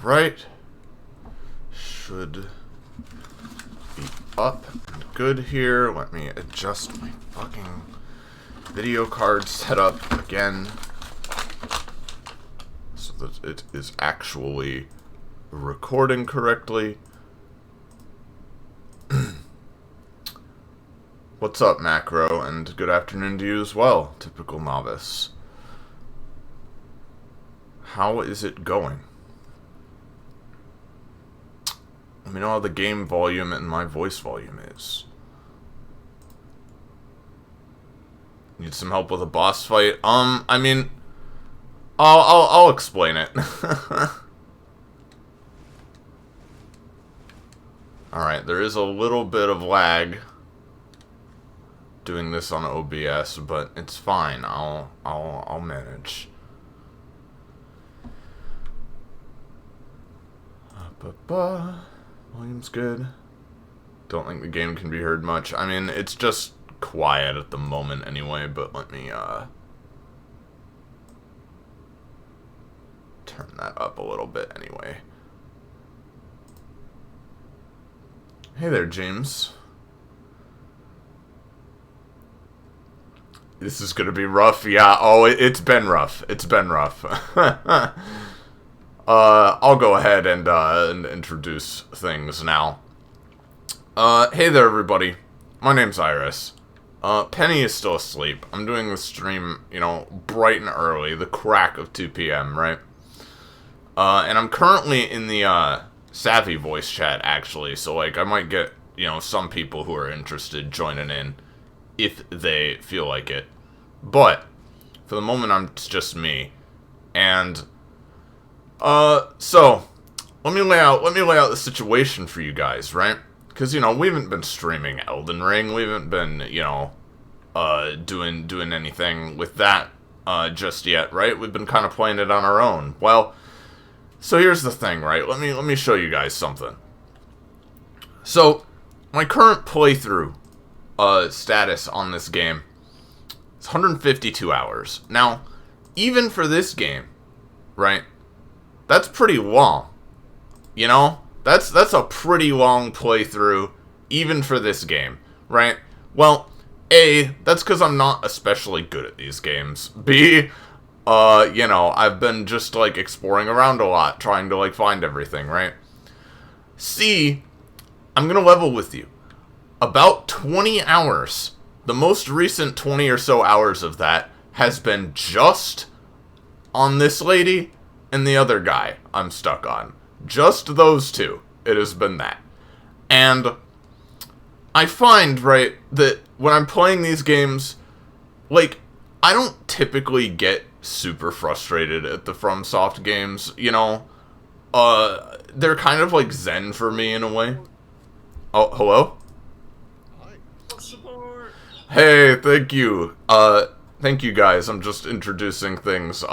Alright. Should be up and good here. Let me adjust my fucking video card setup again so that it is actually recording correctly. What's up, Macro, and good afternoon to you as well, typical novice. How is it going? Let me know how the game volume and my voice volume is. Need some help with a boss fight? I mean, I'll explain it. Alright, there is a little bit of lag doing this on OBS, but it's fine. I'll manage. Volume's good. Don't think the game can be heard much. I mean, it's just quiet at the moment anyway, but let me turn that up a little bit anyway. Hey there, James. This is gonna be rough, yeah. Oh, it's been rough. It's been rough. I'll go ahead and introduce things now. Hey there, everybody. My name's Iris. Penny is still asleep. I'm doing the stream, you know, bright and early, the crack of 2 p.m., right? And I'm currently in the, Savvy voice chat, actually, so, like, I might get, you know, some people who are interested joining in if they feel like it. But, for the moment, it's just me. And, so, let me lay out the situation for you guys, right? Because, you know, we haven't been streaming Elden Ring, we haven't been, you know, doing anything with that, just yet, right? We've been kind of playing it on our own. Well, so here's the thing, right? Let me show you guys something. So, my current playthrough, status on this game is 152 hours. Now, even for this game, right? That's pretty long. You know? That's a pretty long playthrough, even for this game, right? Well, A, that's because I'm not especially good at these games. B, you know, I've been just, like, exploring around a lot, trying to, like, find everything, right? C, I'm gonna level with you. About 20 hours, the most recent 20 or so hours of that, has been just on this lady and the other guy I'm stuck on. Just those two. It has been that. And I find, right, that when I'm playing these games, like, I don't typically get super frustrated at the FromSoft games, you know? They're kind of like zen for me in a way. Oh, hello? Support. Hey, thank you. Thank you guys. I'm just introducing things.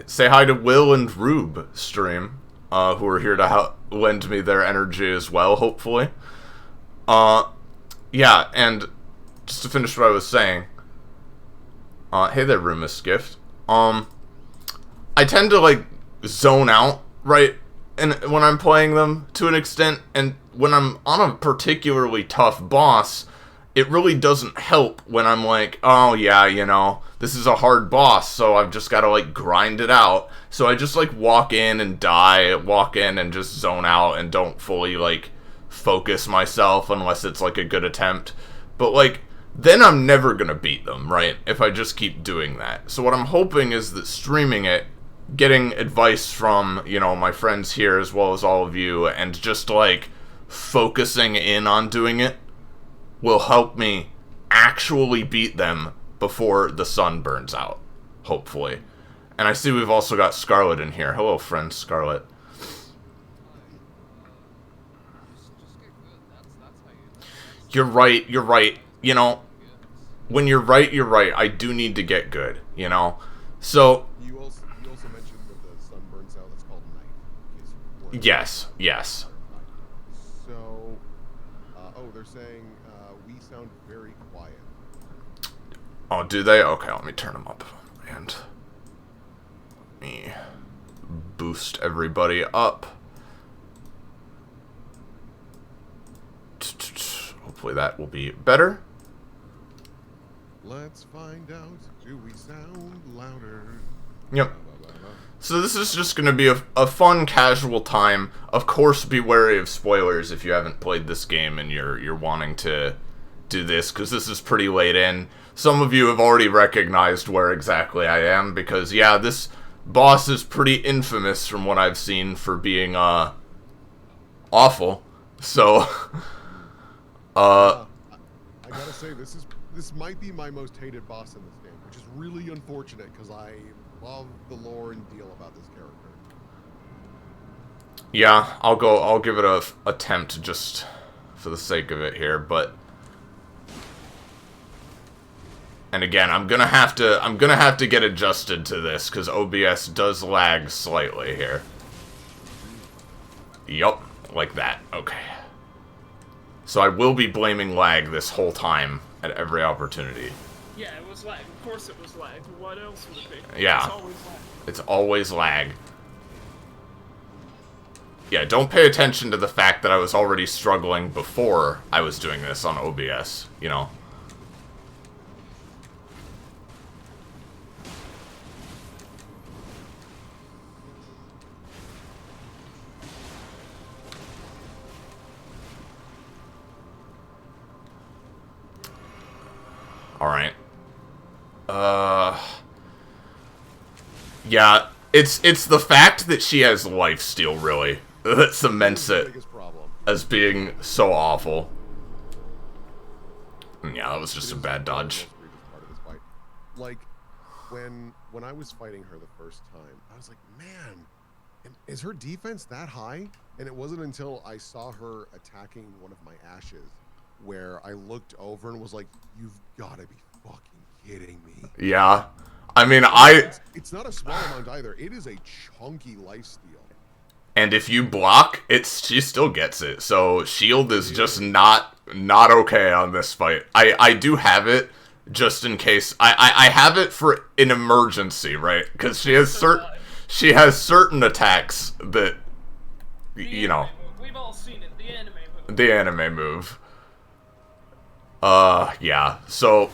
Say hi to Will and Rube stream, who are here to lend me their energy as well, hopefully. Yeah, and just to finish what I was saying, hey there, Rumus Gift. I tend to, like, zone out, right, and when I'm playing them, to an extent, and when I'm on a particularly tough boss, it really doesn't help when I'm like, oh yeah, you know, this is a hard boss, so I've just gotta, like, grind it out. So I just, like, walk in and die, walk in and just zone out and don't fully, like, focus myself unless it's, like, a good attempt. But, like, then I'm never gonna beat them, right, if I just keep doing that. So what I'm hoping is that streaming it, getting advice from, you know, my friends here as well as all of you, and just, like, focusing in on doing it, will help me actually beat them before the sun burns out, hopefully. And I see we've also got Scarlet in here. Hello, friend Scarlet. You're right, you're right. You know, when you're right, you're right. I do need to get good, you know? So, You also mentioned that the sun burns out, that's called night. yes, yes. So, they're saying, we sound very quiet. Oh, do they? Okay, let me turn them up. And let me boost everybody up. Hopefully that will be better. Let's find out. Do we sound louder? Yep. So this is just going to be a fun, casual time. Of course, be wary of spoilers if you haven't played this game and you're wanting to do this, because this is pretty late in. Some of you have already recognized where exactly I am, because, yeah, this boss is pretty infamous from what I've seen for being, awful. So, I gotta say, this might be my most hated boss in this game, which is really unfortunate, because I love the lore and deal about this character. Yeah, I'll give it a attempt just for the sake of it here, but... And again, I'm gonna have to get adjusted to this, because OBS does lag slightly here. Yup, like that. Okay. So I will be blaming lag this whole time at every opportunity. Yeah, it was lag. Of course it was lag. What else would it be? Yeah. It's always lag. It's always lag. Yeah, don't pay attention to the fact that I was already struggling before I was doing this on OBS, you know. Alright. Yeah, it's the fact that she has lifesteal, really, that cements it as being so awful. Yeah, that was just a bad dodge. Like, when I was fighting her the first time, I was like, man, is her defense that high? And it wasn't until I saw her attacking one of my ashes where I looked over and was like, you've got to be fucking kidding me. Yeah. I mean, It's not a small amount either. It is a chunky lifesteal. And if you block, she still gets it. So shield is just not okay on this fight. I do have it just in case. I have it for an emergency, right? Because she has certain attacks that, you know. We've all seen it. The anime move. The anime move. Yeah. So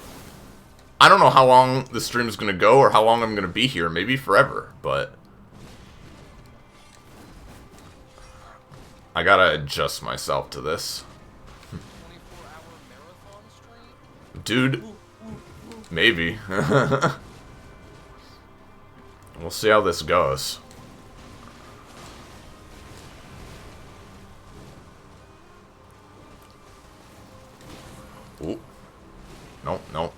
I don't know how long the stream is gonna go or how long I'm gonna be here. Maybe forever, but I gotta adjust myself to this. 24-hour marathon stream? Dude, maybe. We'll see how this goes. Ooh. Nope, nope.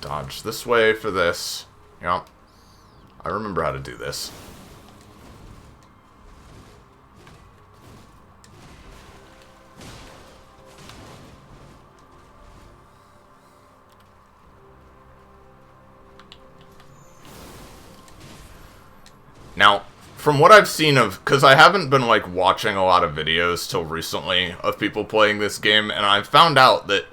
Dodge this way for this. Yep. I remember how to do this. Now, from what I've seen of, because I haven't been, like, watching a lot of videos till recently of people playing this game, and I've found out that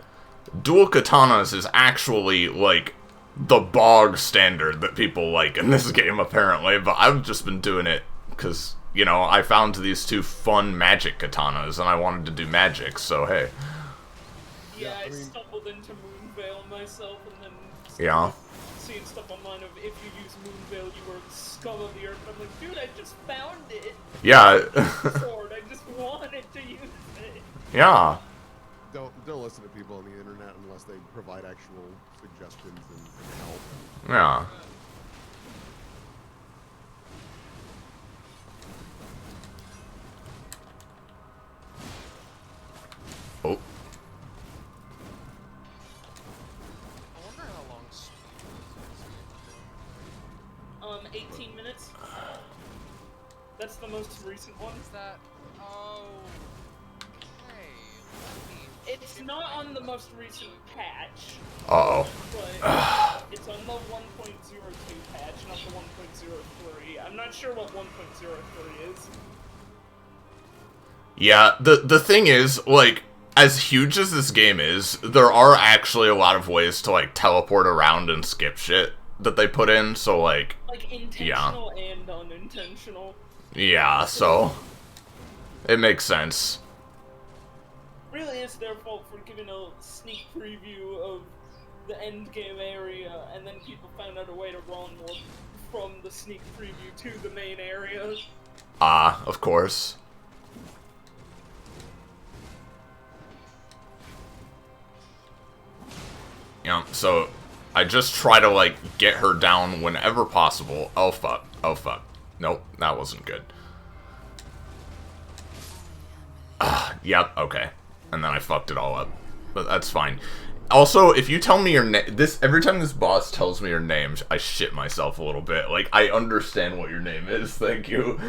dual katanas is actually, like, the bog standard that people like in this game, apparently, but I've just been doing it because, you know, I found these two fun magic katanas, and I wanted to do magic, so hey. Yeah, I stumbled into Moonveil myself, and then Yeah. seeing stuff online of if you use Moonveil, you were scum of the earth. I'm like, dude, I just found it. Yeah. Sword. I just wanted to use it. Yeah. Don't listen to people on the internet unless they provide actual suggestions and help. Yeah. Oh. I wonder how long speed is. 18 minutes. That's the most recent one. Is that? Oh. Okay. It's not on the most recent patch, Uh-oh. but it's on the 1.02 patch, not the 1.03. I'm not sure what 1.03 is. Yeah, the thing is, like, as huge as this game is, there are actually a lot of ways to, like, teleport around and skip shit. that they put in, so like intentional and unintentional. yeah, so it makes sense. Really, it's their fault for giving a sneak preview of the end game area, and then people found out a way to run more from the sneak preview to the main area. Ah, of course. Yeah, so I just try to, like, get her down whenever possible. Oh, fuck. Oh, fuck. Nope, that wasn't good. Yep, okay. And then I fucked it all up. But that's fine. Also, if you tell me your name... Every time this boss tells me your name, I shit myself a little bit. Like, I understand what your name is. Thank you.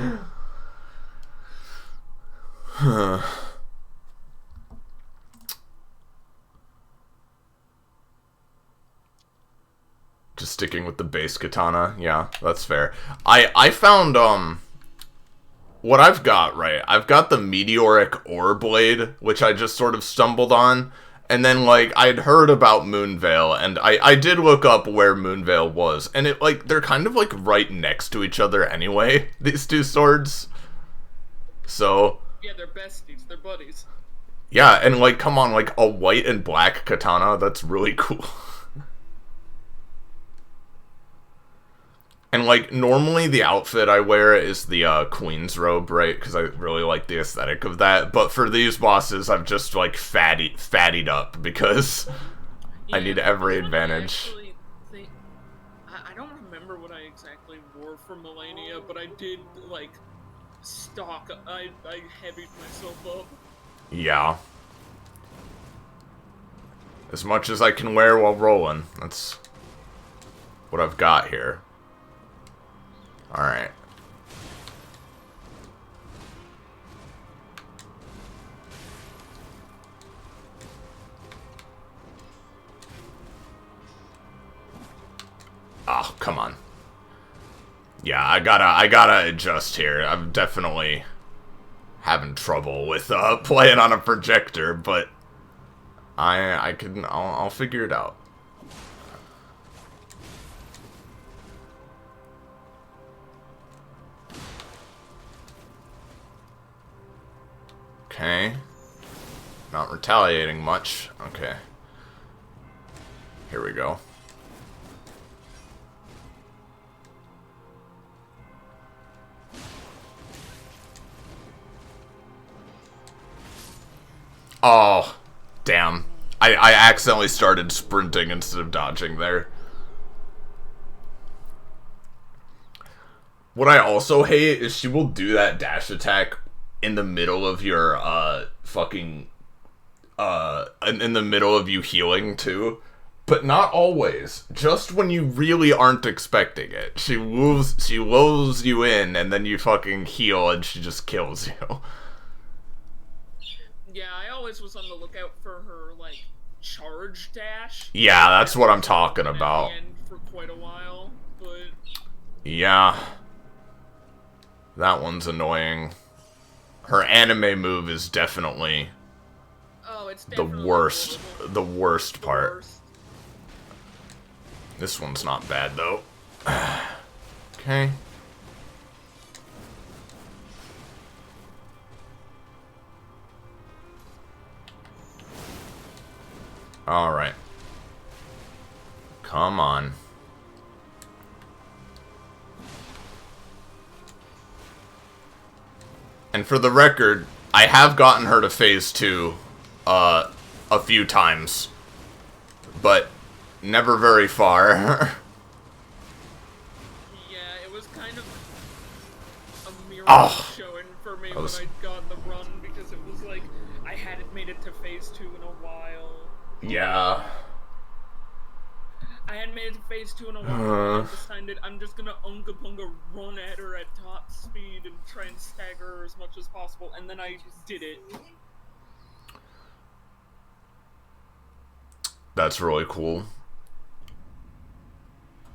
Just sticking with the base katana. Yeah, that's fair. I found, what I've got, right? I've got the meteoric ore blade, which I just sort of stumbled on. And then, like, I'd heard about Moonveil, and I did look up where Moonveil was. And it, like, they're kind of, like, right next to each other anyway, these two swords. So... Yeah, they're besties. They're buddies. Yeah, and, like, come on, like, a white and black katana, that's really cool. And, like, normally the outfit I wear is the, queen's robe, right? Because I really like the aesthetic of that. But for these bosses, I've just, like, fattied up because Yeah, I need every advantage. I don't remember what I exactly wore for Melania, but I did, like, stock. I heavied myself up. Yeah. As much as I can wear while rolling. That's what I've got here. Alright. Oh, come on. Yeah, I gotta adjust here. I'm definitely having trouble with playing on a projector, but I'll figure it out. Okay. Not retaliating much. Okay. Here we go. Oh, damn. I accidentally started sprinting instead of dodging there. What I also hate is she will do that dash attack in the middle of your, in the middle of you healing, too. But not always. Just when you really aren't expecting it. She lulls you in, and then you fucking heal, and she just kills you. Yeah, I always was on the lookout for her, like, charge dash. Yeah, that's what I'm talking about. At the end for quite a while, but... Yeah. That one's annoying. Her anime move is definitely... Oh, it's the definitely worst. horrible. The worst part. Worst. This one's not bad, though. Okay. Alright. Come on. And for the record, I have gotten her to phase 2 a few times. But never very far. Yeah, it was kind of a miracle Oh. showing for me That was- when I got the run, because it was like, I hadn't made it to phase 2 in a while. Yeah. I hadn't made it to phase 2 in a while, and I decided I'm just gonna unga bunga run at her at top speed and try and stagger her as much as possible, and then I did it. That's really cool.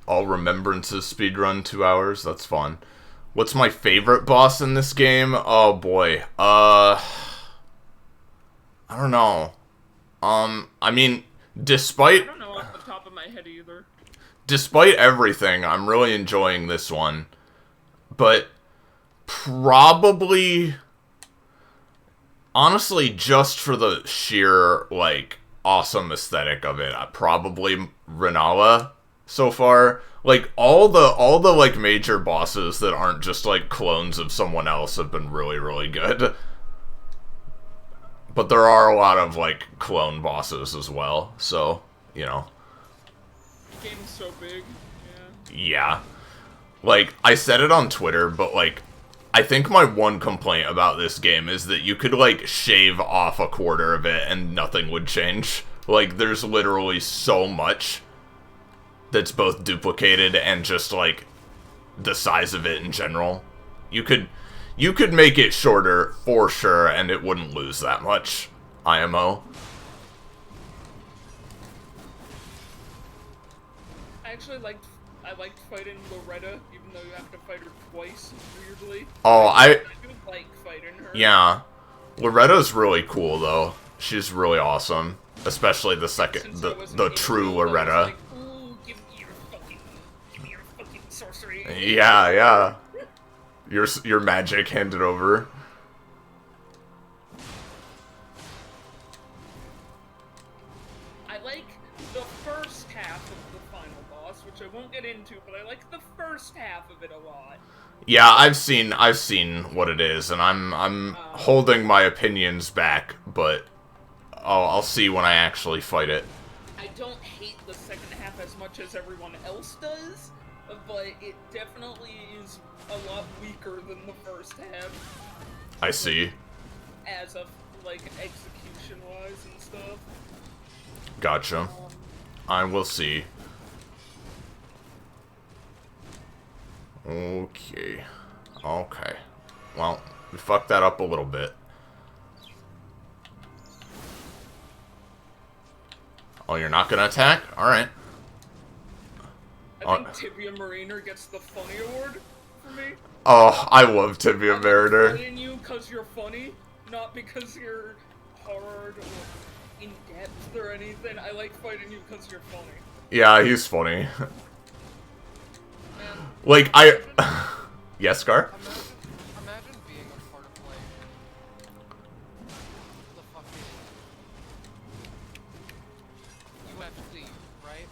All Remembrances speedrun 2 hours. That's fun. What's my favorite boss in this game? Oh boy. I don't know. I mean, I despite don't know off the top of my head either. despite everything, I'm really enjoying this one. But probably, honestly, just for the sheer, like, awesome aesthetic of it, probably Renala so far. Like, all the like major bosses that aren't just like clones of someone else have been really, really good. But there are a lot of like clone bosses as well, so, you know. The game's so big. Yeah. Yeah. Like, I said it on Twitter, but like, I think my one complaint about this game is that you could like shave off a quarter of it and nothing would change. Like, there's literally so much that's both duplicated and just, like, the size of it in general. You could make it shorter, for sure, and it wouldn't lose that much. IMO. I liked fighting Loretta, even though you have to fight her twice, weirdly. Oh, I do like fighting her. Yeah. Loretta's really cool, though. She's really awesome. Especially the second, the true Loretta. Like, ooh, give me your fucking sorcery. Yeah, yeah. Your magic handed over. I like the first half of the final boss, which I won't get into, but I like the first half of it a lot. Yeah, I've seen what it is, and I'm holding my opinions back, but I'll see when I actually fight it. I don't hate the second half as much as everyone else does, but it definitely is a lot weaker than the first half. I see. As of, like, execution-wise and stuff. Gotcha. I will see. Okay. Okay. Well, we fucked that up a little bit. Oh, you're not gonna attack? Alright. I think Tibia Mariner gets the funny award for me. Oh, I love Tibia Mariner. I'm fighting you because you're funny, not because you're hard or in-depth or anything. I like fighting you because you're funny. Yeah, he's funny. Man, Like, yes, Scar? imagine being a part of, like, the fucking UFC, right?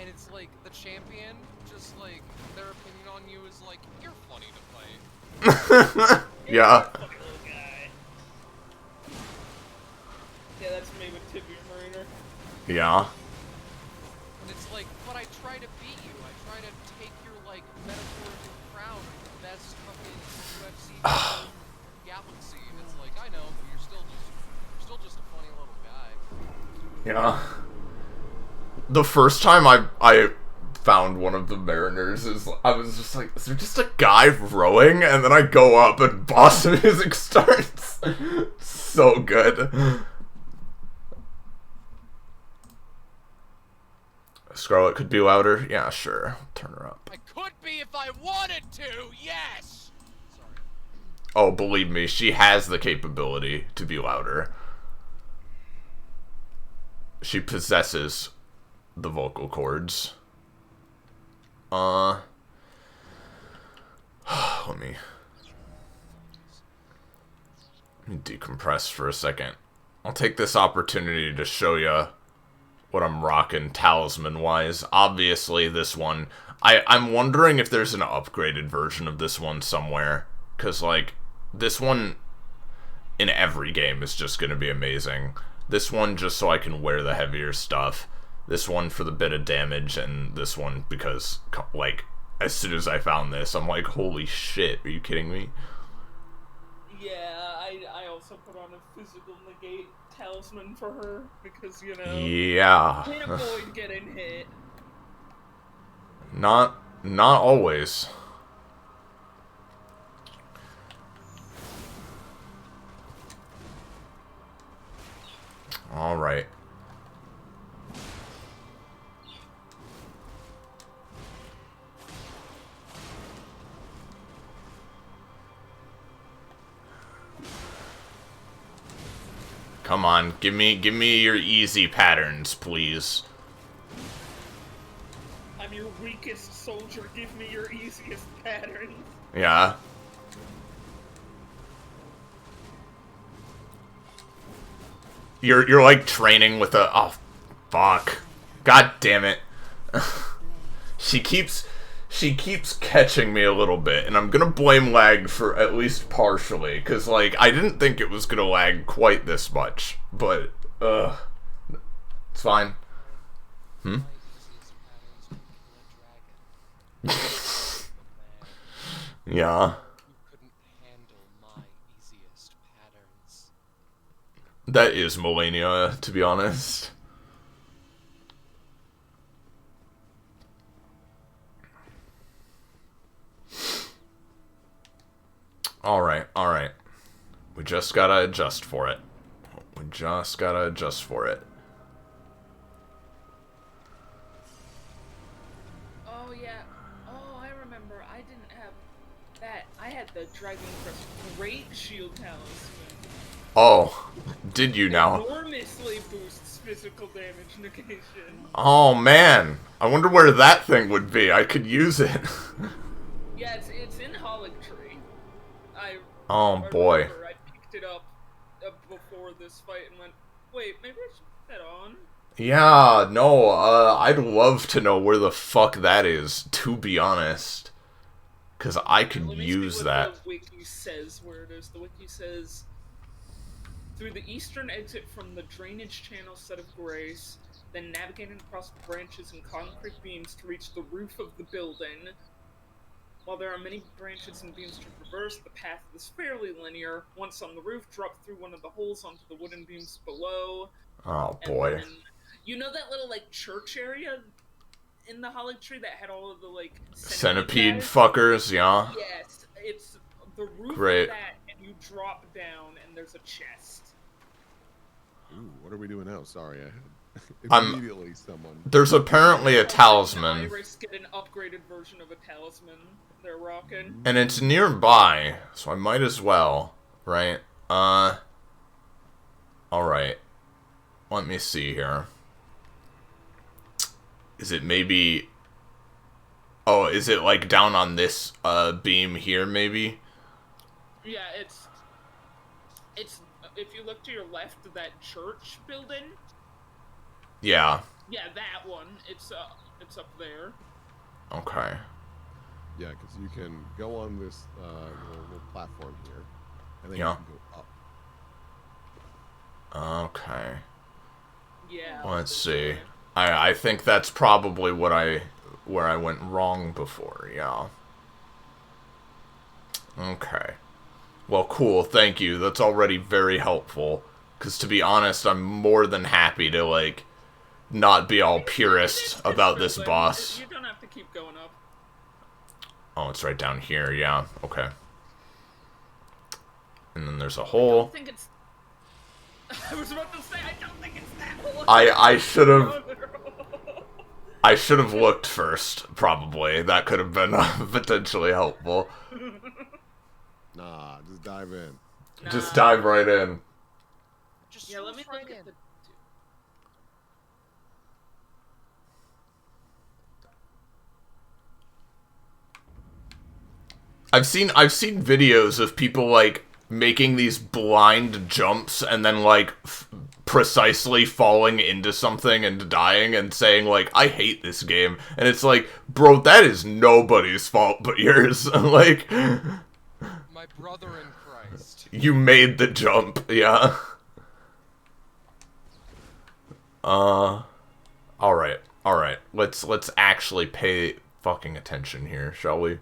And it's like, the champion, just like, their opinion on you is like, you're funny to fight. Yeah. Funny little guy. Yeah, that's me with Tibia Mariner. Yeah. And it's like, but I try to beat you. I try to take your, like, metaphorical crown of the best fucking UFC galaxy. And it's like, I know, but you're still just a funny little guy. Yeah. The first time I found one of the Mariners I was just like, is there just a guy rowing? And then I go up and boss music starts. So good. Scarlet could be louder? Yeah, sure. Turn her up. I could be if I wanted to, yes! Sorry. Oh, believe me, she has the capability to be louder. She possesses the vocal cords. Let me decompress for a second. I'll take this opportunity to show you what I'm rocking talisman-wise. Obviously, this one, I'm wondering if there's an upgraded version of this one somewhere. Because, like, this one in every game is just going to be amazing. This one just so I can wear the heavier stuff. This one for the bit of damage, and this one because, like, as soon as I found this, I'm like, holy shit, are you kidding me? Yeah, I also put on a physical negate talisman for her because, you know, Yeah. can't avoid getting hit. Not always. All right. Come on, give me your easy patterns, please. I'm I'm your weakest soldier. Give me your easiest patterns. Yeah. You're like training with a... Oh, fuck. God damn it. She keeps catching me a little bit, and I'm gonna blame lag for at least partially, because, like, I didn't think it was gonna lag quite this much, but, it's fine. Hmm? Yeah. That is Melania, to be honest. Alright, alright. We just gotta adjust for it. We just gotta adjust for it. Oh, yeah. Oh, I remember. I didn't have that. I had the Dragon Crest Great Shield Talisman. Oh, did you now? Enormously boosts physical damage negation. Oh, man. I wonder where that thing would be. I could use it. Yeah, it's in Holic Tree. Oh, boy. I picked it up before this fight and went, wait, maybe I should put that on? Yeah, no, I'd love to know where the fuck that is, to be honest. Because I could use that. The wiki says where it is. The wiki says, through the eastern exit from the drainage channel set of grace, then navigating across branches and concrete beams to reach the roof of the building. While there are many branches and beams to traverse, the path is fairly linear. Once on the roof, drop through one of the holes onto the wooden beams below. Oh, boy. Then, you know that little, like, church area in the Holic Tree that had all of the, like, Centipede guys? fuckers, yeah? Yes, it's the roof Great. of that, and you drop down, and there's a chest. Ooh, what are we doing now? Sorry, I had I'm- immediately someone. There's apparently a talisman. Iris get an upgraded version of a talisman they're rocking. And it's nearby, so I might as well, right? Alright. Let me see here. Is it maybe... Oh, is it like down on this, beam here, maybe? Yeah, it's... If you look to your left of that church building... Yeah. Yeah, that one. It's up there. Okay. Yeah, because you can go on this little platform here, and then Yeah. you can go up. Okay. Yeah. Let's see. I think that's probably where I went wrong before, yeah. Okay. Well, cool, thank you. That's already very helpful. Because to be honest, I'm more than happy to, like, not be all purist about this boss. You don't have to keep going up. Oh, it's right down here, yeah. Okay. And then there's a I hole. don't think it's... I was about to say, I don't think it's that hole. I should have looked first, probably. That could have been potentially helpful. Nah, just dive in. Just dive right in. Just Yeah, let me right look in. at the... I've seen videos of people, like, making these blind jumps and then, like, precisely falling into something and dying and saying, like, I hate this game. And it's like, bro, that is nobody's fault but yours. Like, My brother in Christ. you made the jump, yeah. Alright. Let's actually pay fucking attention here, shall we?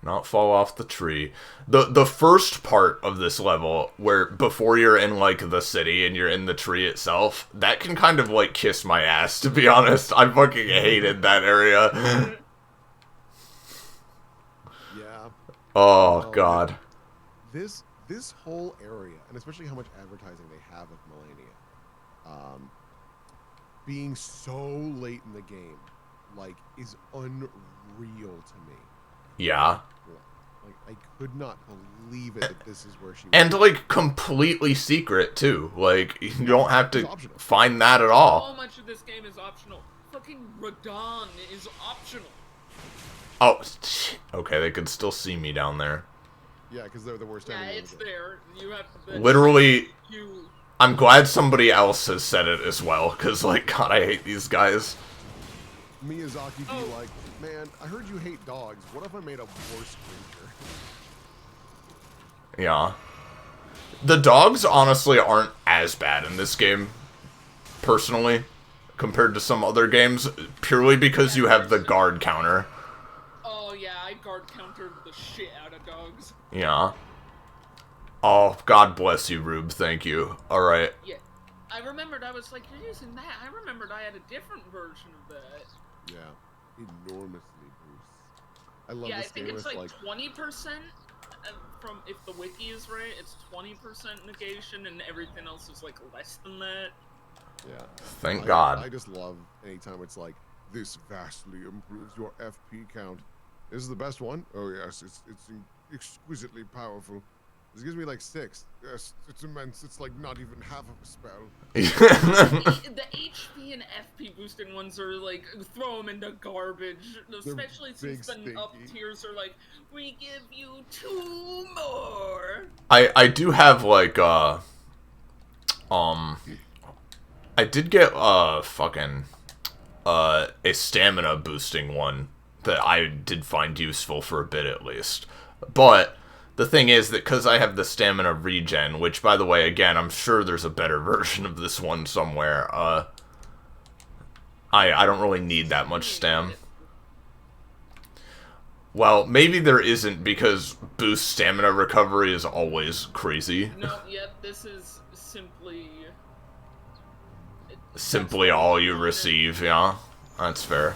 Not fall off the tree. The first part of this level, where before you're in, like, the city and you're in the tree itself, that can kind of, like, kiss my ass, to be honest. I fucking hated that area. Yeah. Oh, God. This whole area, and especially how much advertising they have of Melania, being so late in the game, like, is unreal to me. Yeah. Like, I could not believe it that this is where she was. And, like, completely secret, too. Like, you don't have It's to optional. find that at So all. much of this game is optional. fucking Radon is optional. Oh, okay, they can still see me down there. Yeah, because they're the worst Yeah, enemy. it's there. You have to. Literally, You. I'm glad somebody else has said it as well, because, like, God, I hate these guys. Miyazaki be Oh. like, man, I heard you hate dogs. What if I made a worse creature? Yeah. The dogs, honestly, aren't as bad in this game, personally, compared to some other games, purely because you have the guard counter. Oh yeah, I guard countered the shit out of dogs. Yeah. Oh, God bless you, Rube, thank you. Alright. Yeah. I remembered, I was like, you're using that. I remembered I had a different version of that. Yeah, enormously boosts. I love Yeah, I this think game it's with, like 20%. From, if the wiki is right, it's 20% negation, and everything else is like less than that. Yeah. Thank God. I just love anytime it's like, this vastly improves your FP count. This is the best one? Oh yes, it's exquisitely powerful. This gives me like 6. Yes, it's immense. It's like not even half of a spell. The HP and FP boosting ones are like, throw them into garbage. Especially since the up tiers are like, we give you 2 more. I do have, like, I did get, fucking, a stamina boosting one that I did find useful for a bit at least. But the thing is that because I have the stamina regen, which, by the way, again, I'm sure there's a better version of this one somewhere, I don't really need that much stam. Well, maybe there isn't, because boost stamina recovery is always crazy. No, yep, this is simply... Simply all you receive, yeah. That's fair.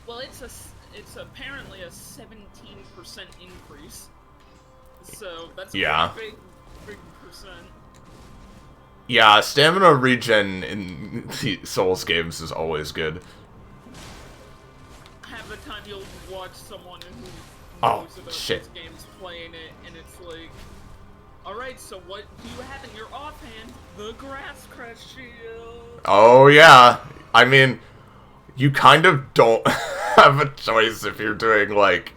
Well, it's apparently a 17% increase. So that's a big percent. Yeah, stamina regen in the Souls games is always good. Half the time you'll watch someone who knows about shit. these games playing it, and it's like, alright, so what do you have in your offhand? The Grass Crest Shield! Oh, yeah. I mean, you kind of don't have a choice if you're doing, like...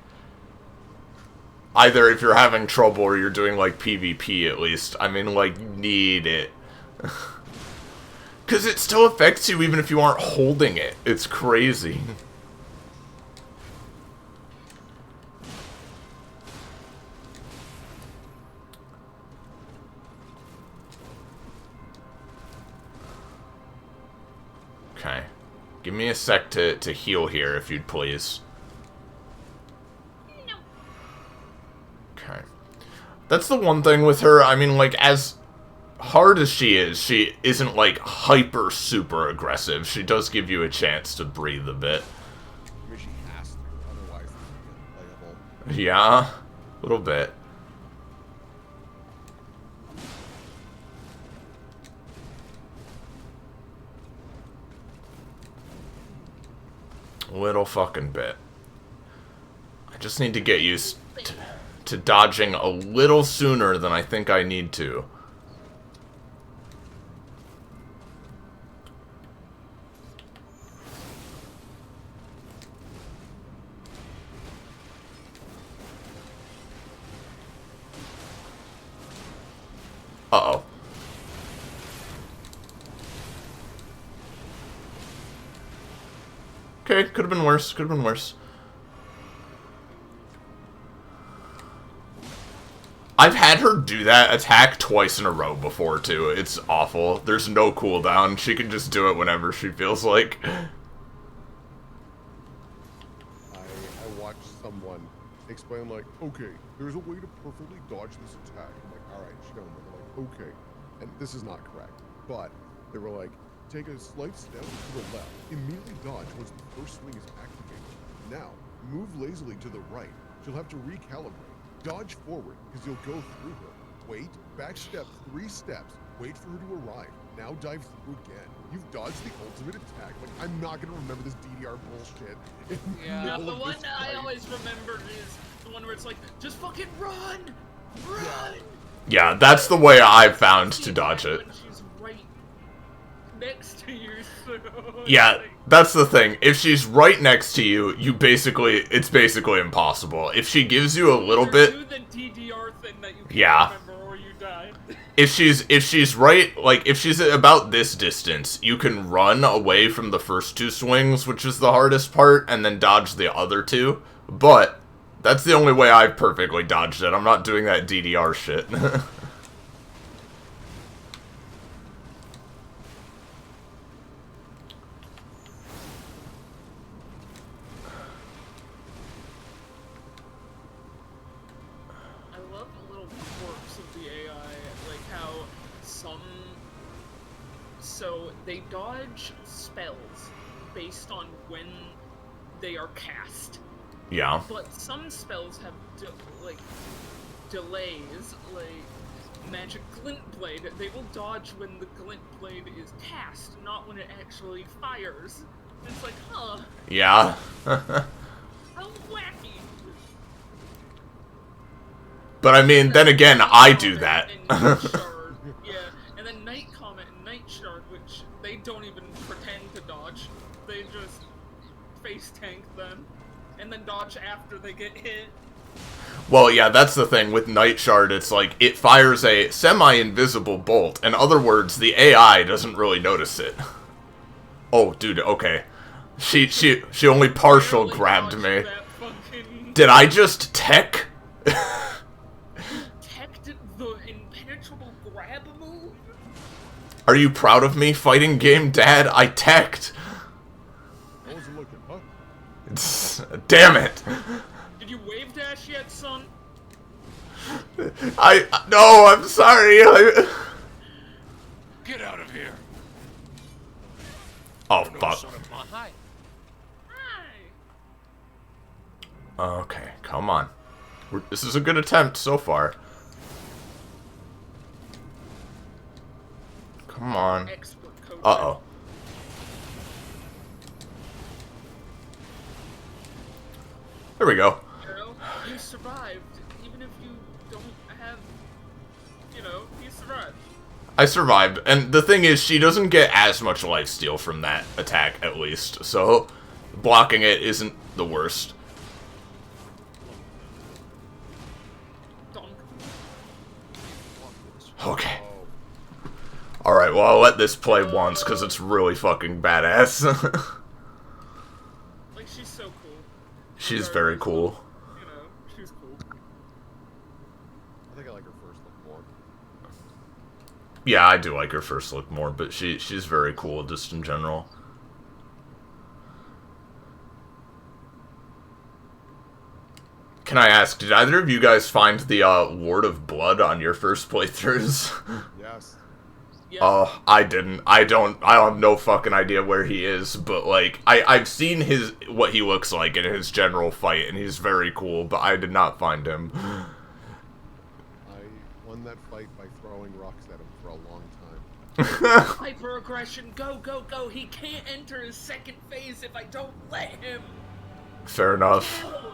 Either if you're having trouble or you're doing, like, PvP, at least. I mean, like, you need it. Because it still affects you even if you aren't holding it. It's crazy. Okay. Give me a sec to heal here, if you'd please. No. Okay. That's the one thing with her, I mean, like, as hard as she isn't, like, hyper super aggressive. She does give you a chance to breathe a bit. I mean, she has to, otherwise it's unplayable. Yeah, a little bit. Little fucking bit. I just need to get used to dodging a little sooner than I think I need to. Uh-oh. Okay, could have been worse, could have been worse. I've had her do that attack twice in a row before, too. It's awful. There's no cooldown. She can just do it whenever she feels like. I watched someone explain, like, okay, there's a way to perfectly dodge this attack. I'm like, alright, show me. They're like, okay. And this is not correct. But they were like, take a slight step to the left. Immediately dodge once the first swing is activated. Now, move lazily to the right. She'll have to recalibrate. Dodge forward, because you'll go through her. Wait, backstep 3 steps. Wait for her to arrive. Now dive through again. You've dodged the ultimate attack. Like, I'm not gonna remember this DDR bullshit. Yeah. No, the one that I always remembered is the one where it's like, just fucking run! Run! Yeah, that's the way I've found to dodge it. When she's right next to you, so... Yeah, like, that's the thing. If she's right next to you, it's basically impossible. If she gives you a little either bit... do the DDR thing that you can't Yeah. remember or you die. If she's right, like, if she's at about this distance, you can run away from the first two swings, which is the hardest part, and then dodge the other two. But that's the only way I've perfectly dodged it. I'm not doing that DDR shit. I love the little quirks of the AI, like how some... So, they dodge spells based on when they are cast. Yeah. But some spells have, delays, like Magic Glint Blade. They will dodge when the Glint Blade is cast, not when it actually fires. It's like, huh, Yeah. how wacky. But I mean, then again, I do that. And Night Shard, yeah, and then Night Comet and Night Shard, which they don't even pretend to dodge. They just face tank them, and then dodge after they get hit. Well, yeah, that's the thing with Night Shard. It's like, it fires a semi-invisible bolt. In other words, the AI doesn't really notice it. Oh, dude, okay. She only partial Barely grabbed dodged me. that fucking- Did I just tech? Teched the impenetrable grab move? Are you proud of me, fighting game dad? I teched. I wasn't looking, huh? Damn it. Did you wave dash yet, son? No, I'm sorry. Get out of here. Oh, No, fuck. son of mine. Hi. Hi. Okay, come on. This is a good attempt so far. Come on. Expert coach. Uh-oh. There we go. You know, you survived, even if you don't have, you survived. I survived, and the thing is, she doesn't get as much lifesteal from that attack, at least, so blocking it isn't the worst. Donk. Okay. Alright, well, I'll let this play once, because it's really fucking badass. Like, she's so cool. She's very cool. She's cool. I think I like her first look more. Yeah, I do like her first look more, but she's very cool, just in general. Can I ask, did either of you guys find the Ward of Blood on your first playthroughs? Yes. Yeah. Oh, I didn't. I have no fucking idea where he is, but like, I've seen what he looks like in his general fight, and he's very cool, but I did not find him. I won that fight by throwing rocks at him for a long time. Hyper aggression, go, go, go. He can't enter his second phase if I don't let him. Fair enough. Oh.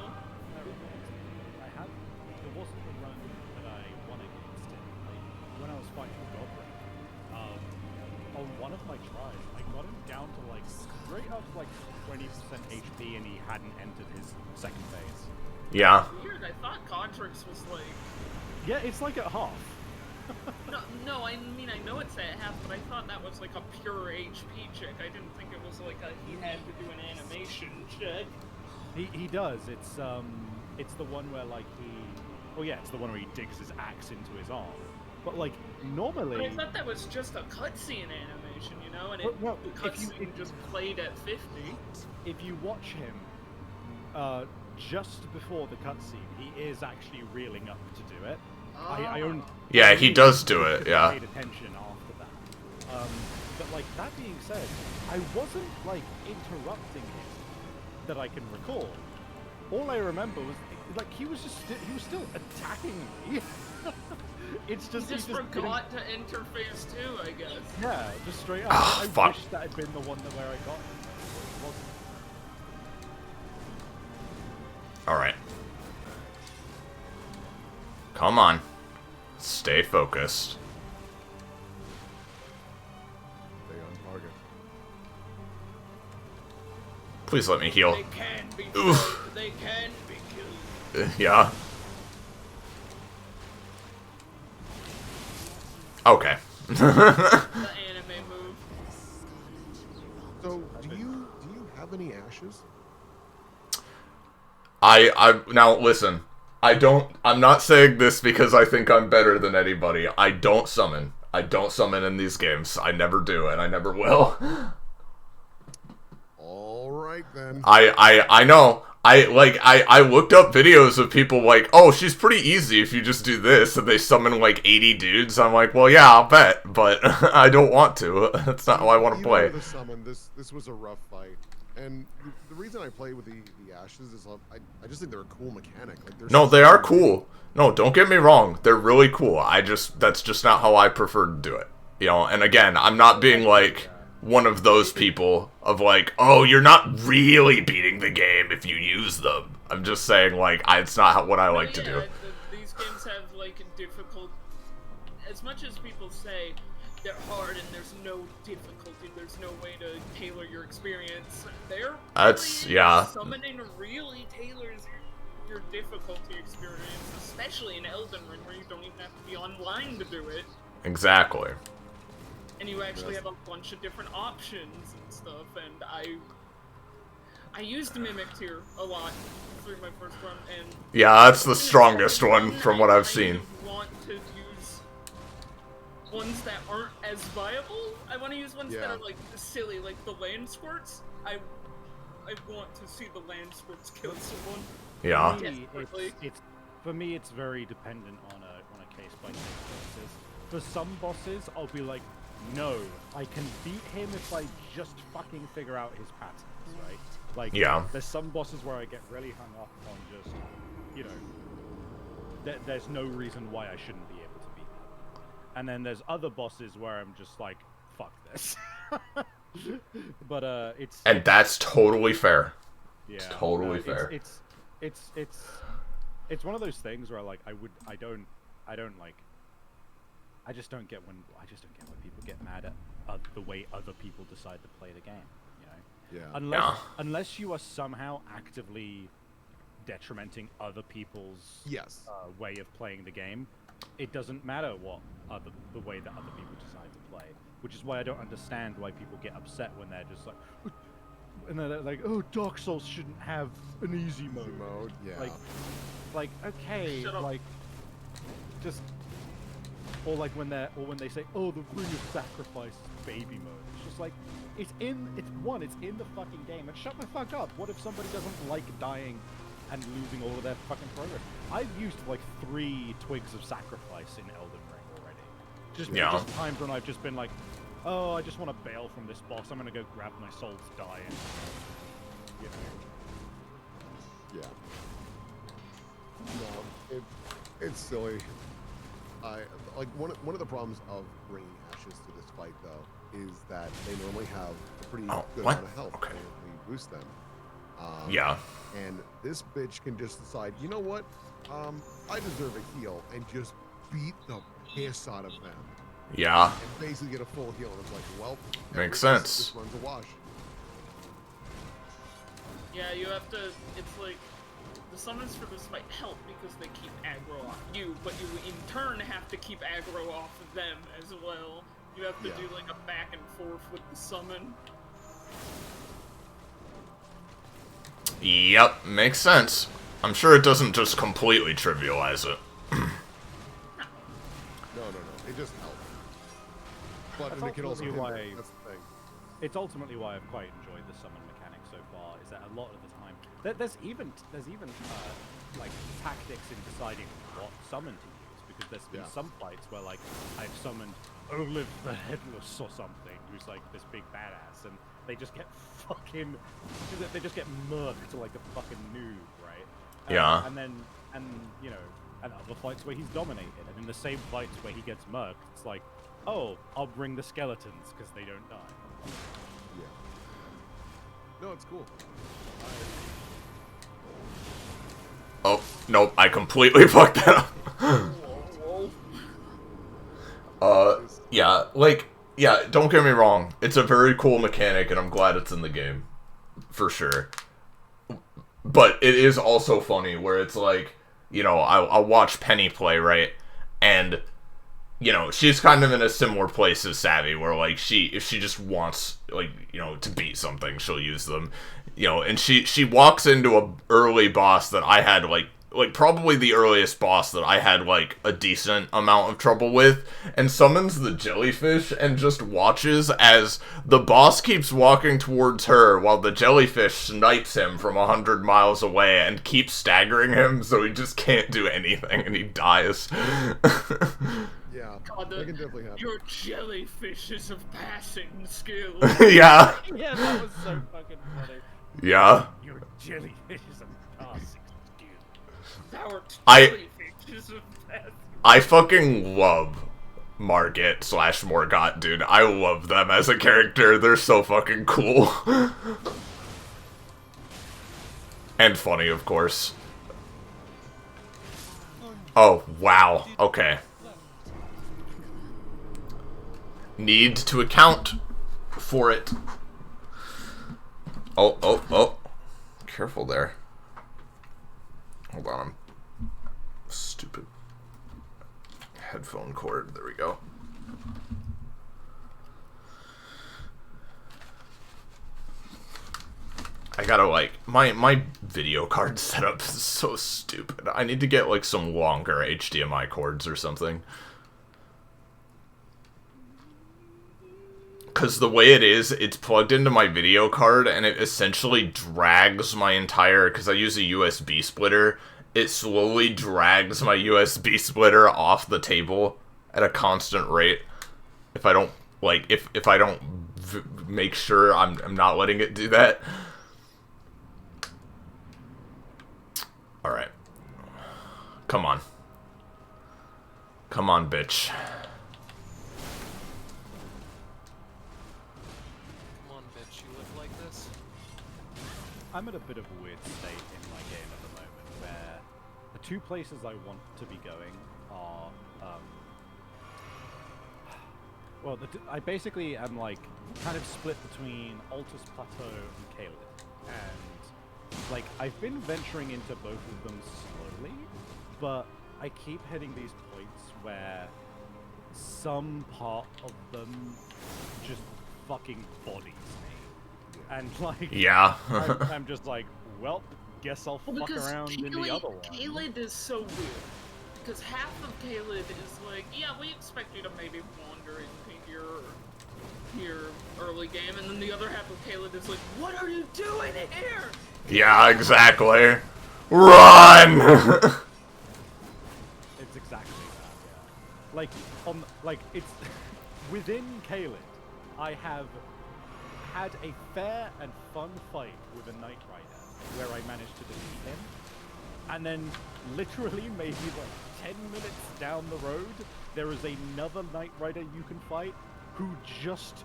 There wasn't a run that I won against him. Like, when I was fighting Goblin, on one of my tries, I got him down to like straight up like 20% HP, and he hadn't entered his second phase. Yeah. Weird, I thought Godric's was like... Yeah, it's like at half. No, I mean, I know it's at half, but I thought that was like a pure HP check. I didn't think it was like he had to do an animation check. He does. It's the one where like it's the one where he digs his axe into his arm. But like normally, But I thought that was just a cutscene animation, and Well, the cutscene just played at 50. if you watch him, just before the cutscene, he is actually reeling up to do it. I only Yeah, he does do it, yeah. Paid attention after that. But like that being said, I wasn't like interrupting him that I can recall. All I remember was like he was still attacking me. It's just He just didn't- forgot to enter phase 2, I guess. Yeah, just straight up. Ah, I fuck. wish that had been the one where I got him. It wasn't. Alright. Come on. Stay focused. Stay on Okay. Please let me heal. They can be Oof. killed. They can be killed. Yeah. Okay. The anime move. So, do you have any ashes? Now listen. I'm not saying this because I think I'm better than anybody. I don't summon. I don't summon in these games. I never do, and I never will. All right then. I know. I looked up videos of people like, oh, she's pretty easy if you just do this, and they summon like 80 dudes. I'm like, well, yeah, I'll bet, but I don't want to. That's not how I want to play. The summon, this was a rough fight, and the reason I play with the ashes is I just think they're a cool mechanic. Like, No, they are cool. No, don't get me wrong. They're really cool. That's just not how I prefer to do it. You know, and again, I'm not being like one of those people of like, oh, you're not really beating the game if you use them. I'm just saying, like, it's not what I like to do. These games have like difficult. As much as people say they're hard and there's no difficulty, there's no way to tailor your experience. Summoning really tailors your difficulty experience, especially in Elden Ring, where you don't even have to be online to do it. Exactly. And you actually have a bunch of different options and stuff, and I used Mimic Tier a lot through my first run, and yeah, that's the strongest one from what I've seen. I want to use ones that aren't as viable. I want to use ones that are like silly, like the land squirts. I want to see the land squirts kill someone. Yeah. For me, it's very dependent on a case by case basis. For some bosses, I'll be like, no, I can beat him if I just fucking figure out his patterns, right? Like, there's some bosses where I get really hung up on just, you know, there's no reason why I shouldn't be able to beat them. And then there's other bosses where I'm just like, fuck this. But and that's totally fair. Yeah, it's totally fair. It's one of those things where like I just don't get when people get mad at the way other people decide to play the game, you know? Yeah. Unless you are somehow actively detrimenting other people's way of playing the game, it doesn't matter the way that other people decide to play. Which is why I don't understand why people get upset when they're just like, and they're like, oh, Dark Souls shouldn't have an easy mode. Yeah. Like okay, like just. Or when they say, "Oh, the Ring of Sacrifice is baby mode." It's just like, it's in the fucking game. And shut the fuck up. What if somebody doesn't like dying and losing all of their fucking progress? I've used like 3 twigs of sacrifice in Elden Ring already. Just times when I've just been like, "Oh, I just want to bail from this boss. I'm gonna go grab my soul's die and you know." Yeah. No, it's silly. One of the problems of bringing ashes to this fight though is that they normally have a pretty good amount of health when we boost them. And this bitch can just decide, you know what? I deserve a heal, and just beat the piss out of them. Yeah. And basically get a full heal, and it's like, well, makes sense. This runs a wash. Yeah, you have to. It's like the summons for this fight help because they keep aggro off you, but you in turn have to keep aggro off of them as well. You have to do like a back and forth with the summon. Yep, makes sense. I'm sure it doesn't just completely trivialize it. No. It just helps. But it can also that's the thing. It's ultimately why I've quite enjoyed the summon mechanic so far. Is that a lot of the time there's even like tactics in deciding what summon to use, because there's been some fights where like I've summoned Olive the Headless or something, who's like this big badass, and they just get murked like a fucking noob, right? And you know, and other fights where he's dominated, and in the same fights where he gets murked, it's like, oh, I'll bring the skeletons because they don't die. Yeah. No, it's cool. Oh, nope, I completely fucked that up. Yeah, like, yeah, don't get me wrong. It's a very cool mechanic, and I'm glad it's in the game. For sure. But it is also funny where it's like, you know, I'll watch Penny play, right? And, you know, she's kind of in a similar place as Savvy, where, like, if she just wants, like, you know, to beat something, she'll use them. You know, and she walks into a early boss that I had, like probably the earliest boss that I had, like, a decent amount of trouble with, and summons the jellyfish and just watches as the boss keeps walking towards her while the jellyfish snipes him from 100 miles away and keeps staggering him so he just can't do anything and he dies. Yeah, God, that can definitely happen. your jellyfishes of passing skills. Yeah. Yeah, that was so fucking funny. Yeah. Your jellyfish is a passing skill. Our I jellyfishes of passing. I fucking love Margit / Morgott, dude. I love them as a character. They're so fucking cool. And funny, of course. Oh, wow. Okay. Need to account for it. Oh. Careful there. Hold on. Stupid headphone cord. There we go. I gotta, like, my video card setup is so stupid. I need to get, like, some longer HDMI cords or something. Because the way it is, it's plugged into my video card, and it essentially drags my entire... Because I use a USB splitter, it slowly drags my USB splitter off the table at a constant rate. If I don't, like, if I don't make sure I'm not letting it do that. Alright. Come on. Come on, bitch. I'm at a bit of a weird state in my game at the moment where the two places I want to be going are, well, I basically am, like, kind of split between Altus Plateau and Caelid, and, like, I've been venturing into both of them slowly, but I keep hitting these points where some part of them just fucking bodies me. And, like, yeah. I'm just like, well, guess I'll fuck around in the other one. Caelid is so weird. Because half of Caelid is like, yeah, we expect you to maybe wander into your early game, and then the other half of Caelid is like, what are you doing here? Yeah, exactly. Run! It's exactly that, yeah. Like, it's... within Caelid, I have had a fair and fun fight with a Knight Rider where I managed to defeat him, and then literally maybe like 10 minutes down the road there is another Knight Rider you can fight who just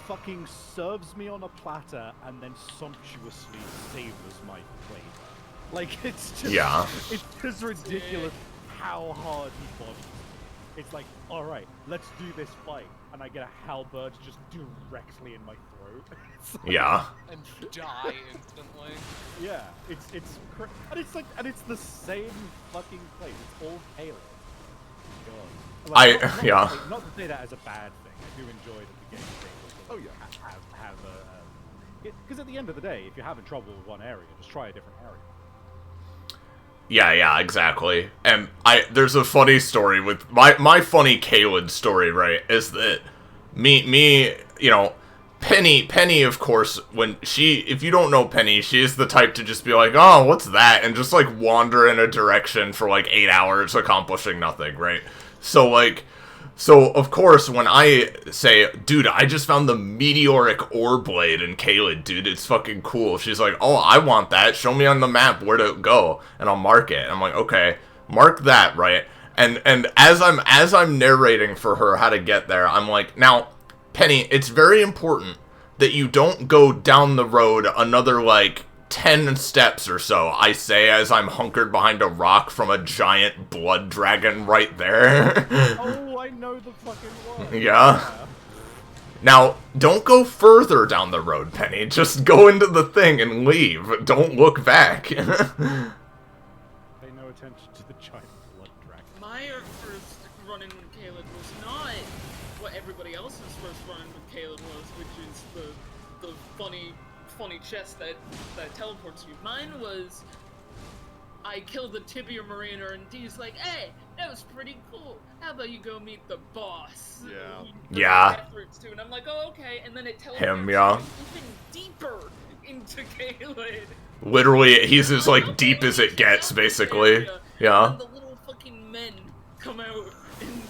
fucking serves me on a platter and then sumptuously savors my flavor. Like, it's just, yeah. It's just ridiculous how hard he bodies. It's like, alright, let's do this fight. And I get a halberd just directly in my throat. Like, yeah. And die instantly. Yeah, and it's the same fucking place. It's all Caelid. God. Like, yeah. Not to say that as a bad thing. I do enjoy that the game is able to have a because at the end of the day, if you're having trouble with one area, just try a different area. Yeah, exactly. And there's a funny story with my funny Caelid story, right, is that me, you know, Penny, of course, if you don't know Penny, she is the type to just be like, oh, what's that? And just, like, wander in a direction for, like, 8 hours accomplishing nothing, right? So, of course, when I say, dude, I just found the meteoric ore blade in Caelid, dude, it's fucking cool. She's like, oh, I want that. Show me on the map where to go, and I'll mark it. I'm like, okay, mark that, right? And as I'm narrating for her how to get there, I'm like, now, Penny, it's very important that you don't go down the road another, like, 10 steps or so, I say as I'm hunkered behind a rock from a giant blood dragon right there. Oh, I know the fucking one. Yeah. Now, don't go further down the road, Penny. Just go into the thing and leave. Don't look back. Pay no attention to the giant blood dragon. My first run-in with Caleb was not what everybody else's first run-in with Caleb was, which is the funny chest that teleports you. Mine was, I killed the Tibia Mariner, and Dee's like, hey, that was pretty cool. How about you go meet the boss? Yeah. Too. And I'm like, oh, okay. And then it teleports Him, yeah. you even deeper into Caleb. Literally, he's as, like, deep as it gets, basically. Yeah. And the little fucking men come out and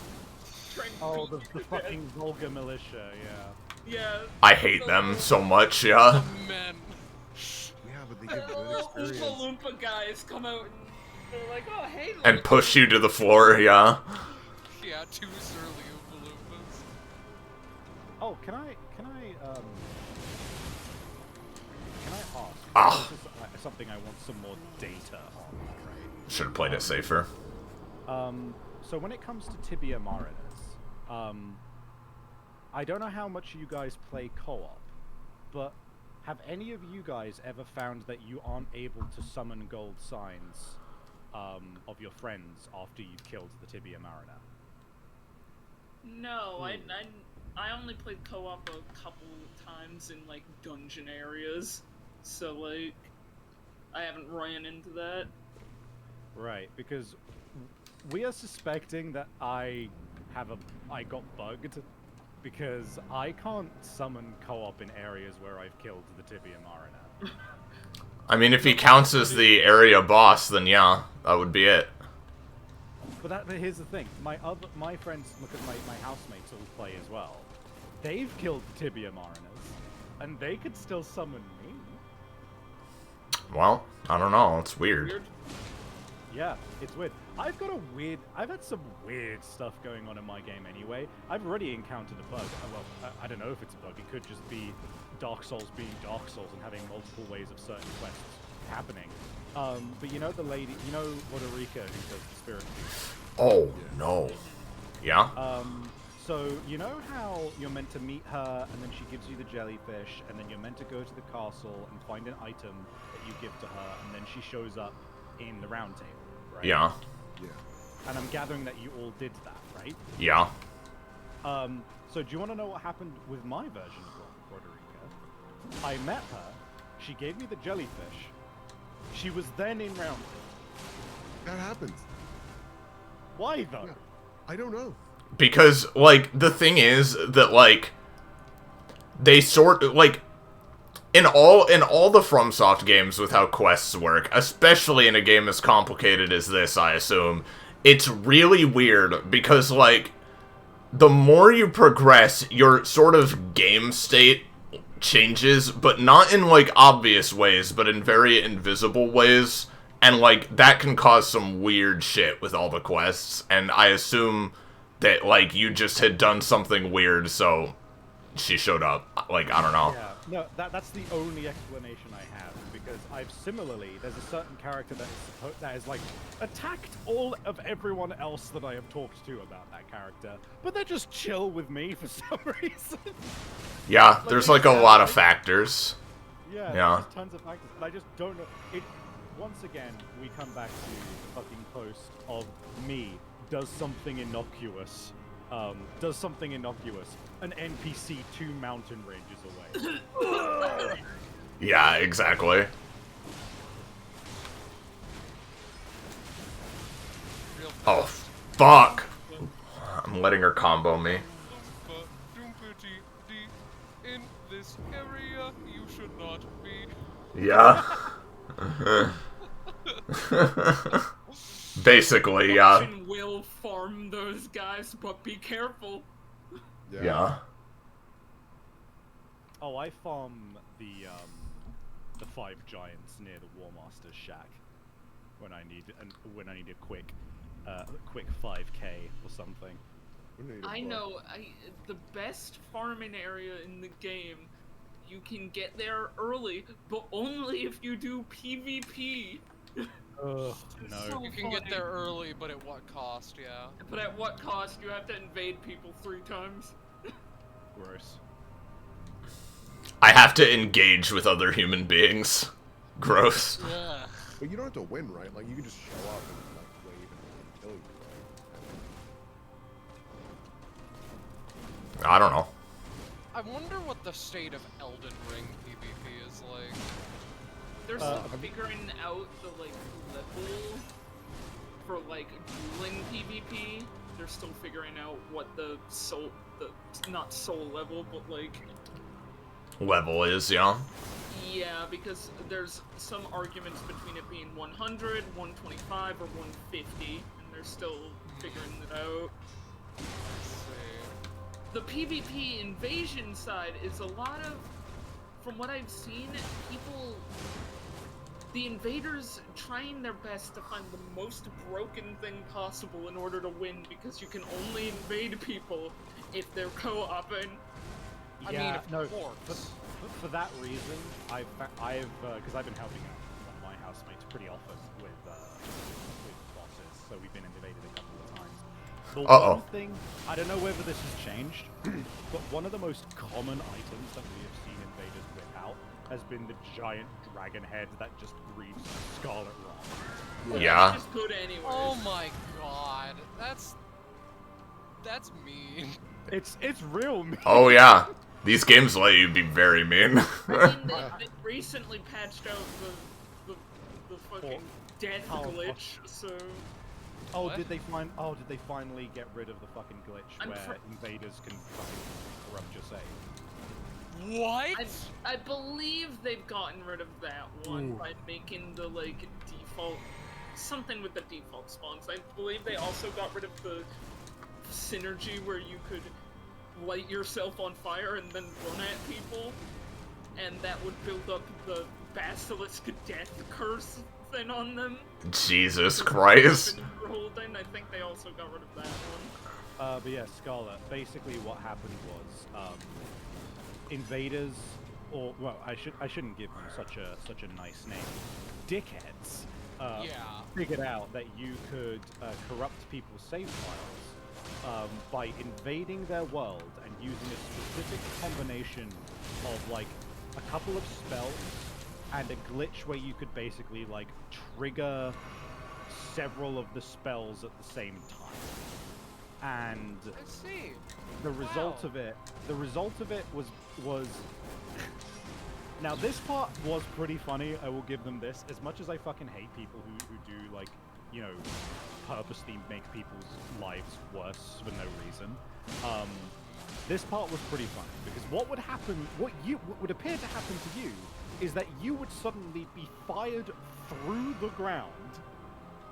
try and Oh, beat the you to fucking death. Volga militia, yeah. Yeah. I hate them so much, yeah. Men. Yeah, but they The give good little Oompa experience. Loompa guys come out and they're like, oh, hey, And little push you to the floor, yeah. Yeah, 2 surly Oompa Loompas. Oh, can I ask? Ah. This is something I want some more data on, right? Should've played it safer. So when it comes to Tibia Mariners, I don't know how much you guys play co-op, but have any of you guys ever found that you aren't able to summon gold signs of your friends after you've killed the Tibia Mariner? No, I only played co-op a couple times in, like, dungeon areas. So, like, I haven't ran into that. Right, because we are suspecting that I got bugged because I can't summon co-op in areas where I've killed the Tibia Mariner. I mean, if he counts as the area boss, then yeah, that would be it. But here's the thing: my friends, look at my housemates all play as well. They've killed the Tibia Mariners, and they could still summon me. Well, I don't know, it's weird. Yeah, it's weird. I've had some weird stuff going on in my game anyway. I've already encountered a bug. Well, I don't know if it's a bug. It could just be Dark Souls being Dark Souls and having multiple ways of certain quests happening. But you know the lady, you know Roderica who does the spirit feast? Oh, no. Yeah? So you know how you're meant to meet her and then she gives you the jellyfish and then you're meant to go to the castle and find an item that you give to her and then she shows up in the round table, right? Yeah. Yeah. And I'm gathering that you all did that, right? Yeah. So do you want to know what happened with my version of Roderica? I met her, she gave me the jellyfish, she was then in round table. That happens. Why though? Yeah. I don't know. Because, like, the thing is that, like, they like, in all the FromSoft games with how quests work, especially in a game as complicated as this, I assume, it's really weird because, like, the more you progress, your sort of game state changes, but not in, like, obvious ways, but in very invisible ways, and, like, that can cause some weird shit with all the quests, and I assume that, like, you just had done something weird, so she showed up. Like, I don't know. Yeah, no, that's the only explanation I have, because I've similarly, there's a certain character that is like, attacked all of everyone else that I have talked to about that character, but they're just chill with me for some reason. Yeah, there's, like, a lot of factors. Yeah, Yeah. there's tons of factors, and I just don't know. Once again, we come back to the fucking post of me does something innocuous. An NPC 2 mountain ranges away. Yeah, exactly. Real Oh, fuck! I'm letting her combo me. Oompa Doompity-dee. In this area, you should not be. Yeah. Basically, yeah. Function will farm those guys, but be careful. Yeah. Oh, I farm the 5 giants near the War Master's shack when I need a quick 5k or something. I know, the best farming area in the game, you can get there early, but only if you do PvP. Ugh, no. So You can get funny. there early, but at what cost, yeah. But at what cost? You have to invade people 3 times. Gross. I have to engage with other human beings. Gross. Ugh. But you don't have to win, right? Like, you can just show up and, like, wave and kill you, right? I don't know. I wonder what the state of Elden Ring PvP is like. They're still figuring out the like level for like dueling PvP. They're still figuring out what the not soul level, but like Level is, yeah. yeah, because there's some arguments between it being 100, 125, or 150, and they're still figuring it out. Let's see. The PvP invasion side is a lot of, from what I've seen, the invaders trying their best to find the most broken thing possible in order to win, because you can only invade people if they're co-oping. I Yeah, mean, of no, course. for that reason, because I've been helping out one of my housemates pretty often with bosses, so we've been invaded a couple of times. The one thing, I don't know whether this has changed, but one of the most common items that we have seen invaders whip out has been the giant dragon head that just breathes scarlet rot. Yeah. It's just good anyways. Oh my god, that's mean. It's real mean. Oh yeah. These games let you be very mean. I mean, they recently patched out the fucking death glitch, so... Oh, What? did they finally get rid of the fucking glitch where invaders can fucking corrupt your save? What? I believe they've gotten rid of that one by making the, like, default... something with the default spawns. I believe they also got rid of the synergy where you could light yourself on fire and then run at people, and that would build up the basilisk death curse thing on them. Jesus Christ. I think they also got rid of that one. But yeah, Scarlet. Basically, what happened was invaders, or well, I shouldn't give them such a nice name. Dickheads. Figured out that you could corrupt people's save files by invading their world and using a specific combination of like a couple of spells and a glitch where you could basically like trigger several of the spells at the same time. And I see. the result of it was now this part was pretty funny, I will give them this. As much as I fucking hate people who do like, you know, purposely make people's lives worse for no reason. This part was pretty funny because what would happen, what would appear to happen to you is that you would suddenly be fired through the ground.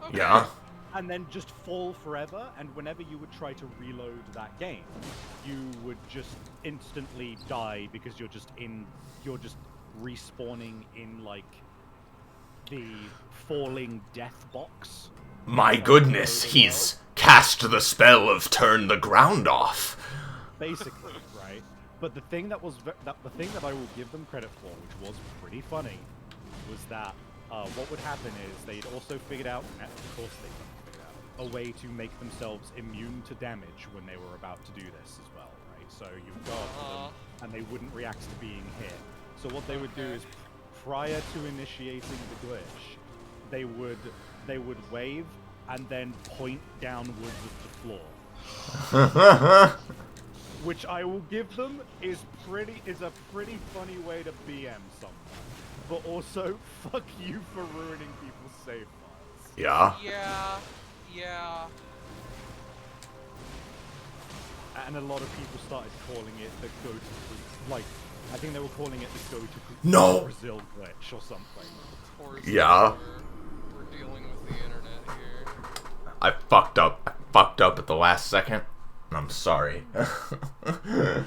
Okay. Yeah. And then just fall forever, and whenever you would try to reload that game, you would just instantly die because you're just respawning in like the falling death box. My goodness, he's cast the spell of turn the ground off. Basically, right? But the thing that I will give them credit for, which was pretty funny, was that what would happen is they'd also figured out, and of course they figured out, a way to make themselves immune to damage when they were about to do this as well, right? So you would go up to them, and they wouldn't react to being hit. So what they would do is, prior to initiating the glitch, they would wave and then point downwards of the floor. Which I will give them is a pretty funny way to BM someone. But also, fuck you for ruining people's save files. Yeah. Yeah. And a lot of people started calling it the go to, like, I think they were calling it the go to Brazil glitch or something. Of course. Yeah. We're dealing with the internet here. I fucked up at the last second. I'm sorry. Happens.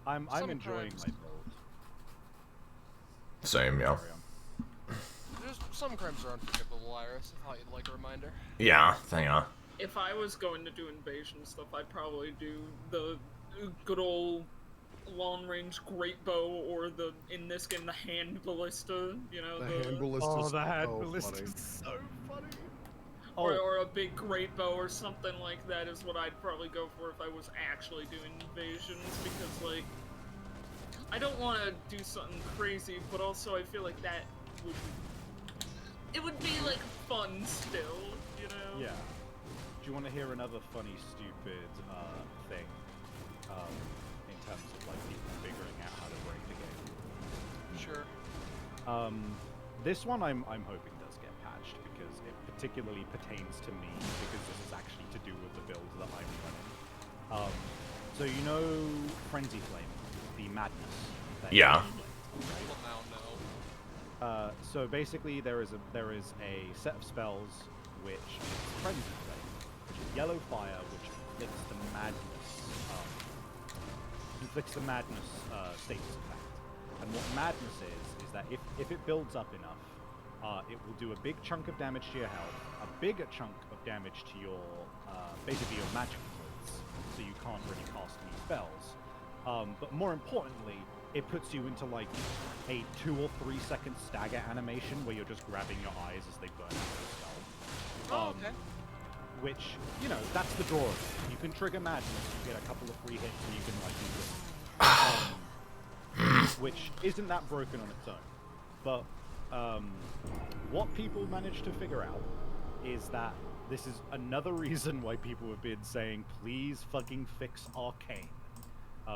I'm enjoying my build. Same, yeah. There's some crimes are unforgivable, Iris. I thought you'd like a reminder. Yeah, If I was going to do invasion stuff, I'd probably do the good old long-range great bow, or in this game, the hand ballista. You know, The hand ballista. Oh, the hand so ballista funny. is so funny. Oh. Or a big great bow or something like that is what I'd probably go for if I was actually doing invasions, because, like, I don't want to do something crazy, but also I feel like that would... It would be, like, fun still, you know? Yeah. Do you want to hear another funny, stupid thing in terms of like people figuring out how to break the game? Sure. This one I'm hoping does get patched because it particularly pertains to me because this is actually to do with the build that I'm running. So you know Frenzy Flame, the madness. That Yeah. People now know. So basically there is a set of spells which is Frenzy Flame, which is yellow fire, which inflicts the madness status effect. And what madness is that if it builds up enough, it will do a big chunk of damage to your health, a bigger chunk of damage to your basically your magic points, so you can't really cast any spells. But more importantly, it puts you into like a 2 or 3 second stagger animation where you're just grabbing your eyes as they burn out the spell. Oh, okay. Which, you know, that's the draw of it. You can trigger madness, you get a couple of free hits, and you can, like, do it. Which isn't that broken on its own. But, what people managed to figure out is that this is another reason why people have been saying, please fucking fix Arcane,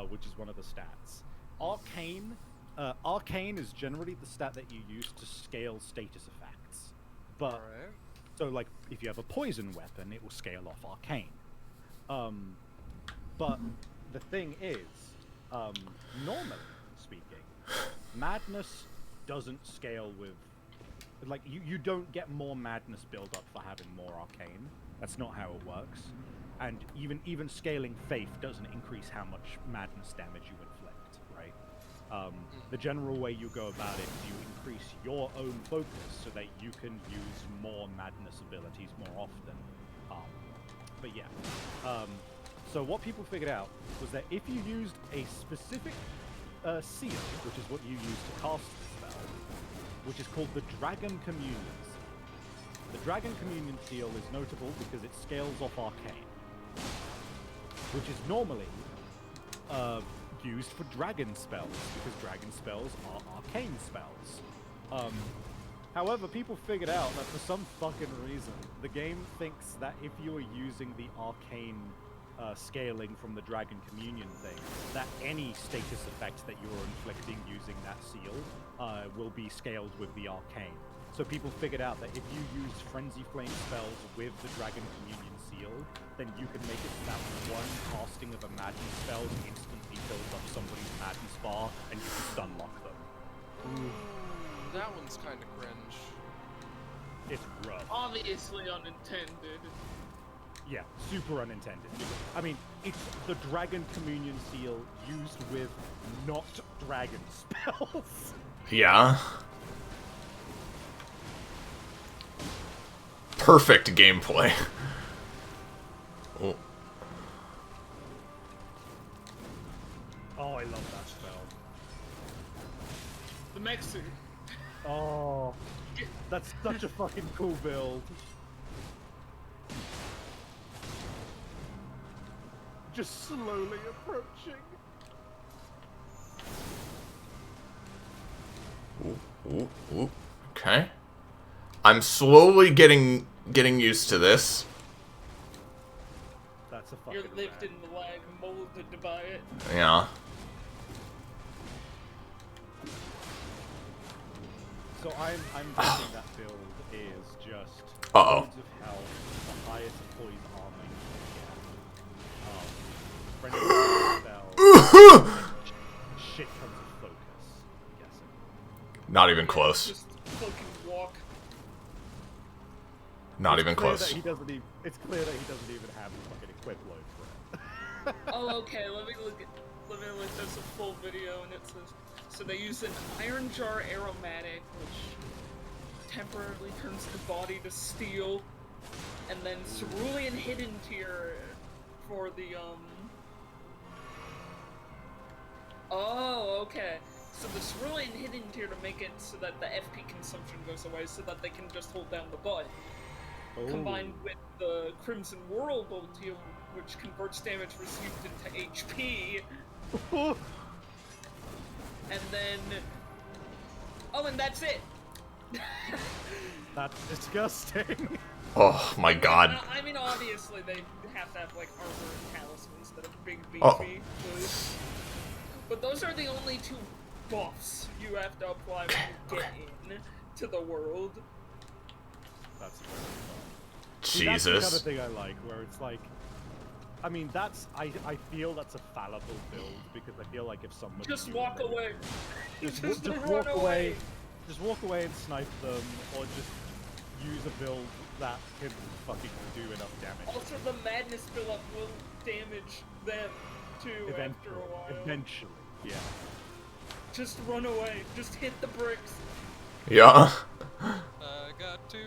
which is one of the stats. Arcane is generally the stat that you use to scale status effects. But... Alright. So, like, if you have a poison weapon, it will scale off Arcane. But the thing is, normally speaking, Madness doesn't scale with... Like, you don't get more Madness build up for having more Arcane. That's not how it works. And even scaling Faith doesn't increase how much Madness damage you inflict, right? The general way you go about it is you increase your own focus so that you can use more madness abilities more often. But yeah. So what people figured out was that if you used a specific seal, which is what you use to cast the spell, which is called the Dragon Communion Seal. The Dragon Communion Seal is notable because it scales off Arcane, which is normally used for dragon spells, because dragon spells are arcane spells. However, people figured out that for some fucking reason, the game thinks that if you are using the arcane scaling from the Dragon Communion thing, that any status effect that you're inflicting using that seal will be scaled with the arcane. So people figured out that if you use Frenzy Flame spells with the Dragon Communion seal, then you can make it so that one casting of a madness spell instantly fills up somebody's madness bar, and you can stun lock them. That one's kind of cringe. It's rough. Obviously unintended. Yeah, super unintended. I mean, it's the Dragon Communion seal used with not dragon spells. Yeah. Perfect gameplay. Oh. Oh, I love that spell. The mech suit. Oh, that's such a fucking cool build. Just slowly approaching. Ooh. Okay. I'm slowly getting used to this. That's a fucking You're lived rad. in the lag, molded by it. Yeah. So I'm guessing that build is just Uh-oh. loads of health, the highest poise armor you can get. Friendly spell, shit tons of focus, I'm guessing. Not even close. Just fucking walk. Not It's even clear close. that he doesn't even, it's clear that he doesn't even have the fucking equip load for it. Oh, okay, let me look. There's a full video, and it says, so they use an iron jar aromatic, which temporarily turns the body to steel, and then cerulean hidden tier for the, Oh, okay. So the cerulean hidden tier to make it so that the FP consumption goes away, so that they can just hold down the button. combined with the Crimson World ulti, which converts damage received into HP. And then... Oh, and that's it! That's disgusting. Oh my god. I mean, obviously, they have to have, like, armor and talismans that are big beefy. Oh. But those are the only 2 buffs you have to apply when you get in to the world. That's Jesus. That's the kind of thing I like, where it's like, I mean, I feel that's a fallible build, because I feel like if someone Just walk away. Just run walk away. Just walk away and snipe them, or just use a build that can fucking do enough damage. Also, the madness build-up will damage them, too, after a while. Eventually, yeah. Just run away. Just hit the bricks. Yeah. Got 2.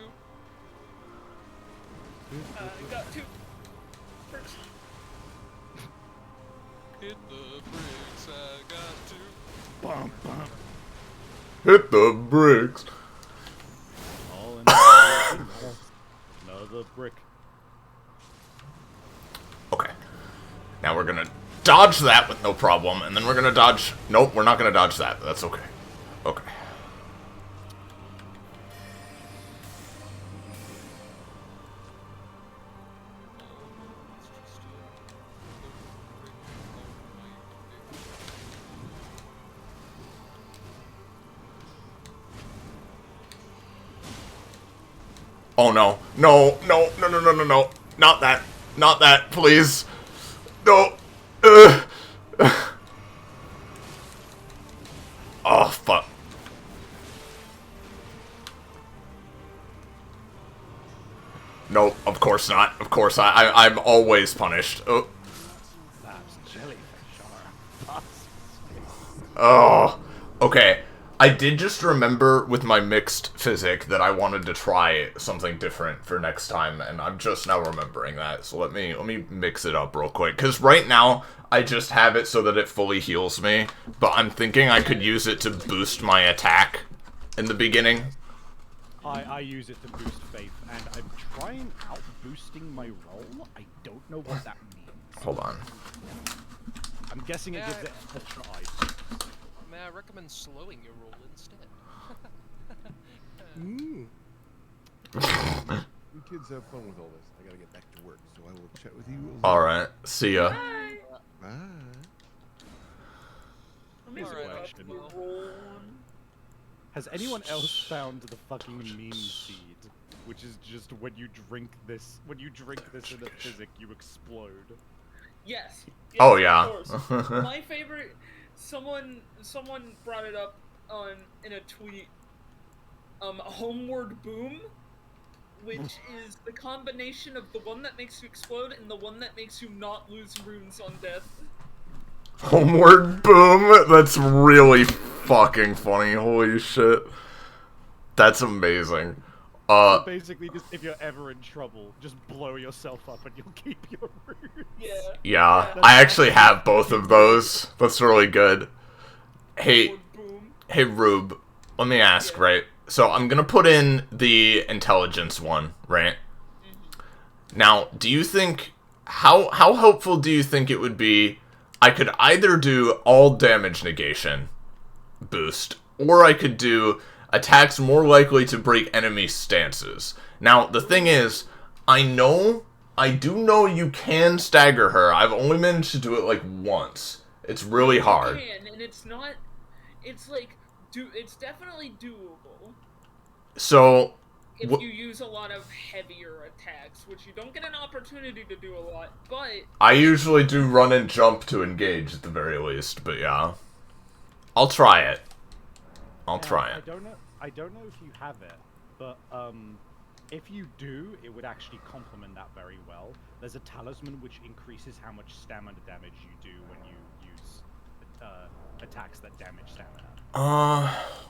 Got 2 bricks. Hit the bricks, I got 2. Bum, bum. Hit the bricks. All in another brick. Okay. Now we're gonna dodge that with no problem, and then we're gonna dodge... Nope, we're not gonna dodge that. That's okay. Okay. Oh no. No, no, no, no, no, no, no. Not that. Not that, please. No. Oh, fuck. No, of course not. Of course I'm always punished. Oh. That's jellyfish. Oh. Okay. I did just remember with my mixed physic that I wanted to try something different for next time, and I'm just now remembering that. So let me mix it up real quick, because right now I just have it so that it fully heals me, but I'm thinking I could use it to boost my attack in the beginning. I use it to boost faith, and I'm trying out boosting my roll. I don't know what that means. Hold on. I'm guessing it gives it extra items. May I recommend slowing your roll instead? You kids have fun with all this. I gotta get back to work, so I will chat with you. Alright, see ya. Bye. Bye. Let me Alright, look up the roll one. Has anyone else found the fucking meme seed? Which is just when you drink this in a physic, you explode. Yes. Oh, of yeah. course. My favorite. Someone brought it up in a tweet. Homeward Boom, which is the combination of the one that makes you explode and the one that makes you not lose runes on death. Homeward Boom? That's really fucking funny. Holy shit. That's amazing. Basically, just if you're ever in trouble, just blow yourself up and you'll keep your runes. Yeah, I actually have both of those. That's really good. Hey, hey Rube, let me ask, right? So I'm gonna put in the intelligence one, right? Now, do you think, how helpful do you think it would be, I could either do all damage negation boost, or I could do attacks more likely to break enemy stances. Now, the thing is, I do know you can stagger her. I've only managed to do it like once. It's really hard. You can, and it's not. It's like, it's definitely doable. So, if you use a lot of heavier attacks, which you don't get an opportunity to do a lot, but I usually do run and jump to engage at the very least, but yeah. I'll try it. I'll try it. I don't know if you have it, but if you do, it would actually complement that very well. There's a talisman which increases how much stamina damage you do when you use attacks that damage stamina.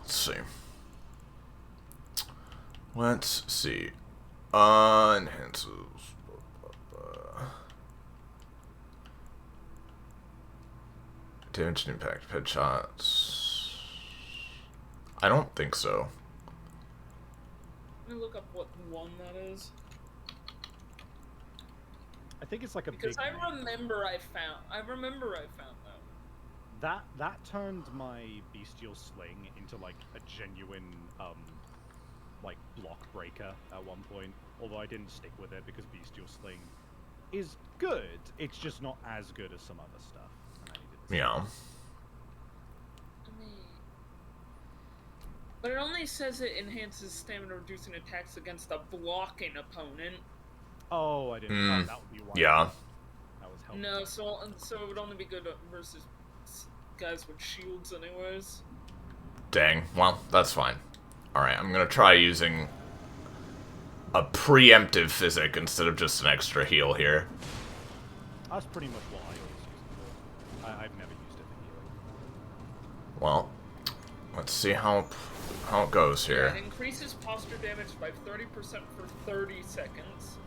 Let's see. Let's see. Enhances. Damage and impact headshots. I don't think so. let me look up what one that is. I think it's like a Because big. I remember I found that. That turned my bestial sling into like a genuine like block breaker at one point. Although I didn't stick with it because bestial sling is good. It's just not as good as some other stuff. And I needed to Yeah. But it only says it enhances stamina, reducing attacks against a blocking opponent. Oh, I didn't. Oh, that would be why. Yeah. That was helpful. No, so it would only be good versus guys with shields, anyways. Dang. Well, that's fine. Alright, I'm gonna try using a preemptive physic instead of just an extra heal here. That's pretty much what I always use it for. I've never used it for healing. Well, let's see how it goes here. Yeah, it increases posture damage by 30% for 30 seconds.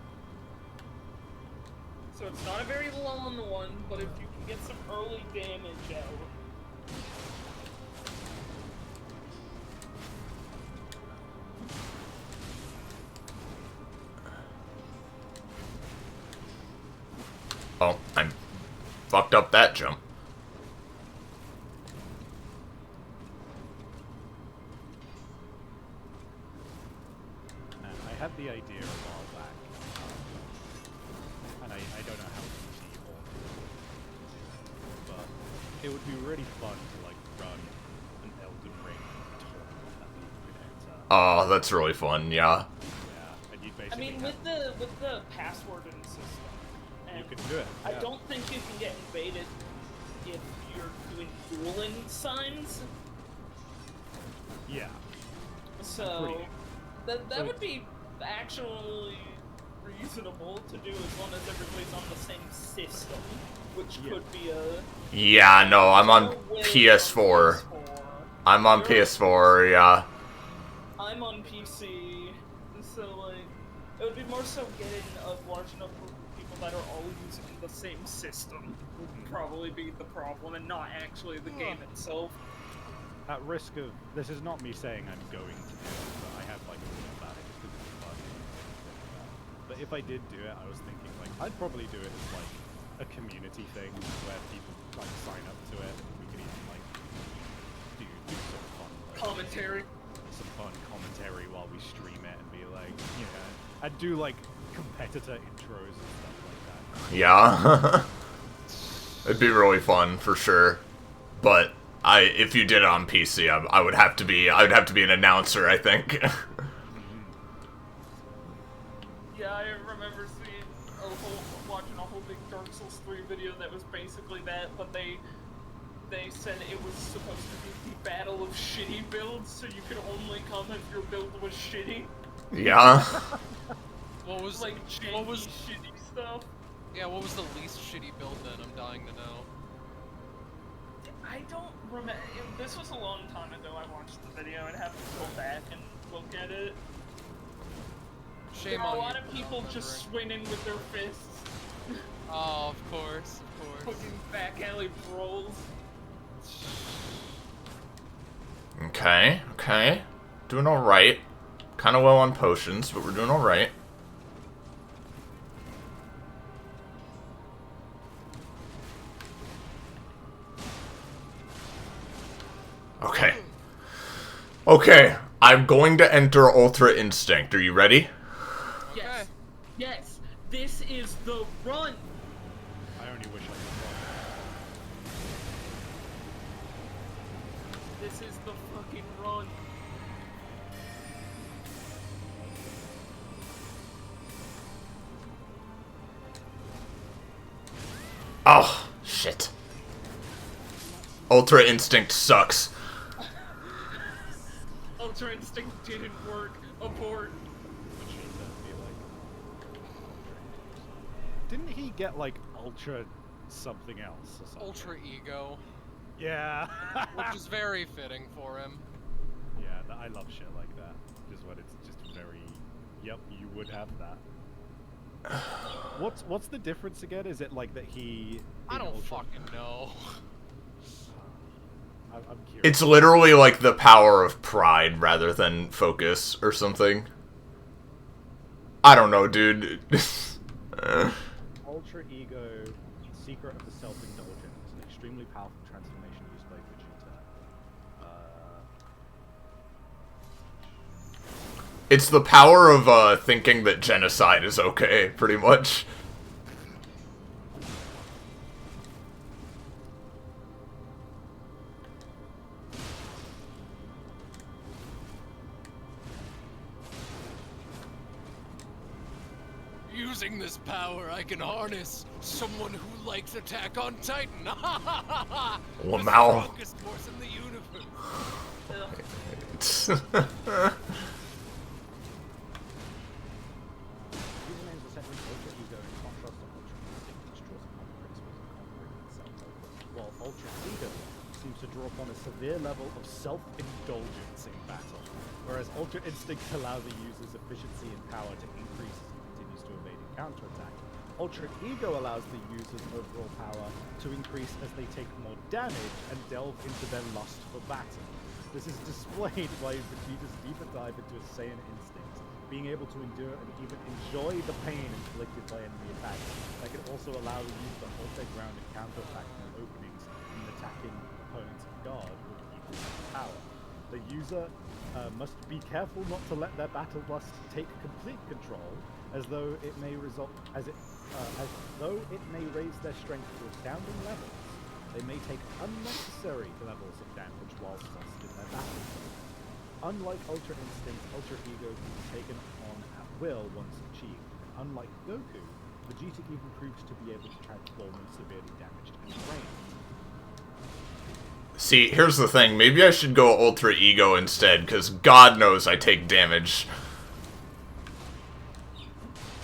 So it's not a very long one, but if you can get some early damage out. Oh, I fucked up that jump. I had the idea a while back, and I don't know how easy or but it would be really fun to like run an Elden Ring tournament that we could enter. Oh, that's really fun, yeah. Yeah, and you'd I basically mean, have, with the passwording system, and you can do it. I Yeah. don't think you can get invaded if you're doing dueling signs. Yeah. So Agreed. that would be actually reasonable to do as long as everybody's on the same system, which Yeah. could be a. Yeah, no, I'm on no way PS4. I'm on You're- PS4, yeah. I'm on PC, so like it would be more so getting a large enough group of people that are all using the same system would probably be the problem, and not actually the game itself. At risk of this is not me saying I'm going to do it, but I have like a thing about it just because it's fun. But if I did do it, I was thinking like I'd probably do it as like a community thing where people like sign up to it. We could even like do some fun Commentary. some fun commentary while we stream it and be like, you know, I'd do like competitor intros and stuff like that. Yeah. It'd be really fun for sure. But if you did it on PC, I would have to be an announcer, I think. Yeah, I remember watching a whole big Dark Souls 3 video that was basically that, but they said it was supposed to be the battle of shitty builds, so you could only come if your build was shitty. Yeah. What was shitty stuff? Yeah, what was the least shitty build then? I'm dying to know. I don't remember. This was a long time ago. I watched the video. I'd have to go back and look at it. Shame There are on a lot you of for people not just remembering. swinging with their fists, Oh, of course, of course. fucking back alley brawls. Okay. Doing alright. Kinda low on potions, but we're doing alright. Okay, I'm going to enter Ultra Instinct. Are you ready? Yes. Okay. Yes. This is the run. I only wish I could This is the fucking run. Oh, shit. Ultra Instinct sucks. Ultra Instinct didn't work. Abort. Which is be like. Didn't he get like ultra something else or something? Ultra ego, Yeah. which is very fitting for him. Yeah, I love shit like that. Just when it's just very. Yep, you would have that. What's the difference again? Is it like that he? I in don't Ultra- fucking know. I'm curious. It's literally like the power of pride rather than focus or something. I don't know, dude. Ultra Ego, Secret of the Self-Indulgent, is an extremely powerful transformation used by Vegeta. It's the power of thinking that genocide is okay, pretty much. Using this power, I can harness someone who likes Attack on Titan. The Lamau. strongest force in the universe. Usernames are set with Ultra Ego in contrast to Ultra Instinct, which draws upon the principles of conquering itself, while Ultra Ego seems to draw upon a severe level of self-indulgence in battle, whereas Ultra Instinct allows the user's efficiency and power to increase as he continues to evade and counterattack. Ultra Ego allows the user's overall power to increase as they take more damage and delve into their lust for battle. This is displayed by Vegeta's deeper dive into his Saiyan instincts, being able to endure and even enjoy the pain inflicted by enemy attacks. That can also allow the user to hold their ground and counterattack through openings in attacking opponents guard with equal power. The user must be careful not to let their battle lust take complete control, as though it may raise their strength to astounding levels. They may take unnecessary levels of damage whilst lost in their battle. Unlike Ultra Instinct, Ultra Ego can be taken on at will once achieved. And unlike Goku, Vegeta even proves to be able to transform when severely damaged and trained. See, here's the thing. Maybe I should go Ultra Ego instead, because God knows I take damage.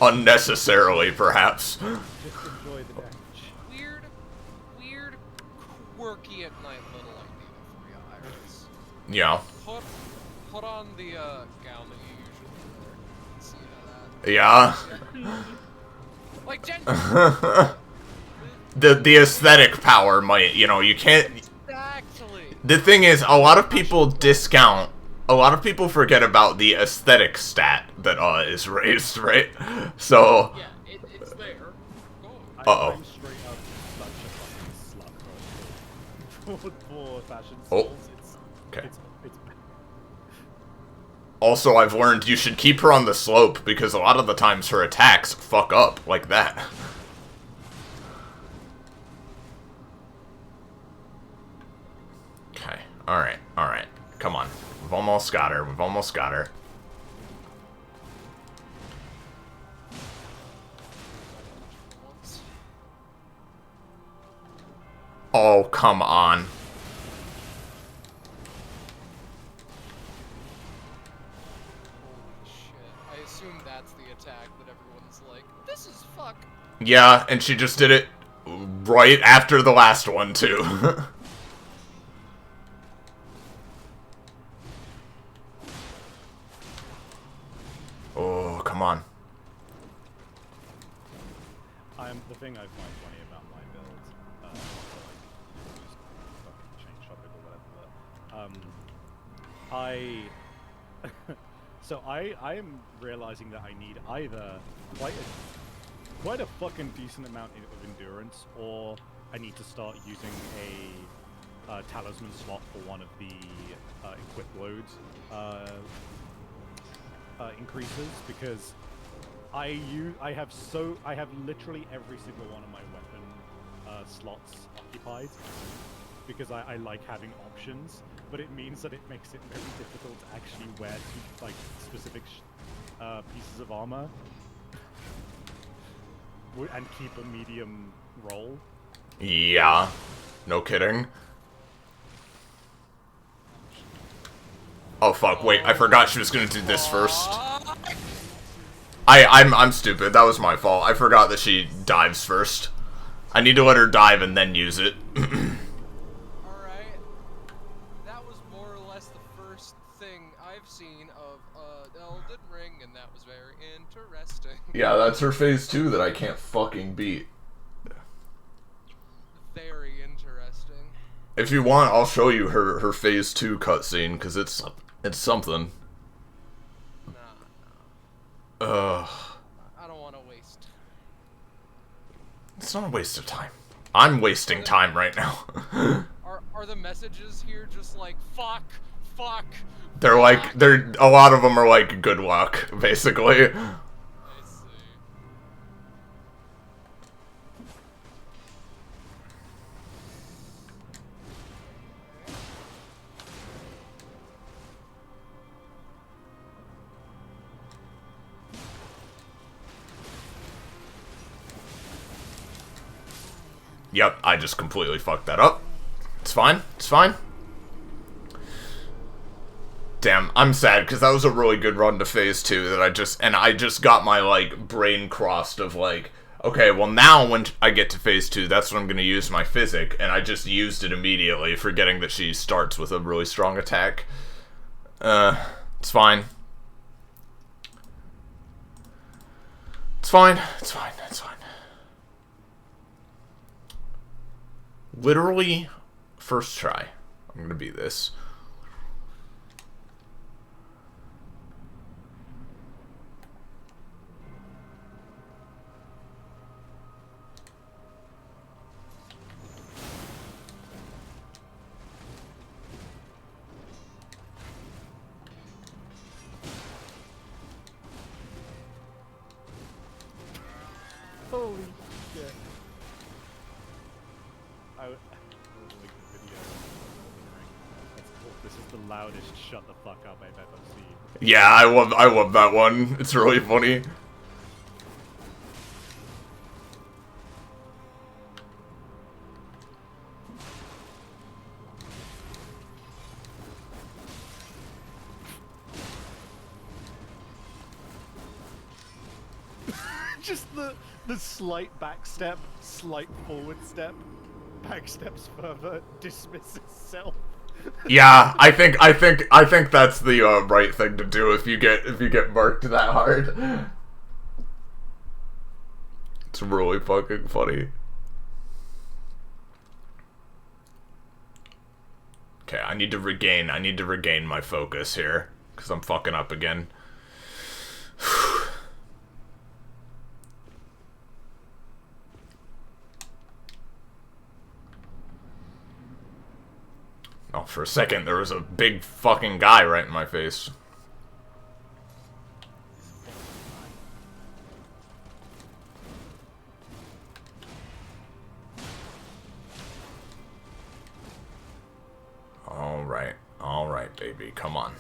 Unnecessarily, perhaps. Just enjoy the damage. Weird, quirky at night little idea for you, Iris. Yeah. Put on the gown that you usually wear. See how that. Yeah. Like The aesthetic power might, you know, you can't... Exactly. The thing is, a lot of people discount... A lot of people forget about the aesthetic stat that is raised, right? So... Yeah, it's there. Uh-oh. I'm straight up such a fucking slut for fashion Oh. souls. Okay. It's Also, I've learned you should keep her on the slope, because a lot of the times her attacks fuck up like that. Okay, alright. Come on. We've almost got her. Oh, come on. Holy shit. I assume that's the attack that everyone's like, this is fuck. Yeah, and she just did it right after the last one, too. Oh, come on. the thing I find funny about my build, not to, like, just fucking change topic or whatever, so I am realizing that I need either quite a fucking decent amount of endurance, or I need to start using a talisman slot for one of the equip loads increases, because I have literally every single one of my weapon slots occupied, because I like having options, but it means that it makes it very difficult to actually wear like specific pieces of armor and keep a medium roll. Yeah, no kidding. Oh fuck, wait, I forgot she was gonna do this first. I'm stupid, that was my fault. I forgot that she dives first. I need to let her dive and then use it. Alright. That was more or less the first thing I've seen of Elden Ring, and that was very interesting. Yeah, that's her phase 2 that I can't fucking beat. Very interesting. If you want, I'll show you her phase 2 cutscene, because it's something. Nah. Ugh. I don't want to waste. It's not a waste of time. I'm wasting time right now. Are the messages here just like fuck, fuck? They're like, a lot of them are like, good luck, basically. I see. Yep, I just completely fucked that up. It's fine, it's fine. Damn, I'm sad, because that was a really good run to phase 2 that I just got my, like, brain crossed of, like, okay, well now when I get to phase 2, that's when I'm gonna use my physic, and I just used it immediately, forgetting that she starts with a really strong attack. It's fine. It's fine, it's fine, it's fine. Literally, first try. I'm gonna beat this. Holy shit. I will link the video. This is the loudest shut the fuck up I've ever seen. Yeah, I love that one. It's really funny. Just the slight back step, slight forward step, back steps further, dismisses self. Yeah, I think that's the right thing to do if you get marked that hard. It's really fucking funny. Okay, I need to regain my focus here because I'm fucking up again. Oh, for a second, there was a big fucking guy right in my face. Alright, baby, come on.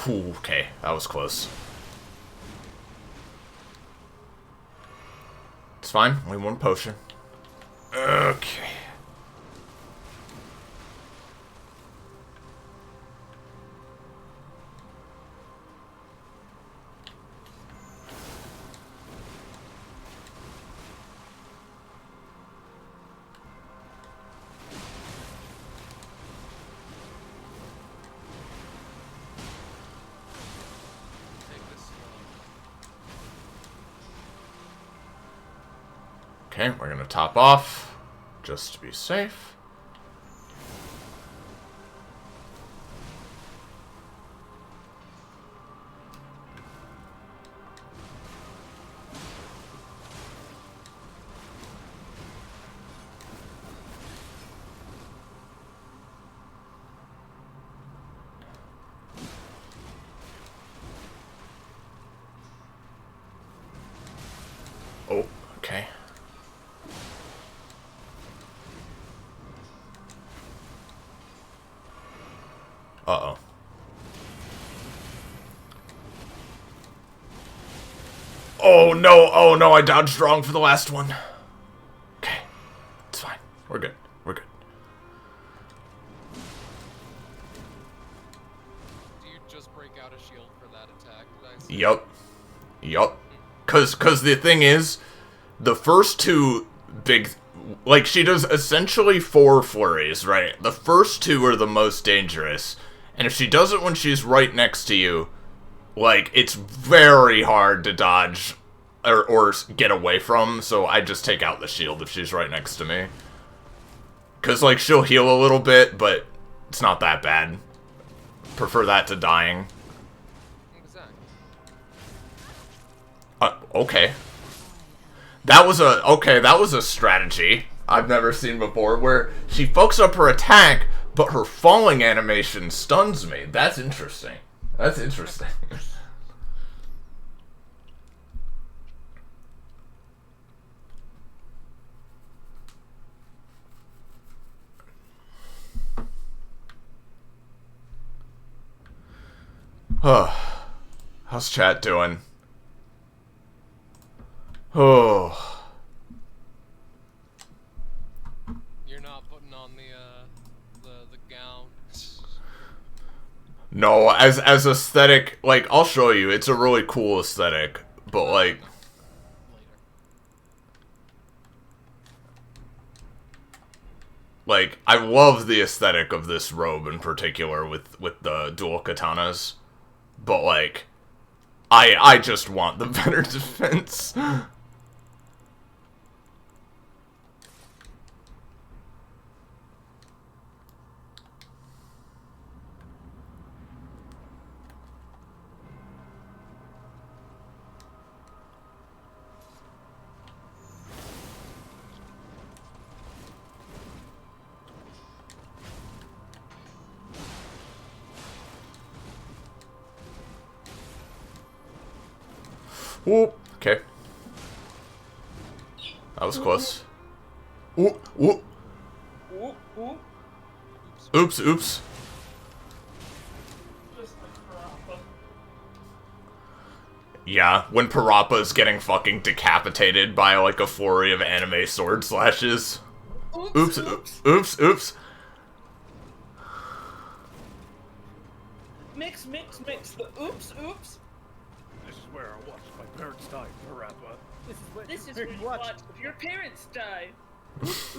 Ooh, okay, that was close. It's fine, only one potion. Okay. Okay, we're gonna top off, just to be safe. Oh, okay. Uh-oh. Oh no, I dodged wrong for the last one. Okay, it's fine. We're good. We're good. Do you just break out a shield for that attack? Did I see? Yup. Cause the thing is, the first two big, like, she does essentially 4 flurries, right? The first 2 are the most dangerous, And if she does it when she's right next to you, like, it's very hard to dodge or get away from, so I just take out the shield if she's right next to me. Because, like, she'll heal a little bit, but it's not that bad. Prefer that to dying. Exactly. Okay. That was a strategy I've never seen before, where she fucks up her attack, but her falling animation stuns me. That's interesting. That's interesting. How's chat doing? Oh. You're not putting on the gown. No, as aesthetic, like, I'll show you. It's a really cool aesthetic, but like, Later. like, I love the aesthetic of this robe in particular with the dual katanas, but like, I just want the better defense. Ooh, okay. That was close. Ooh, ooh. Ooh, ooh. Oops, oops. Just like Parappa. Yeah, when Parappa's getting fucking decapitated by like a flurry of anime sword slashes. Oops, oops, oops, oops. Mix. The oops. This is where I watched my parents die, Parappa. This is where you watch your parents die. Oops.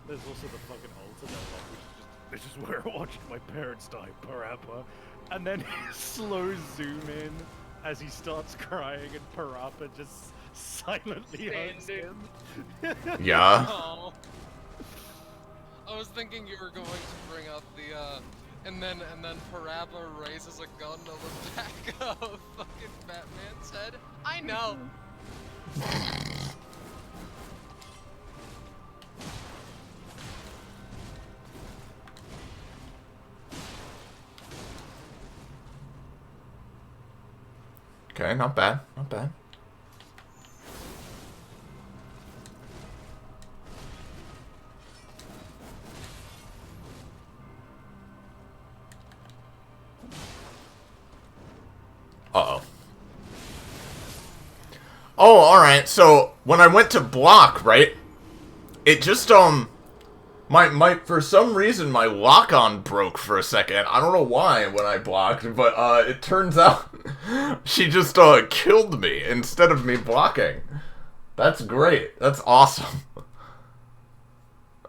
There's also the fucking alternate one, which is just, this is where I watched my parents die, Parappa. And then slow zoom in as he starts crying and Parappa just silently hugs him. Yeah. Oh. I was thinking you were going to bring up the and then Parappa raises a gun to the back of fucking Batman's head. I know. Okay, not bad, not bad. Uh-oh. Oh, alright, so when I went to block, right? It just, for some reason, my lock-on broke for a second. I don't know why when I blocked, but, it turns out she just, killed me instead of me blocking. That's great. That's awesome.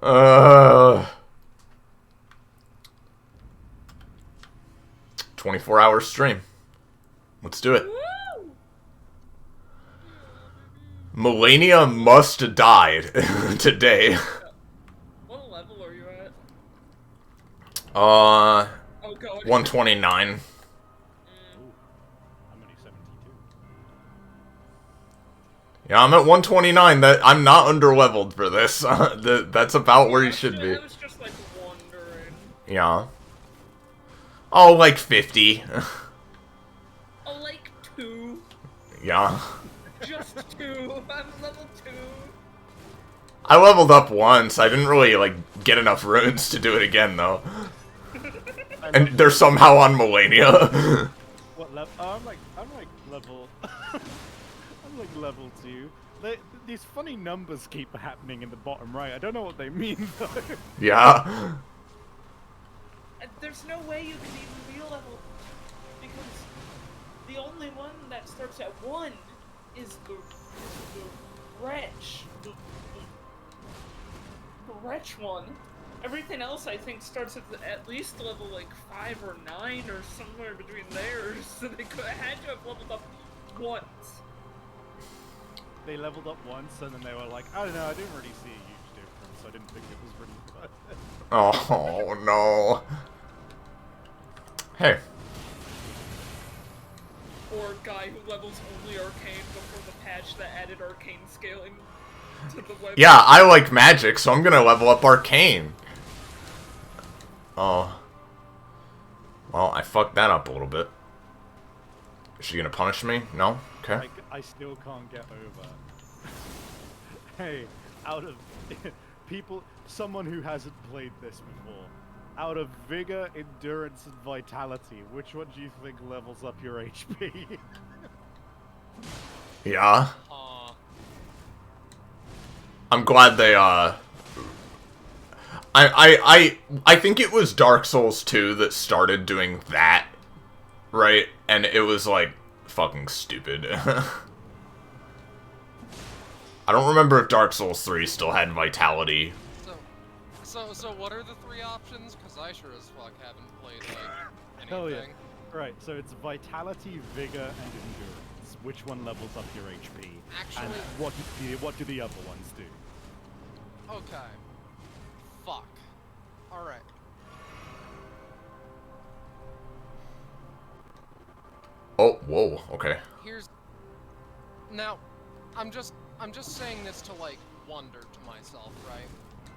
24-hour stream. Let's do it. Woo! Melania must have died today. What level are you at? Oh god. 129. I'm only 72. Yeah, I'm at 129. That I'm not underleveled for this. That's about where you should be. I was just like wondering. Yeah. Oh, like 50. Oh, like 2. Yeah. Just 2. I'm level 2. I leveled up once. I didn't really, like, get enough runes to do it again, though. And they're somehow on Melania. What level? Oh, I'm like level. I'm like level 2. These funny numbers keep happening in the bottom right. I don't know what they mean though. Yeah. There's no way you can even be level, because the only one that starts at 1 is the the wretch, the wretch one. Everything else, I think, starts at least level like 5 or 9 or somewhere between there. So they had to have leveled up once. They leveled up once, and then they were like, I don't know, I didn't really see a huge difference. I didn't think it was really good. Oh no. Hey. Or guy who levels only arcane before the patch that added arcane scaling to the web. Yeah, I like magic, so I'm gonna level up arcane. Oh. Well, I fucked that up a little bit. Is she gonna punish me? No? Okay. I still can't get over. Hey, out of people, someone who hasn't played this before, out of vigor, endurance, and vitality, which one do you think levels up your HP? Yeah. I'm glad they, I think it was Dark Souls 2 that started doing that, right? And it was, like, fucking stupid. I don't remember if Dark Souls 3 still had vitality. So what are the 3 options? Because I sure as fuck haven't played, like, anything. Hell yeah. Right, so it's vitality, vigor, and endurance. Which one levels up your HP? Actually... And what do the other ones do? Okay. Fuck. Alright. Oh, whoa, okay. Here's... Now, I'm just saying this to, like, wonder to myself, right?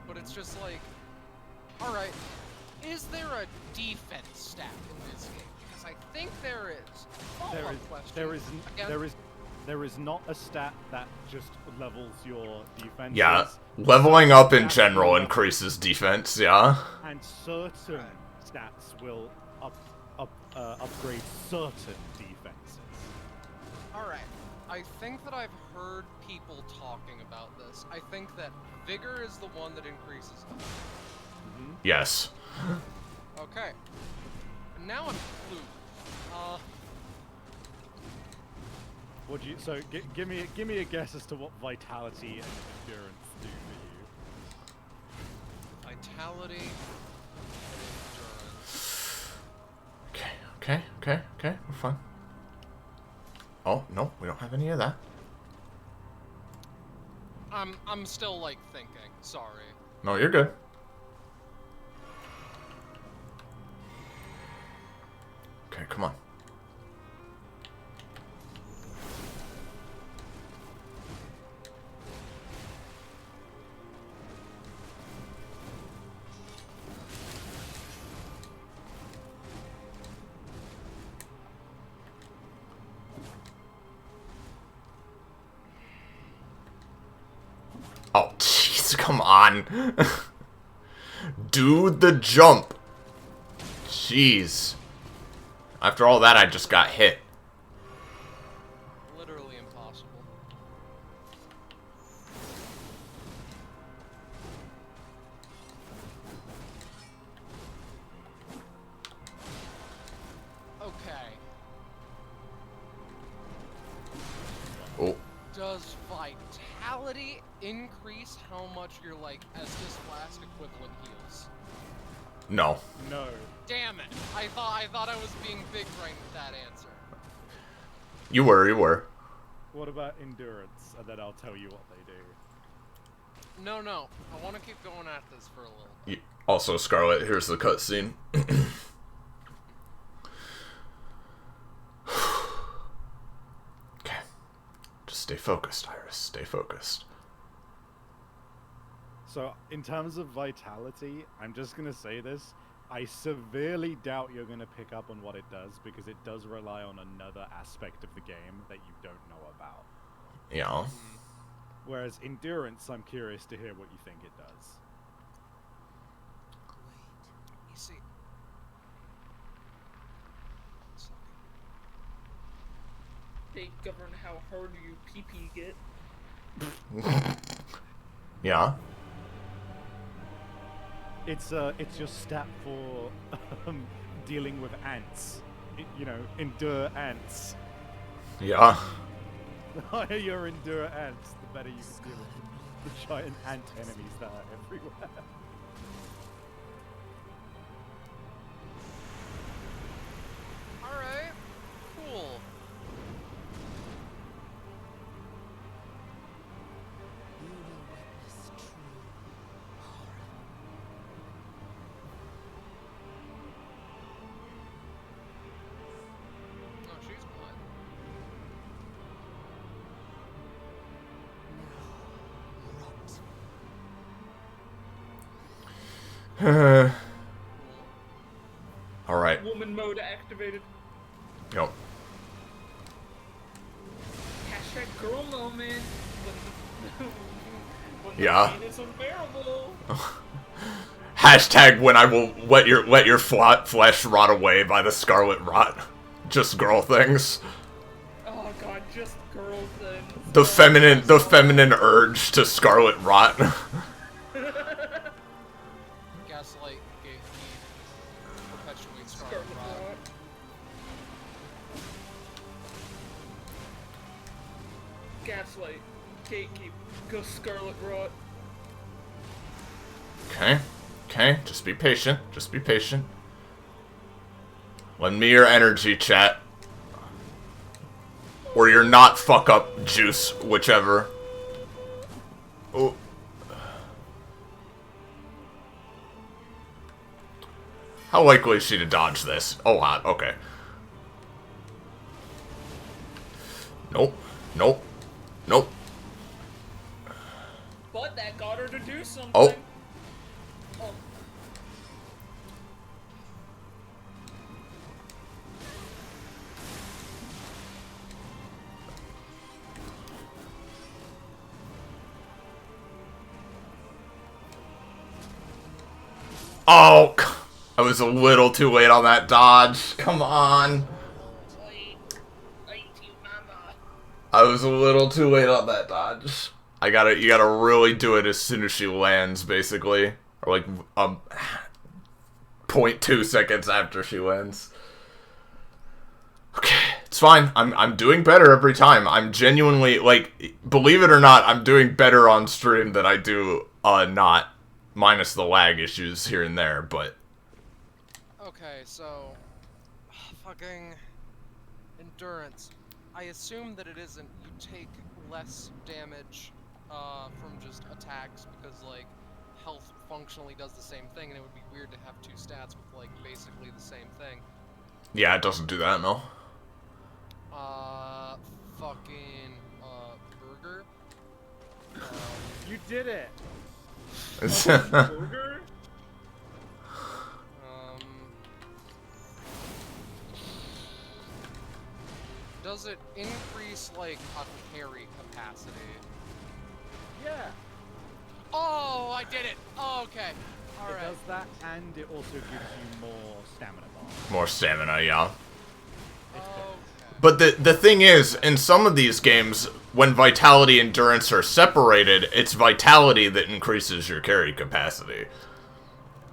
But it's just like... Alright, is there a defense stat in this game? Because I think there is. There is not a stat that just levels your defense. Yeah, leveling up in general increases defense, yeah. And certain stats will upgrade certain defenses. Alright, I think that I've heard people talking about this. I think that vigor is the one that increases health. Yes. Okay. Now I'm clued. What do you? So give me a guess as to what vitality and endurance do for you. Vitality and endurance. Okay, we're fine. Oh, no, we don't have any of that. I'm still, like, thinking. Sorry. No, you're good. Okay, come on. Oh, jeez, come on. Do the jump. Jeez. After all that, I just got hit. Literally impossible. Okay. Oh. Does vitality increase how much your, like, Estus Flask equivalent heals? No. No. Damn it! I thought I was being big brain with that answer. You were. What about endurance? And then I'll tell you what they do. No. I want to keep going at this for a little. Also, Scarlet, here's the cutscene. Okay. Just stay focused, Iris. Stay focused. So, in terms of vitality, I'm just gonna say this. I severely doubt you're gonna pick up on what it does, because it does rely on another aspect of the game that you don't know about. Yeah. Whereas endurance, I'm curious to hear what you think it does. Wait, you see... They govern how hard you pee get. Yeah. It's your stat for dealing with ants. You know, endure ants. Yeah. The higher your endure ants, the better you can deal with the giant ant enemies that are everywhere. Alright, cool. You will witness true horror. Oh, she's blind. Now, rot. Alright. Woman mode activated. Yep. Hashtag girl moment. When Yeah. the pain is unbearable. Hashtag when I will let your flesh rot away by the scarlet rot. Just girl things. Oh god, just girl things. The feminine urge to scarlet rot. Gaslight, gatekeep, perpetuate Scarlet Scarlet Rot. Rot. Gaslight, gatekeep, go Scarlet Rot. Okay. Okay, just be patient. Just be patient. Lend me your energy, chat. Or your not fuck up juice, whichever. Oh. How likely is she to dodge this? A lot, okay. Nope. Nope. Nope. But that got her to do something. Oh. Oh. Oh, I was a little too late on that dodge. Come on. I was a little too late on that dodge. You gotta really do it as soon as she lands, basically. Or like, 0.2 seconds after she lands. Okay, it's fine. I'm doing better every time. I'm genuinely, like, believe it or not, I'm doing better on stream than I do, not. Minus the lag issues here and there, but... Okay, so... fucking... endurance. I assume that it isn't you take less damage from just attacks because, like, health functionally does the same thing, and it would be weird to have two stats with, like, basically the same thing. Yeah, it doesn't do that, no. Fucking, burger? You did it! Burger? Does it increase, like, a carry capacity? Yeah! Oh, I did it! Oh, okay. It Alright. does that, and it also gives you more stamina bar. More stamina, yeah. Okay. But the thing is, in some of these games, when Vitality and Endurance are separated, it's Vitality that increases your carry capacity.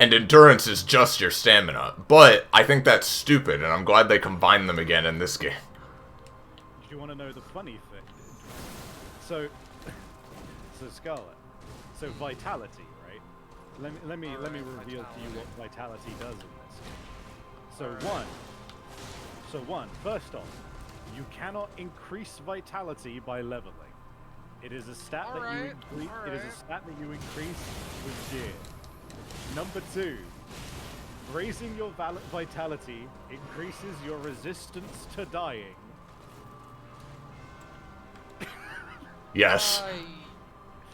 And Endurance is just your stamina. But I think that's stupid, and I'm glad they combined them again in this game. Do you want to know the funny thing? So Scarlet. So Vitality, right? Let me reveal to you what Vitality does in this game. So first off, you cannot increase Vitality by leveling. It is a stat that you increase. It is a stat that you increase with gear. Number 2, raising your Vitality increases your resistance to dying. Yes.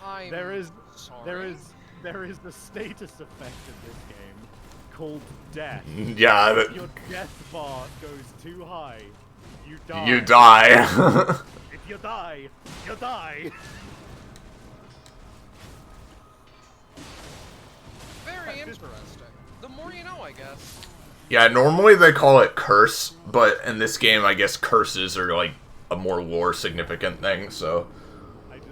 I'm There is sorry. the status effect in this game called death. Yeah, If your death bar goes too high, you die. you die. If you die, you die. Very interesting. The more you know, I guess. Yeah, normally they call it curse, but in this game, I guess curses are like a more lore significant thing, so... I just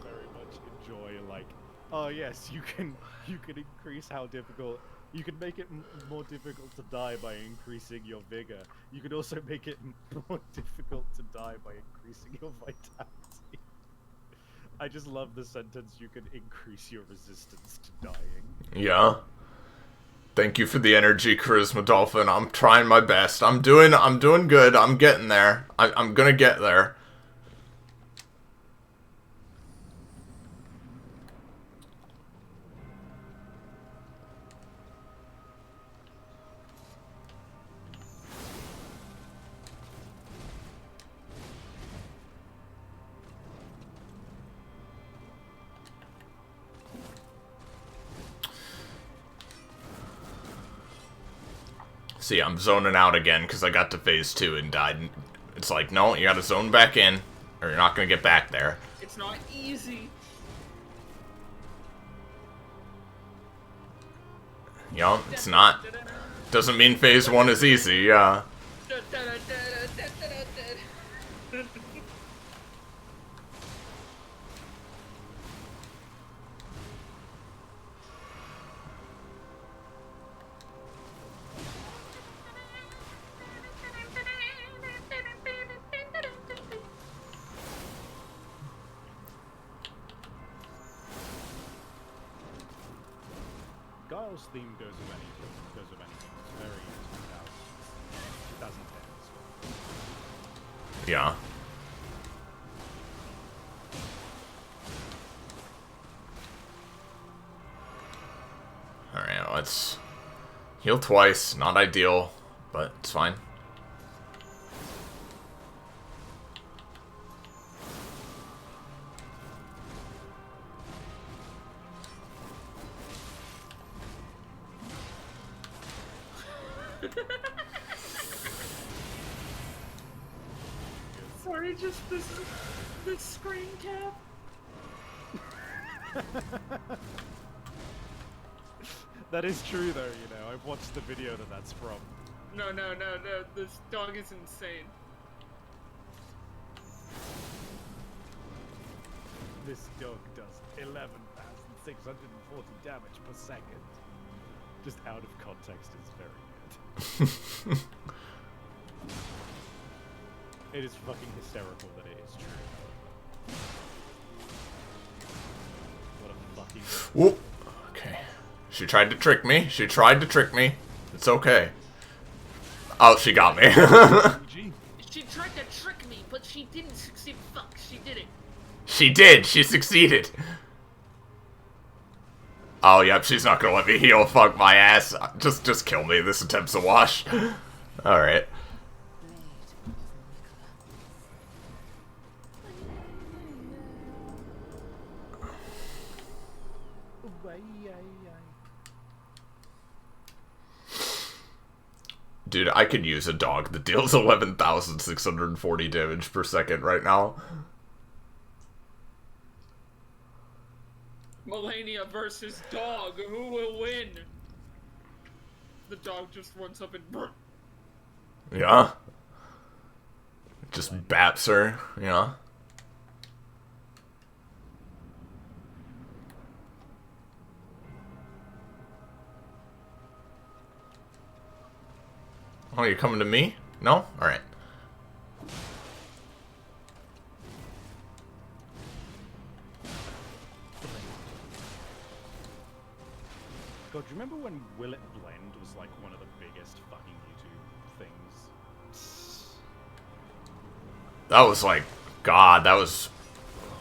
very much enjoy, like, oh yes, you can You can increase how difficult. You can make it more difficult to die by increasing your vigor. You can also make it more difficult to die by increasing your vitality. I just love the sentence, you can increase your resistance to dying. Yeah. Thank you for the energy, Charisma Dolphin. I'm trying my best. I'm doing good. I'm getting there. I'm gonna get there. See, I'm zoning out again because I got to phase 2 and died. It's like, no, you gotta zone back in, or you're not gonna get back there. It's not easy. Yup, it's not. Doesn't mean phase 1 is easy, yeah. Giles' theme goes with anything. It's very 2010s. Yeah. Alright, let's heal twice. Not ideal, but it's fine. Sorry, just this screen cap. That is true though, you know. I've watched the video that's from. No, this dog is insane. This dog does 11,640 damage per second. Just out of context is very good. It is fucking hysterical that it is true. What a fucking... Whoop. Okay. She tried to trick me. It's okay. Oh, she got me. She tried to trick me, but she didn't succeed. Fuck, she did it. She did. She succeeded. Oh, yep. She's not gonna let me heal. Fuck my ass. Just kill me. This attempt's a wash. All right. Dude, I could use a dog that deals 11,640 damage per second right now. Melania versus dog. Who will win? The dog just runs up and... Brr. Yeah. Just baps her, yeah. Oh, you're coming to me? No? Alright. God, do you remember when Will It Blend was like one of the biggest fucking YouTube things? That was like, God, that was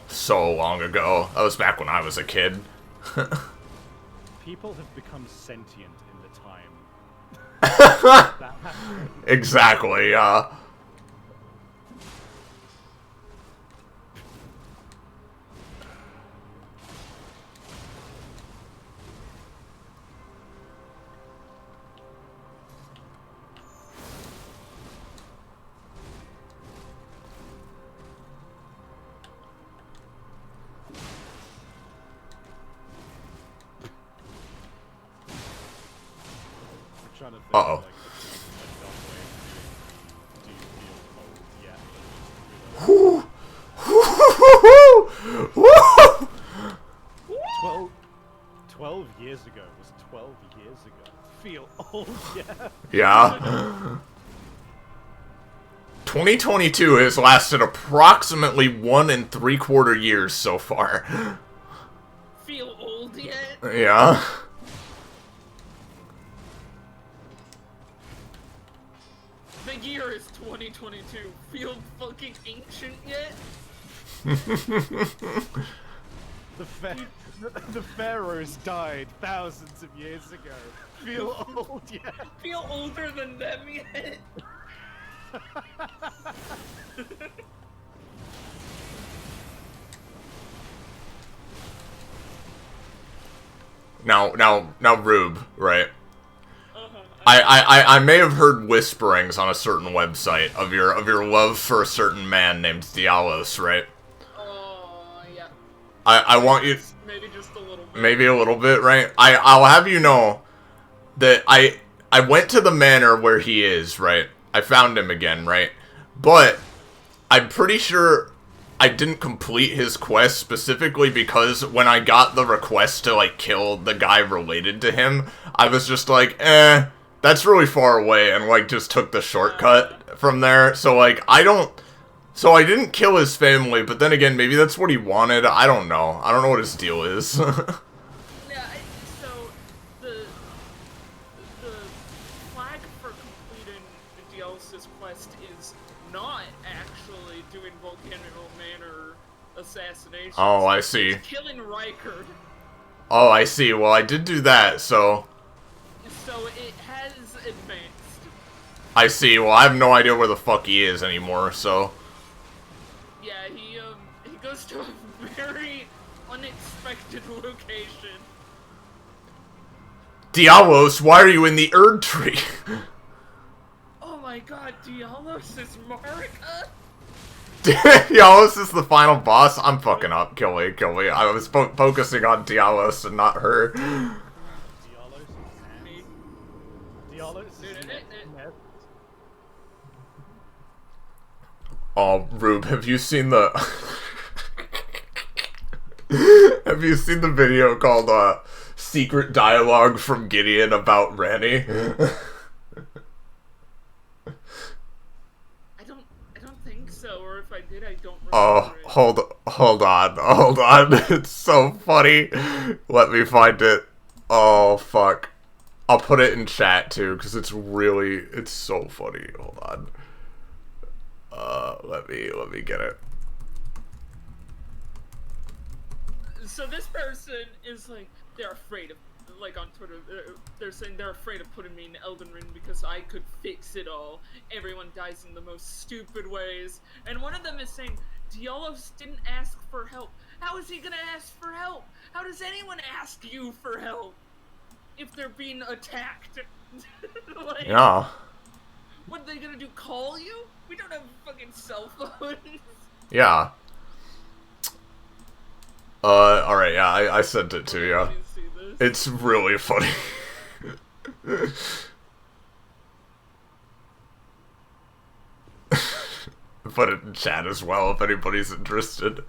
so long ago. That was back when I was a kid. People have become sentient in the time. That happened. Exactly, yeah. Uh-oh. Like, 12 years years ago was 12 years ago. Feel old, yeah. Yeah. 2022 has lasted approximately 1 3/4 years so far. Feel old yet? Yeah. The year is 2022. Feel fucking ancient yet? The pharaohs died thousands of years ago. Feel old, yeah. Feel older than them yet? Now, Rube, right? Uh-huh. I may have heard whisperings on a certain website of your love for a certain man named Dialos, right? Yeah. I want you, Maybe just a little bit. maybe a little bit, right? I'll have you know that I went to the manor where he is, right? I found him again, right? But I'm pretty sure I didn't complete his quest specifically because when I got the request to, like, kill the guy related to him, I was just like, that's really far away, and, like, just took the shortcut from there. So, like, I didn't kill his family, but then again, maybe that's what he wanted. I don't know. I don't know what his deal is. Yeah, so the flag for completing Dialos' quest is not actually doing Volcano Manor assassinations. Oh, I see. It's killing Rykard. Oh, I see. Well, I did do that, so... So it has advanced. I see. Well, I have no idea where the fuck he is anymore, so... Yeah, he goes to a very unexpected location. Dialos, why are you in the Erd tree? Oh my god, Dialos is Marika? Dialos is the final boss? I'm fucking up. Kill me, kill me. I was focusing on Dialos and not her. Dialos is Oh, Rube, have you seen the... have you seen the video called, Secret Dialogue from Gideon about Ranny? I don't think so, or if I did, I don't remember Oh, it. hold on. It's so funny. Let me find it. Oh, fuck. I'll put it in chat, too, because it's so funny. Hold on. Let me get it. So this person is like, they're afraid of, like on Twitter, they're saying they're afraid of putting me in Elden Ring because I could fix it all. Everyone dies in the most stupid ways. And one of them is saying, Dialos didn't ask for help. How is he gonna ask for help? How does anyone ask you for help if they're being attacked? Like, Yeah. what are they gonna do, call you? We don't have fucking cell phones. Yeah. Alright, yeah, I sent it to you. Let me see this. It's really funny. Put it in chat as well if anybody's interested.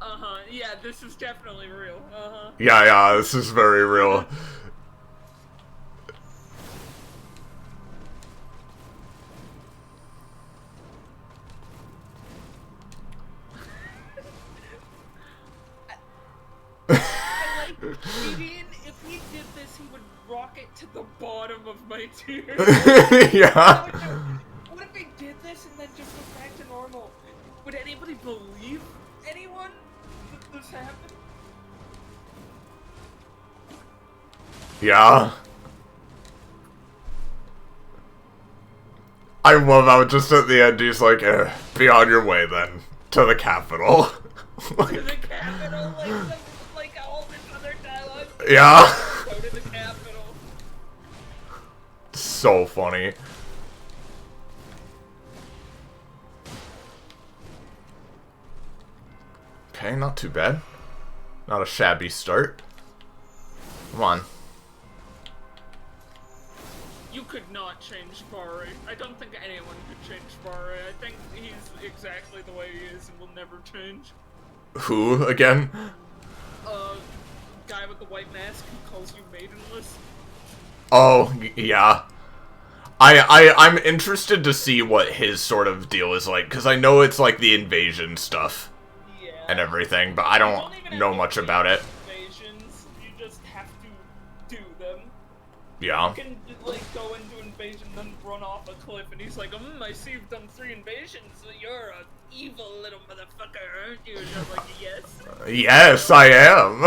Uh-huh, yeah, this is definitely real. Uh-huh. Yeah, this is very real. I like Gideon, if he did this, he would rocket to the bottom of my tier. Yeah. What if he did this and then just went back to normal? Would anybody believe anyone that this happened? Yeah. I love how just at the end he's like, be on your way then. To the capital. To the capital, like all this other dialogue. Yeah. Go to the capital. So funny. Okay, not too bad. Not a shabby start. Come on. You could not change Bari. I don't think anyone could change Bari. I think he's exactly the way he is and will never change. Who, again? guy with the white mask who calls you maidenless? Oh, yeah. I'm interested to see what his sort of deal is like, because I know it's like the invasion stuff Yeah. and everything, but I You don't even have know to much do about it. Invasions, you just have to do them. Yeah. You can, like, go into invasion, then run off a cliff, and he's like, I see you've done 3 invasions, so you're an evil little motherfucker, aren't you? And you're like, yes. Yes, I am.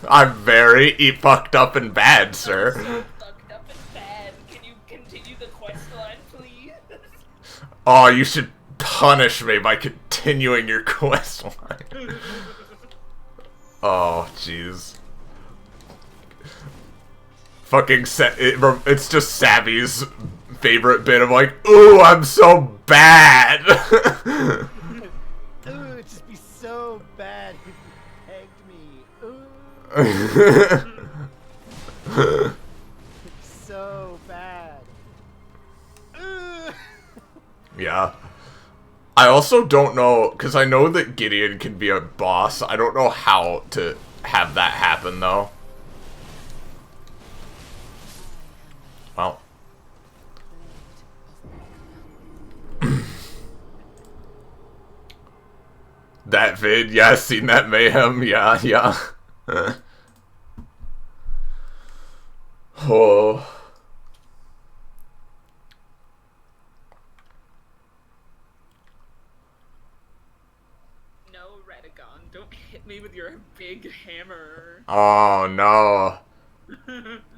I'm very fucked up and bad, I'm sir. so fucked up and bad. Can you continue the quest line, please? Oh, you should punish me by continuing your quest line. Oh, jeez. Fucking it's just Savvy's favorite bit of like, ooh, I'm so bad. Ooh, it'd just be so bad if you pegged me. Ooh, so bad. Ooh. Yeah. I also don't know, because I know that Gideon can be a boss. I don't know how to have that happen, though. Well. That vid, yeah, seen that mayhem, yeah, yeah. Oh. No, Radagon, don't hit me with your big hammer. Oh, no.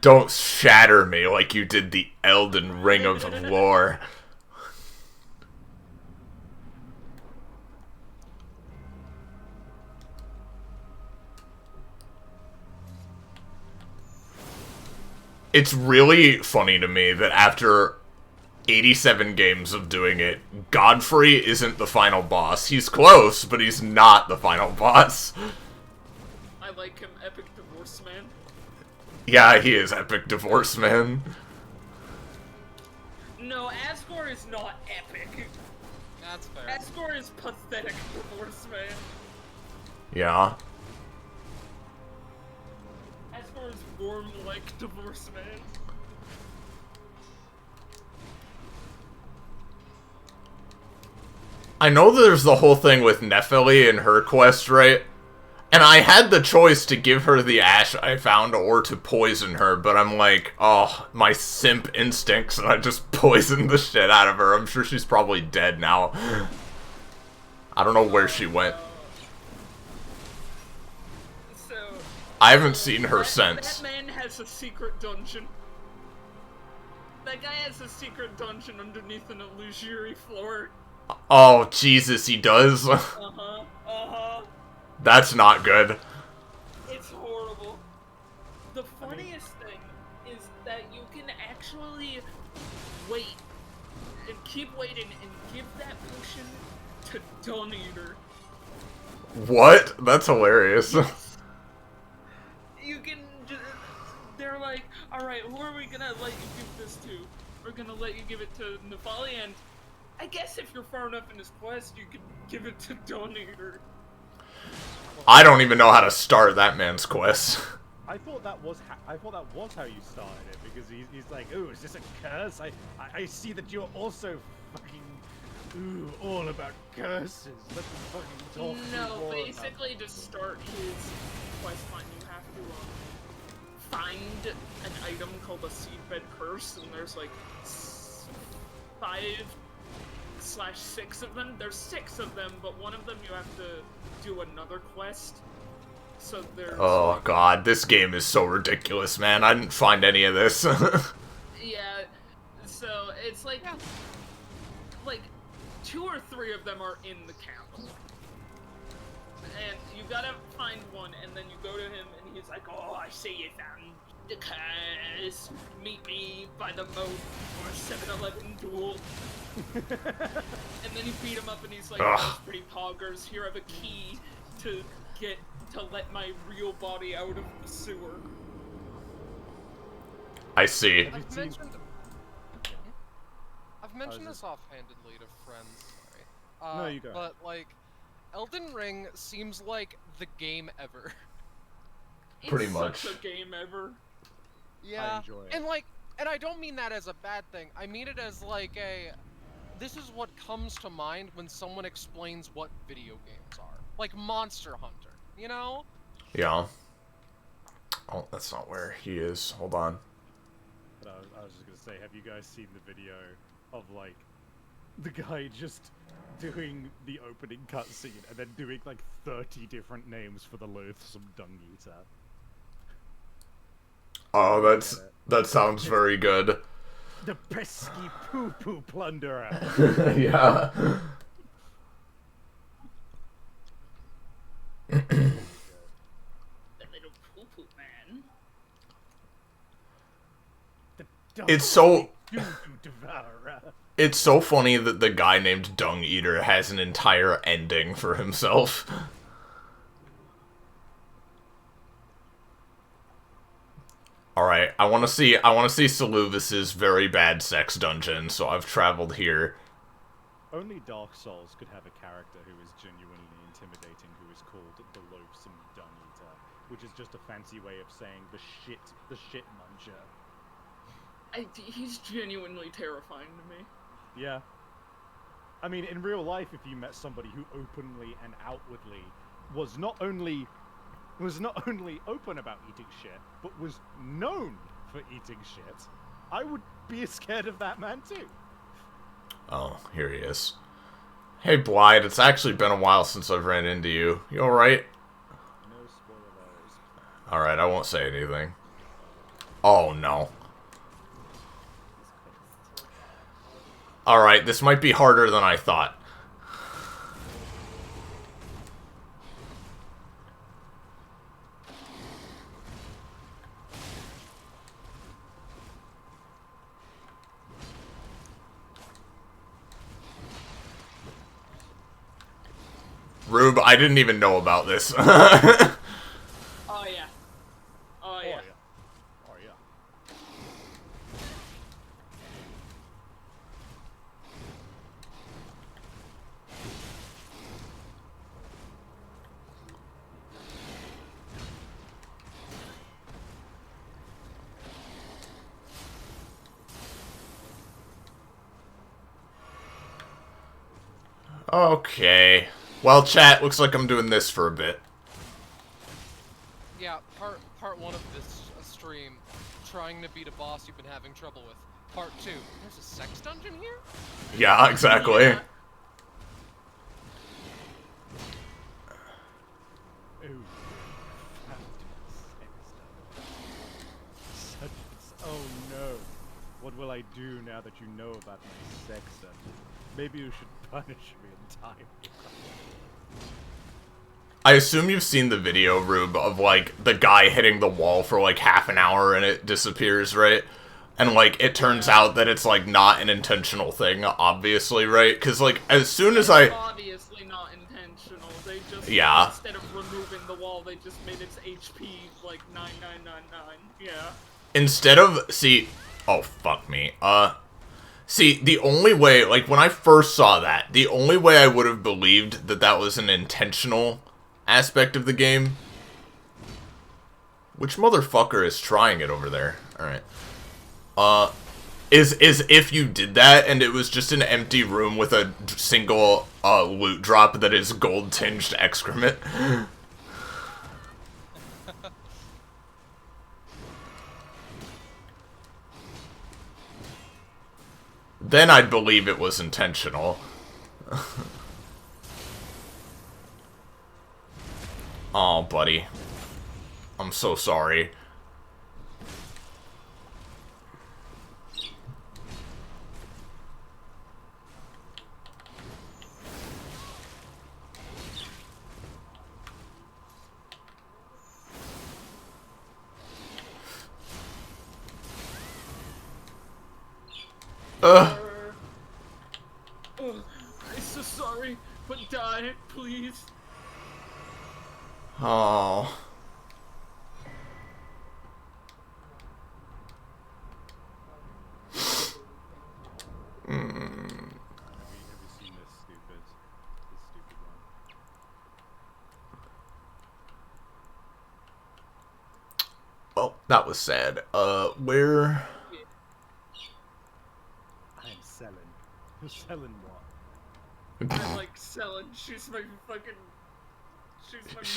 Don't shatter me like you did the Elden Ring of Lore. It's really funny to me that after 87 games of doing it, Godfrey isn't the final boss. He's close, but he's not the final boss. I like him, Epic Divorce Man. Yeah, he is Epic Divorce Man. No, Asgore is not epic. That's fair. Asgore is pathetic Divorce Man. Yeah. Asgore is worm-like Divorce Man. I know there's the whole thing with Nephili and her quest, right? And I had the choice to give her the ash I found or to poison her, but I'm like, oh, my simp instincts, and I just poisoned the shit out of her. I'm sure she's probably dead now. I don't know where she went. So... I haven't seen her since. That man has a secret dungeon. That guy has a secret dungeon underneath an illusory floor. Oh, Jesus, he does? Uh-huh, uh-huh. That's not good. It's horrible. The funniest thing is that you can actually wait and keep waiting and give that potion to Dawn Eater. What? That's hilarious. You can just, they're like, alright, who are we gonna let you give this to? We're gonna let you give it to Nephili, and I guess if you're far enough in his quest, you can give it to Dawn Eater. I don't even know how to start that man's quest. I thought that was how you started it, because he's like, ooh, is this a curse? I see that you're also fucking, ooh, all about curses. Let's fucking talk. No, basically to start his quest line, you have to find an item called a Seedbed Curse, and there's like 5/6 of them. There's 6 of them, but one of them you have to do another quest. So there's Oh god, this game is so ridiculous, man. I didn't find any of this. yeah, so it's like 2 or 3 of them are in the camp. And you gotta find one, and then you go to him, and he's like, oh, I see you found the curse. Meet me by the moat for a 7-Eleven duel. And then you beat him up, and he's like, oh, pretty poggers, here I have a key to let my real body out of the sewer. I see. I've mentioned this offhandedly to friends, sorry. No, you go. But, like, Elden Ring seems like the game ever. Pretty It's much. such a game ever. Yeah, enjoy it. and and I don't mean that as a bad thing. I mean it as like this is what comes to mind when someone explains what video games are. Like Monster Hunter, you know? Yeah. Oh, that's not where he is. Hold on. But I was just gonna say, have you guys seen the video of like the guy just doing the opening cutscene and then doing like 30 different names for the loathsome dung eater? Oh, that sounds very good. The pesky poo-poo plunderer. Yeah. The little poo-poo man. It's so Doo-doo devourer. it's so funny that the guy named Dung Eater has an entire ending for himself. Alright, I wanna see Saluvis's very bad sex dungeon, so I've traveled here. Only Dark Souls could have a character who is genuinely intimidating, who is called the Loathsome Dung Eater, which is just a fancy way of saying the shit muncher. He's genuinely terrifying to me. Yeah. I mean, in real life, if you met somebody who openly and outwardly was not only open about eating shit, but was known for eating shit, I would be scared of that man too. Oh, here he is. Hey, Blythe, it's actually been a while since I've ran into you. You alright? No spoilers. Alright, I won't say anything. Oh, no. Alright, this might be harder than I thought. Rube, I didn't even know about this. Oh yeah. Oh yeah. Oh yeah. Okay. Well, chat, looks like I'm doing this for a bit. Yeah, part 1 of this stream, trying to beat a boss you've been having trouble with. Part 2, there's a sex dungeon here? Yeah, exactly. Yeah. Ooh. Oh no. What will I do now that you know about my sex dungeon? Maybe you should punish me in time. I assume you've seen the video, Rube, of, like, the guy hitting the wall for, like, half an hour and it disappears, right? And, like, it turns out that it's, like, not an intentional thing, obviously, right? Because, like, as soon as I... Obviously not intentional. They just Yeah. instead of removing the wall, they just made its HP like 9999. Yeah. Instead of... See... Oh, fuck me. See, the only way... Like, when I first saw that, the only way I would have believed that that was an intentional aspect of the game... Which motherfucker is trying it over there? Alright. Is if you did that and it was just an empty room with a single, loot drop that is gold-tinged excrement. Then I'd believe it was intentional. Oh, buddy. I'm so sorry. Ugh, I'm so sorry, but die, please. Oh. Have you seen this stupid one? That was sad. Where? I am selling. You're selling what? I'm like selling. She's my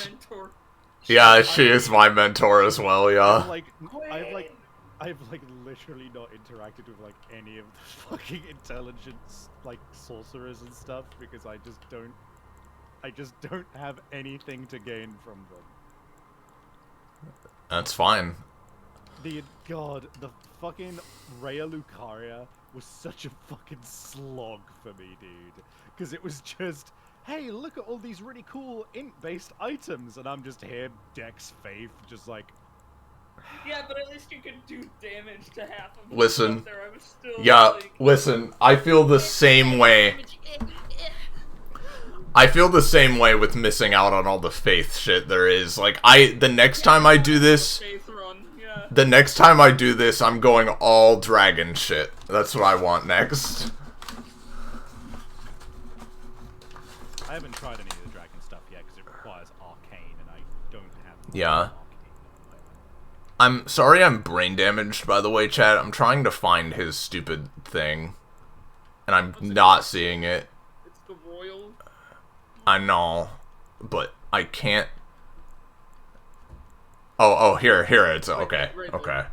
mentor. Yeah, she is my mentor as well, yeah. Like, Queen! I've literally not interacted with like any of the fucking intelligence like sorcerers and stuff because I just don't have anything to gain from them. That's fine. The fucking Rhea Lucaria was such a fucking slog for me, dude. Because it was just, hey, look at all these really cool int-based items, and I'm just here, Dex Faith, just like. Yeah, but at least you could do damage to half of the Listen. stuff there. I was still Yeah, like, listen, I feel the same way. I feel the same way with missing out on all the faith shit there is. Like, the next time I do this, Faith run, yeah. the next time I do this, I'm going all dragon shit. That's what I want next. I haven't tried any of the dragon stuff yet because it requires arcane, and I don't have. Yeah. Arcane. I'm sorry I'm brain damaged, by the way, chat. I'm trying to find his stupid thing. And I'm not seeing it. It's the royal. I know. But I can't. Oh, here, it's okay. Right Okay. there.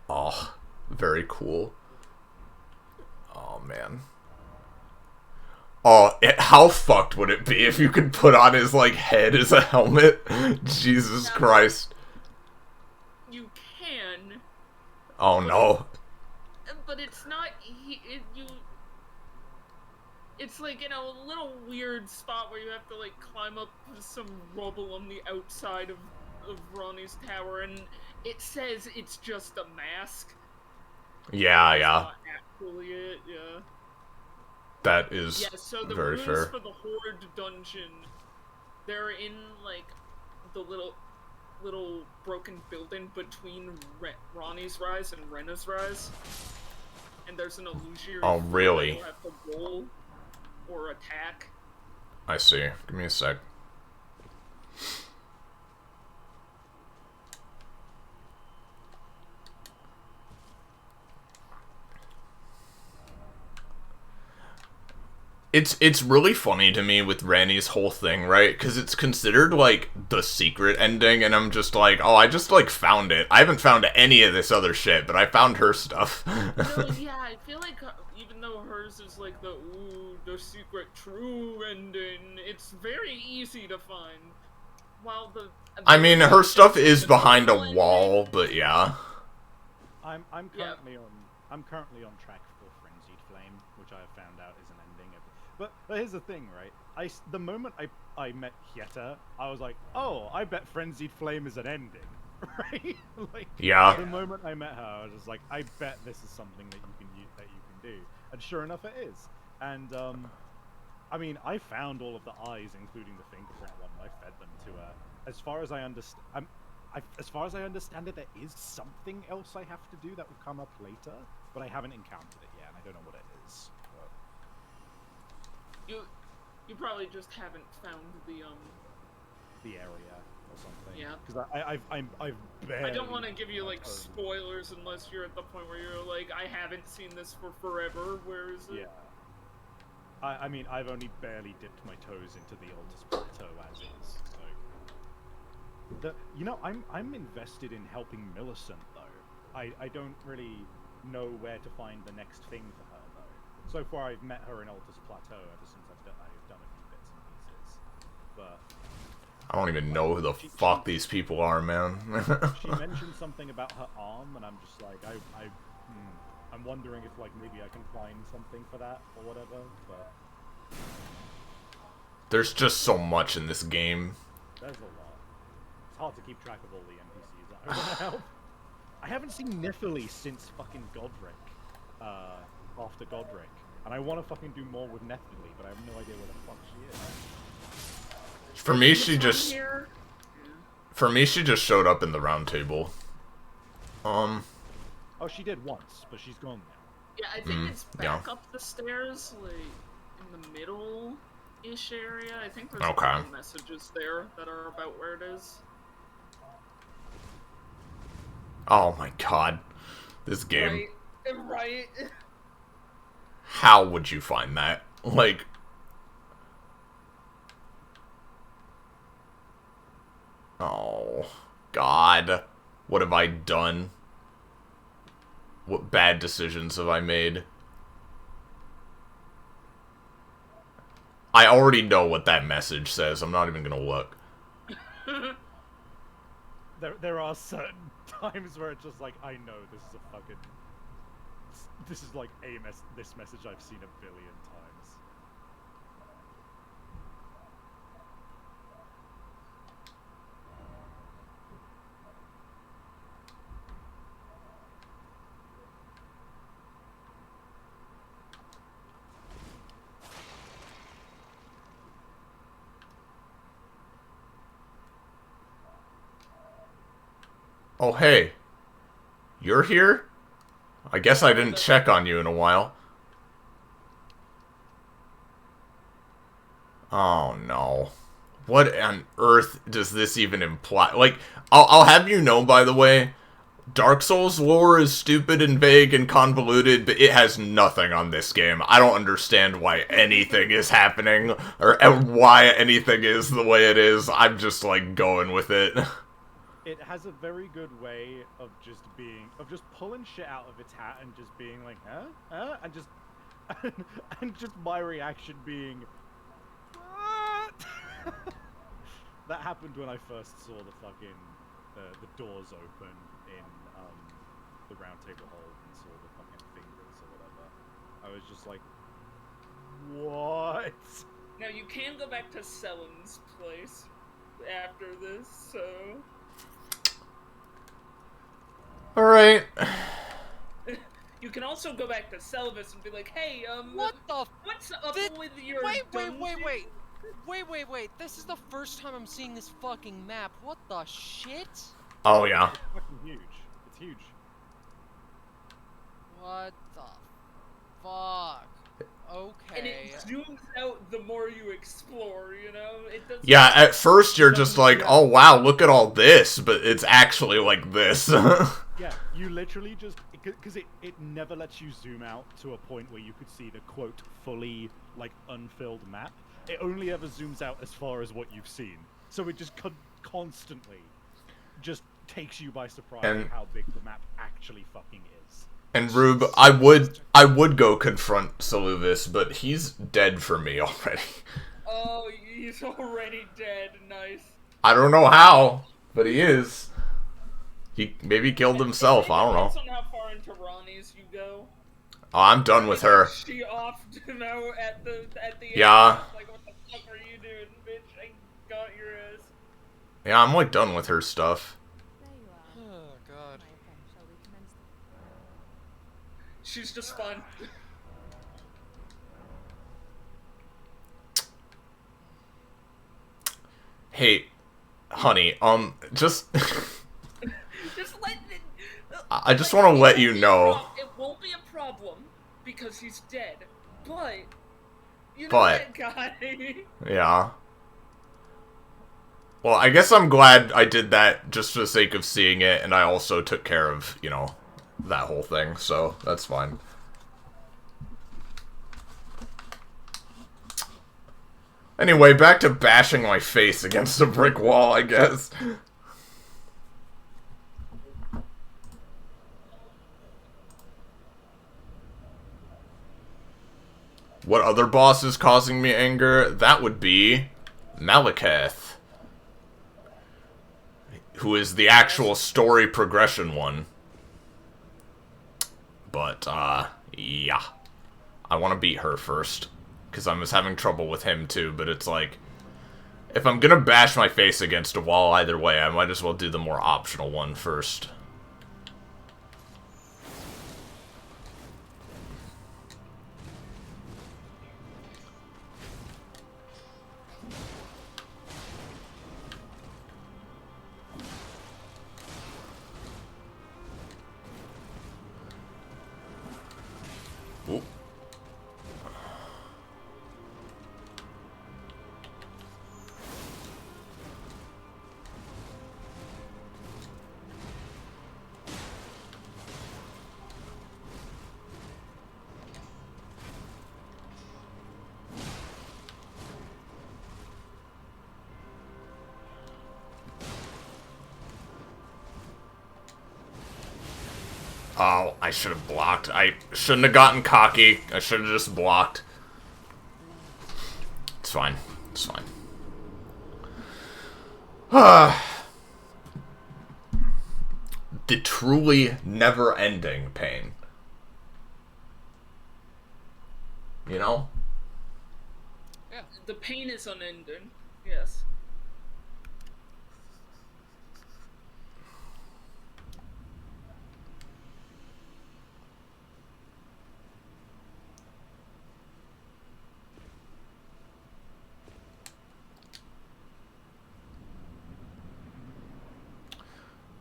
Oh, very cool. Oh, man. Oh, how fucked would it be if you could put on his, like, head as a helmet? Jesus Yeah. Christ. You can, Oh, no. but it's not. It's like in a little weird spot where you have to like climb up some rubble on the outside of Ronnie's tower, and it says it's just a mask. Yeah, It's yeah. not actually it, yeah. That is Yeah, so the very rooms fair. for the Horde dungeon, they're in like the little broken building between Ronnie's Rise and Rena's Rise. And there's an illusory Oh, floor really? that you'll have to roll or attack. I see. Give me a sec. It's really funny to me with Ranni's whole thing, right? Because it's considered, like, the secret ending, and I'm just like, oh, I just, like, found it. I haven't found any of this other shit, but I found her stuff. No, yeah, I feel like even though hers is like the secret true ending, it's very easy to find. While I mean, her stuff is behind a wall, but yeah. I'm currently on track for Frenzied Flame, which I have found out is an ending. But here's the thing, right? The moment I met Hieta, I was like, oh, I bet Frenzied Flame is an ending, right? Like, Yeah. the moment I met her, I was just like, I bet this is something that you can do, and sure enough, it is. And I mean, I found all of the eyes, including the fingerprint one, and I fed them to her. As far as I understand, as far as I understand it, there is something else I have to do that will come up later, but I haven't encountered it yet, and I don't know what it is. But... You probably just haven't found the area or something. Yeah. Because I've barely... I don't want to give you like spoilers unless you're at the point where you're like, I haven't seen this for forever. Where is it? Yeah. I mean, I've only barely dipped my toes into the Altus Plateau as is. So, I'm invested in helping Millicent though. I don't really know where to find the next thing for her though. So far, I've met her in Altus Plateau ever since I've done a few bits and pieces. But I don't even know who the fuck these people are, man. she mentioned something about her arm, and I'm just like, I'm wondering if like maybe I can find something for that or whatever. But There's just so much in this game. there's a lot. It's hard to keep track of all the NPCs that I want to help. I haven't seen Nifili since fucking Godric, after Godric, and I want to fucking do more with Nifili, but I have no idea where the fuck she is. For me, she just... Here? For me, she just showed up in the round table. Oh, she did once, but she's gone now. Yeah, I think it's back yeah. up the stairs, like in the middle. ish area. I think there's Okay. some messages there that are about where it is. Oh my god. This game. Right. How would you find that? Like... Oh, God. What have I done? What bad decisions have I made? I already know what that message says. I'm not even gonna look. There are certain times where it's just like, I know this is a fucking... This is like this message I've seen a billion times. Oh, hey. You're here? I guess I didn't check on you in a while. Oh, no. What on earth does this even imply? Like, I'll have you know, by the way, Dark Souls lore is stupid and vague and convoluted, but it has nothing on this game. I don't understand why anything is happening, or why anything is the way it is. I'm just, like, going with it. It has a very good way of just pulling shit out of its hat and just being like, huh? And just, and just my reaction being, what? That happened when I first saw the fucking, the doors open in, the round table hall and saw the fucking fingers or whatever. I was just like, what? Now you can go back to Selen's place after this, so... Alright. You can also go back to Selvis and be like, hey, What the? what's up with your Wait! dungeon? This is the first time I'm seeing this fucking map. What the shit? Oh, yeah. It's fucking huge. It's huge. What the fuck? Okay. And it zooms out the more you explore, you know? It doesn't... Yeah, at first you're just like, oh wow, look at all this, but it's actually like this. Yeah, you literally just... Because it never lets you zoom out to a point where you could see the, quote, fully, like, unfilled map. It only ever zooms out as far as what you've seen. So it just constantly just takes you by surprise And- how big the map actually fucking is. And Rube, I would go confront Saluvis, but he's dead for me already. Oh, he's already dead. Nice. I don't know how, but he is. He maybe killed himself, I don't know. Depends on how far into Ronnie's you go. Oh, I'm done with her. She offed him out at the Yeah. end. Like, what the fuck are you doing, bitch? I got your ass. Yeah, I'm like done with her stuff. There you are. Oh god. Right, then, shall we commence the... She's just fun. Hey, honey, just... Just let it... I just want to let you know. It won't be a problem, because he's dead. But... You know But- that guy. Yeah. Well, I guess I'm glad I did that just for the sake of seeing it, and I also took care of, you know, that whole thing, so that's fine. Anyway, back to bashing my face against a brick wall, I guess. What other boss is causing me anger? That would be Malekith, who is the actual story progression one. But, yeah. I want to beat her first, because I was having trouble with him too, but it's like, if I'm gonna bash my face against a wall either way, I might as well do the more optional one first. Ooh. Oh, I should have blocked. I shouldn't have gotten cocky. I should have just blocked. It's fine. It's fine. The truly never-ending pain. You know? Yeah. The pain is unending. Yes.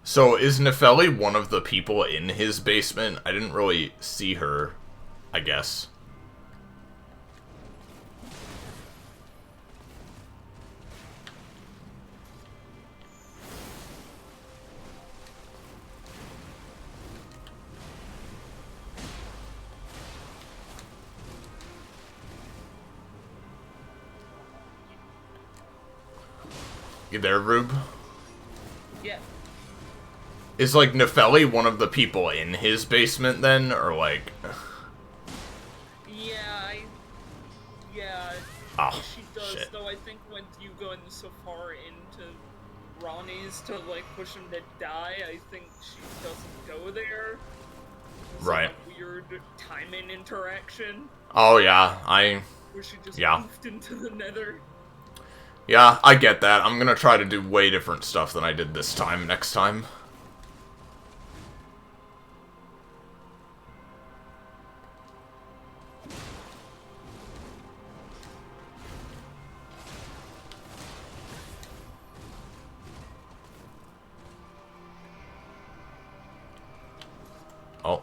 So, is Nefeli one of the people in his basement? I didn't really see her, I guess. You there, Rube? Yeah. Is, like, Nefeli one of the people in his basement, then? Or, like... Yeah, Oh, she does, shit. though I think when you go in so far into Ronnie's to, like, push him to die, I think she doesn't go there. It's Right. like a weird timing interaction, Oh, yeah, where she just Yeah. moved into the nether. Yeah, I get that. I'm gonna try to do way different stuff than I did this time next time. Oh.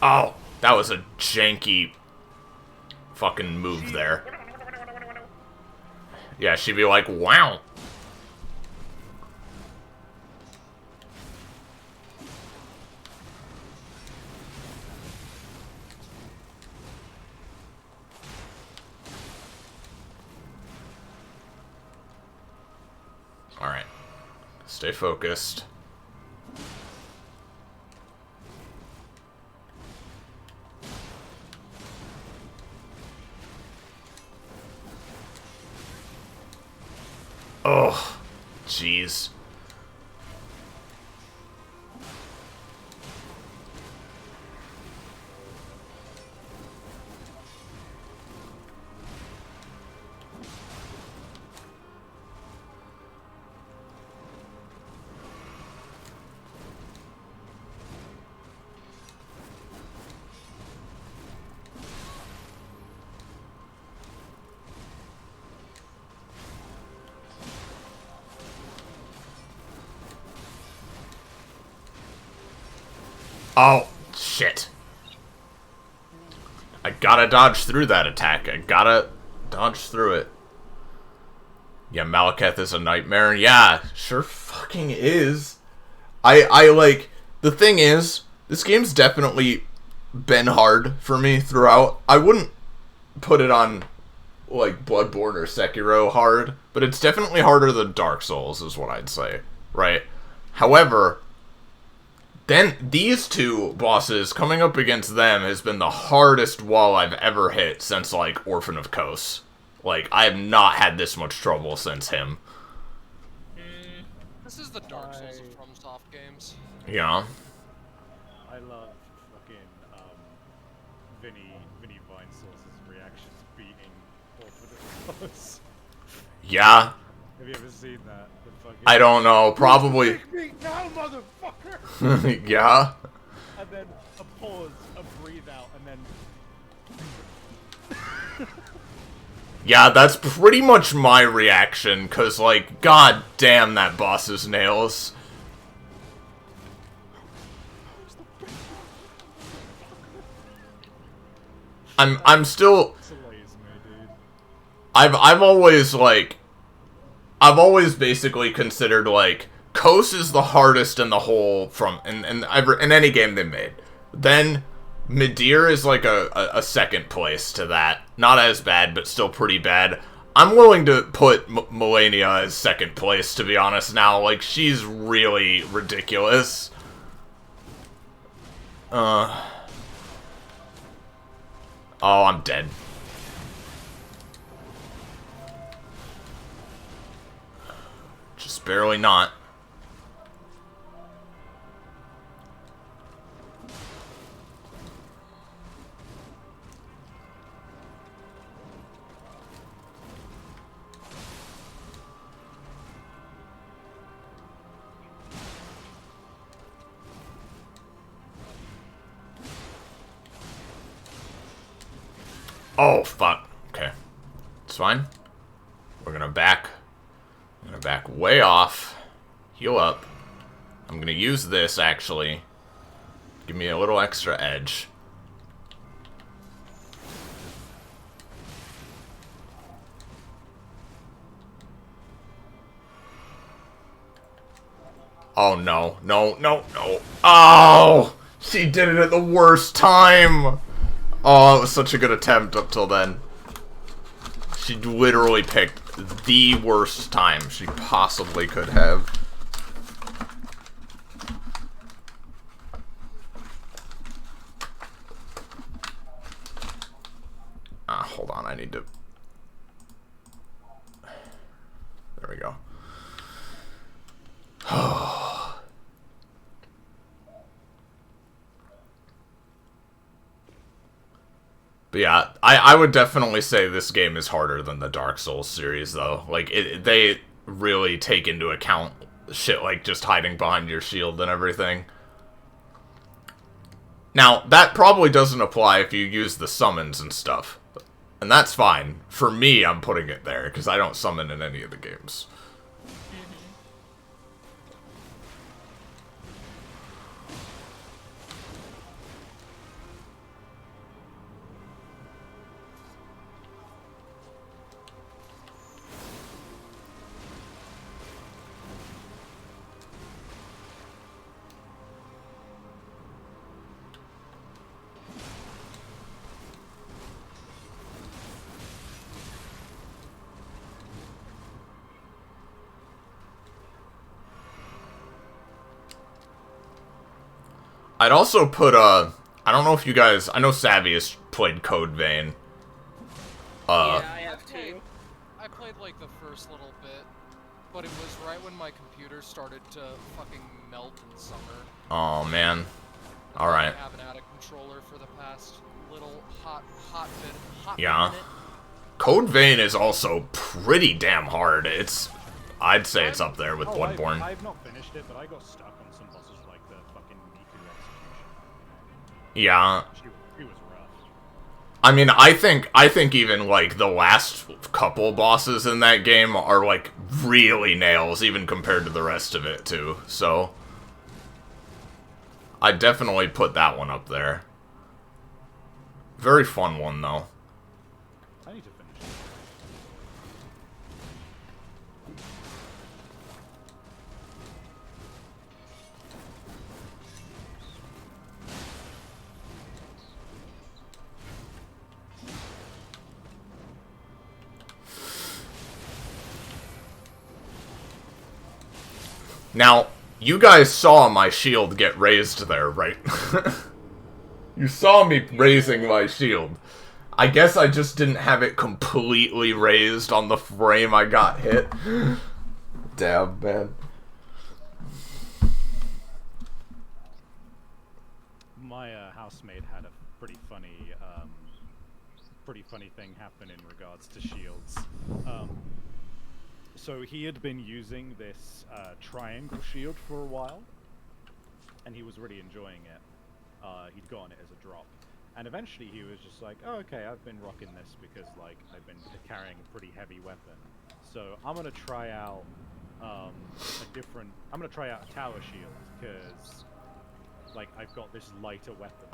Oh, that was a janky fucking move there. Yeah, she'd be like, wow. Alright. Stay focused. Oh, jeez. Oh, shit. I gotta dodge through that attack. I gotta dodge through it. Yeah, Malekith is a nightmare. Yeah, sure fucking is. I like, the thing is, this game's definitely been hard for me throughout. I wouldn't put it on, like, Bloodborne or Sekiro hard, but it's definitely harder than Dark Souls, is what I'd say, right? However, then these two bosses, coming up against them has been the hardest wall I've ever hit since, like, Orphan of Kos. Like, I have not had this much trouble since him. This is the Dark Souls of FromSoft games. Yeah. I love fucking Vinny Vinesource's reactions beating Orphan of Kos. Yeah. Have you ever seen that? The fucking, I don't know, probably. Take me now, motherfucker! Yeah. And then a pause, a breathe out, and then Yeah, that's pretty much my reaction, cause, like, god damn that boss's nails. I'm still... slays me, dude. I've always, like... I've always basically considered, like, Kos is the hardest in the whole from... in any game they made. Then, Midir is, like, a second place to that. Not as bad, but still pretty bad. I'm willing to put Melania as second place, to be honest now. Like, she's really ridiculous. Oh, I'm dead. Just barely not. Oh, fuck. Okay. It's fine. We're gonna back. I'm gonna back way off. Heal up. I'm gonna use this, actually. Give me a little extra edge. Oh, no. No, no, no. Oh! She did it at the worst time! Oh, it was such a good attempt up till then. She literally picked the worst time she possibly could have. Hold on, I need to... There we go. But yeah, I would definitely say this game is harder than the Dark Souls series, though. Like, they really take into account shit like just hiding behind your shield and everything. Now, that probably doesn't apply if you use the summons and stuff. And that's fine. For me, I'm putting it there, because I don't summon in any of the games. I'd also put, I don't know if you guys, I know Savvy has played Code Vein. Yeah, I have too. I played like the first little bit, but it was right when my computer started to fucking melt in summer. Oh, man. Alright. I haven't had a controller for the past little hot Yeah. minute. Code Vein is also pretty damn hard. I'd say it's up there with Bloodborne. I've not finished it, but I got stuck on some bosses like the fucking Miku execution. Yeah. She was rough. I mean, I think even, like, the last couple bosses in that game are, like, really nails, even compared to the rest of it, too. So, I'd definitely put that one up there. Very fun one, though. I need to finish it. Now, you guys saw my shield get raised there, right? You saw me raising my shield. I guess I just didn't have it completely raised on the frame I got hit. Damn, man. My housemate had a pretty funny thing happen in regards to shields. So he had been using this triangle shield for a while, and he was really enjoying it. He'd gotten it as a drop, and eventually he was just like, "Oh, okay, I've been rocking this because like I've been carrying a pretty heavy weapon, so I'm gonna try out I'm gonna try out a tower shield because like I've got this lighter weapon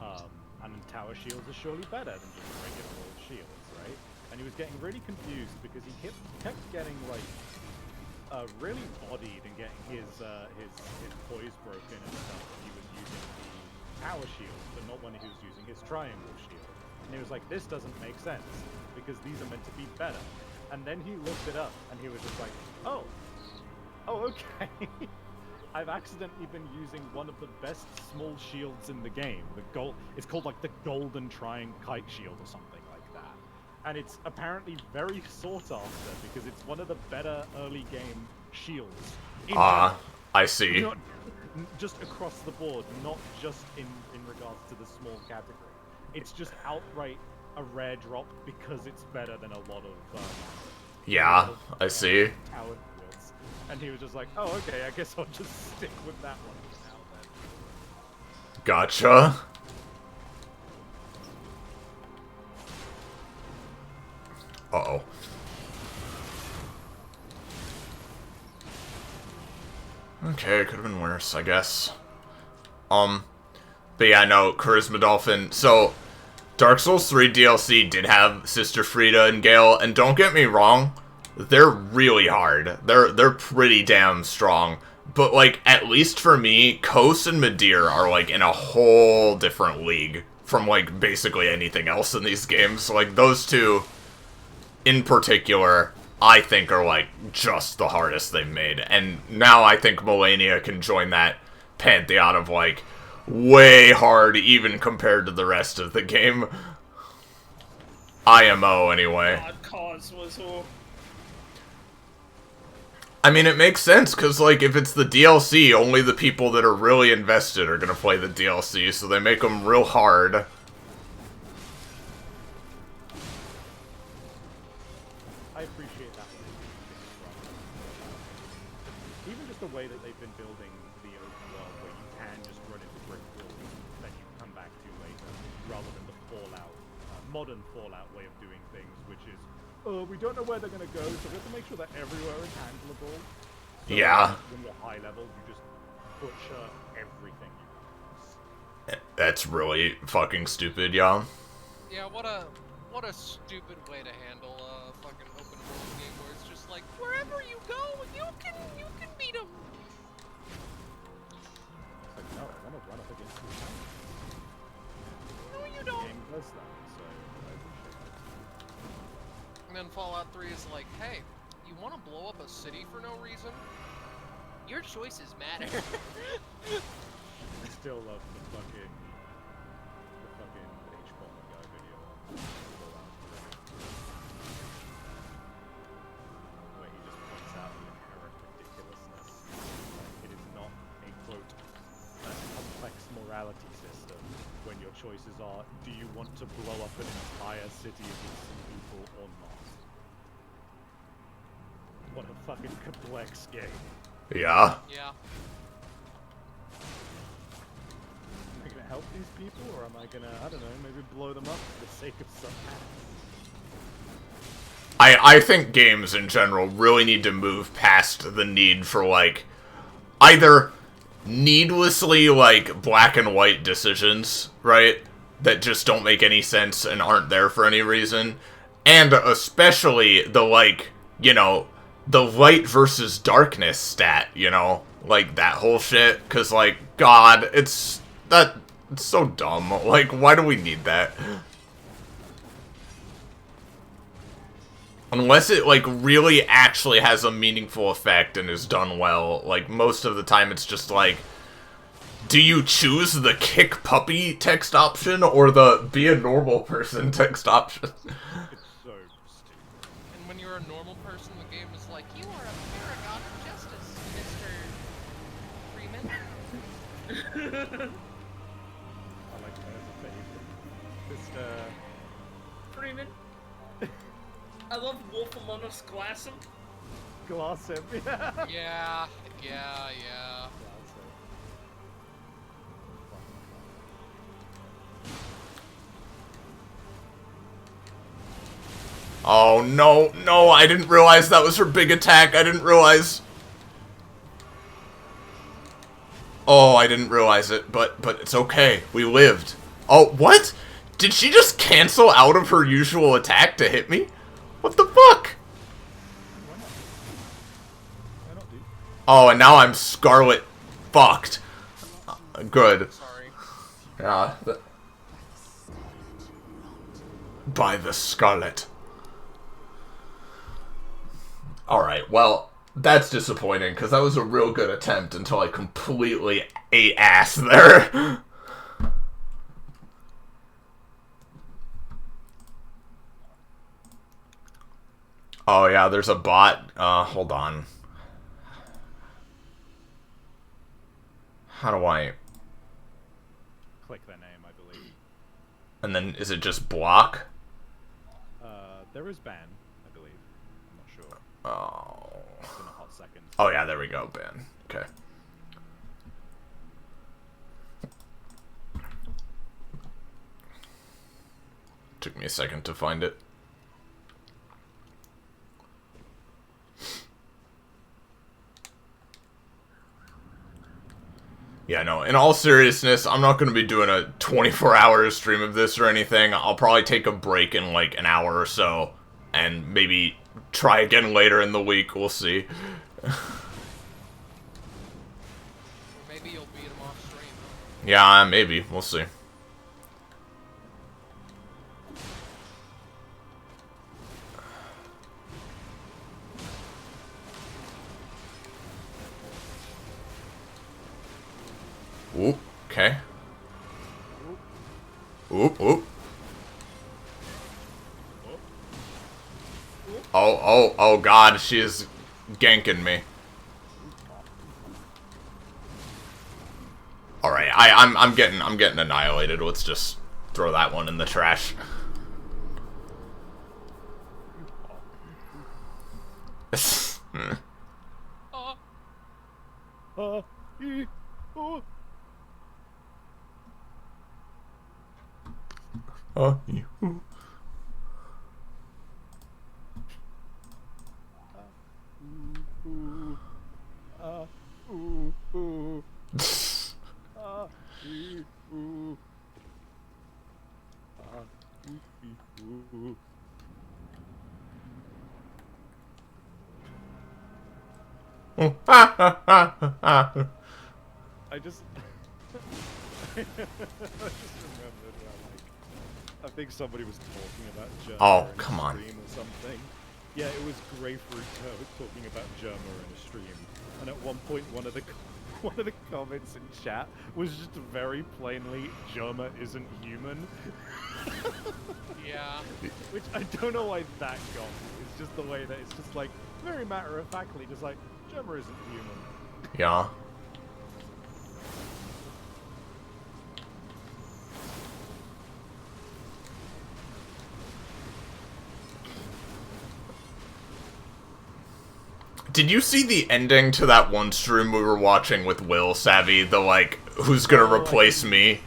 now, and tower shields are surely better than just regular old shields, right?" And he was getting really confused because he kept getting like really bodied and getting his poise broken and stuff when he was using the power shield, but not when he was using his triangle shield. And he was like, this doesn't make sense, because these are meant to be better. And then he looked it up, and he was just like, oh, okay. I've accidentally been using one of the best small shields in the game. It's called like the Golden Triangle Kite Shield or something like that. And it's apparently very sought after because it's one of the better early game shields. I see. Not just across the board, not just in regards to the small category. It's just outright a rare drop because it's better than a lot of Yeah, I see. talent builds. And he was just like, oh, okay, I guess I'll just stick with that one for now then. Gotcha. Uh-oh. Okay, it could have been worse, I guess. But yeah, no, Charisma Dolphin. So, Dark Souls 3 DLC did have Sister Frida and Gale, and don't get me wrong, they're really hard. They're pretty damn strong. But, like, at least for me, Kos and Midir are, like, in a whole different league from, like, basically anything else in these games. Like, those two, in particular, I think are, like, just the hardest they've made. And now I think Melania can join that pantheon of, like, way hard even compared to the rest of the game. IMO, anyway. God, Cause was all... I mean, it makes sense, because, like, if it's the DLC, only the people that are really invested are gonna play the DLC, so they make them real hard. I appreciate that one. Even just the way that they've been building the open world, where you can just run into brick walls that you come back to later, rather than the Fallout, modern Fallout way of doing things, which is, we don't know where they're gonna go, so we have to make sure that everywhere is handleable. So Yeah. when you're high level, you just butcher everything you pass. That's really fucking stupid, yeah. Yeah, what a stupid way to handle a fucking open world game where it's just like wherever you go, you can beat them. It's like, no, I want to run up against the town. No, you The don't. game does that, so I appreciate that. And then Fallout 3 is like, hey, you want to blow up a city for no reason? Your choices matter. I still love the fucking H-bomb guy video on Fallout 3, where he just points out the inherent ridiculousness. Like, it is not a quote a complex morality system when your choices are: do you want to blow up an entire city of innocent people or not? What a fucking complex game. Yeah. Yeah. Am I gonna help these people, or am I gonna, I don't know, maybe blow them up for the sake of some ass? I think games in general really need to move past the need for, like, either needlessly, like, black and white decisions, right? That just don't make any sense and aren't there for any reason. And especially the, like, you know, the light versus darkness stat, you know? Like, that whole shit. Because, like, God, it's so dumb. Like, why do we need that? Unless it, like, really actually has a meaningful effect and is done well, like, most of the time it's just like, do you choose the kick puppy text option or the be a normal person text option? It's so stupid. And when you're a normal person, the game is like, you are a paragon of justice, Mr. Freeman. I like that as a favorite. Just, Freeman. I love Wolf Among Us Glassum. glass him. Yeah. Yeah. Glass him. Oh, no, I didn't realize that was her big attack. I didn't realize. Oh, I didn't realize it, but it's okay. We lived. Oh, what? Did she just cancel out of her usual attack to hit me? What the fuck? Why not, dude? Oh, and now I'm Scarlet fucked. Good. Sorry. Yeah. by the Scarlet. Alright, well, that's disappointing, because that was a real good attempt until I completely ate ass there. Oh yeah, there's a bot. Hold on. How do I... Click their name, I believe. And then, is it just block? There is ban, I believe. I'm not sure. Oh. It's in a hot second. Oh yeah, there we go, ban. Okay. Took me a second to find it. Yeah, no, in all seriousness, I'm not going to be doing a 24-hour stream of this or anything. I'll probably take a break in like an hour or so, and maybe try again later in the week. We'll see. Maybe you'll beat him off stream. Yeah, maybe. We'll see. Oop, okay. Oop, oop. Oh god, she is ganking me. Alright, I'm getting annihilated. Let's just throw that one in the trash. Oh, you. I just I just remembered I think somebody was talking about Germa Oh, in come a on. stream or something. Yeah, it was Greyfruit talking about Germa in a stream, and at one point one of the comments in chat was just very plainly Germa isn't human. Yeah. Which I don't know why that got me. It's just the way that it's just like very matter of factly, just like Germa isn't human. Yeah. Did you see the ending to that one stream we were watching with Will Savvy? The like, who's gonna replace me?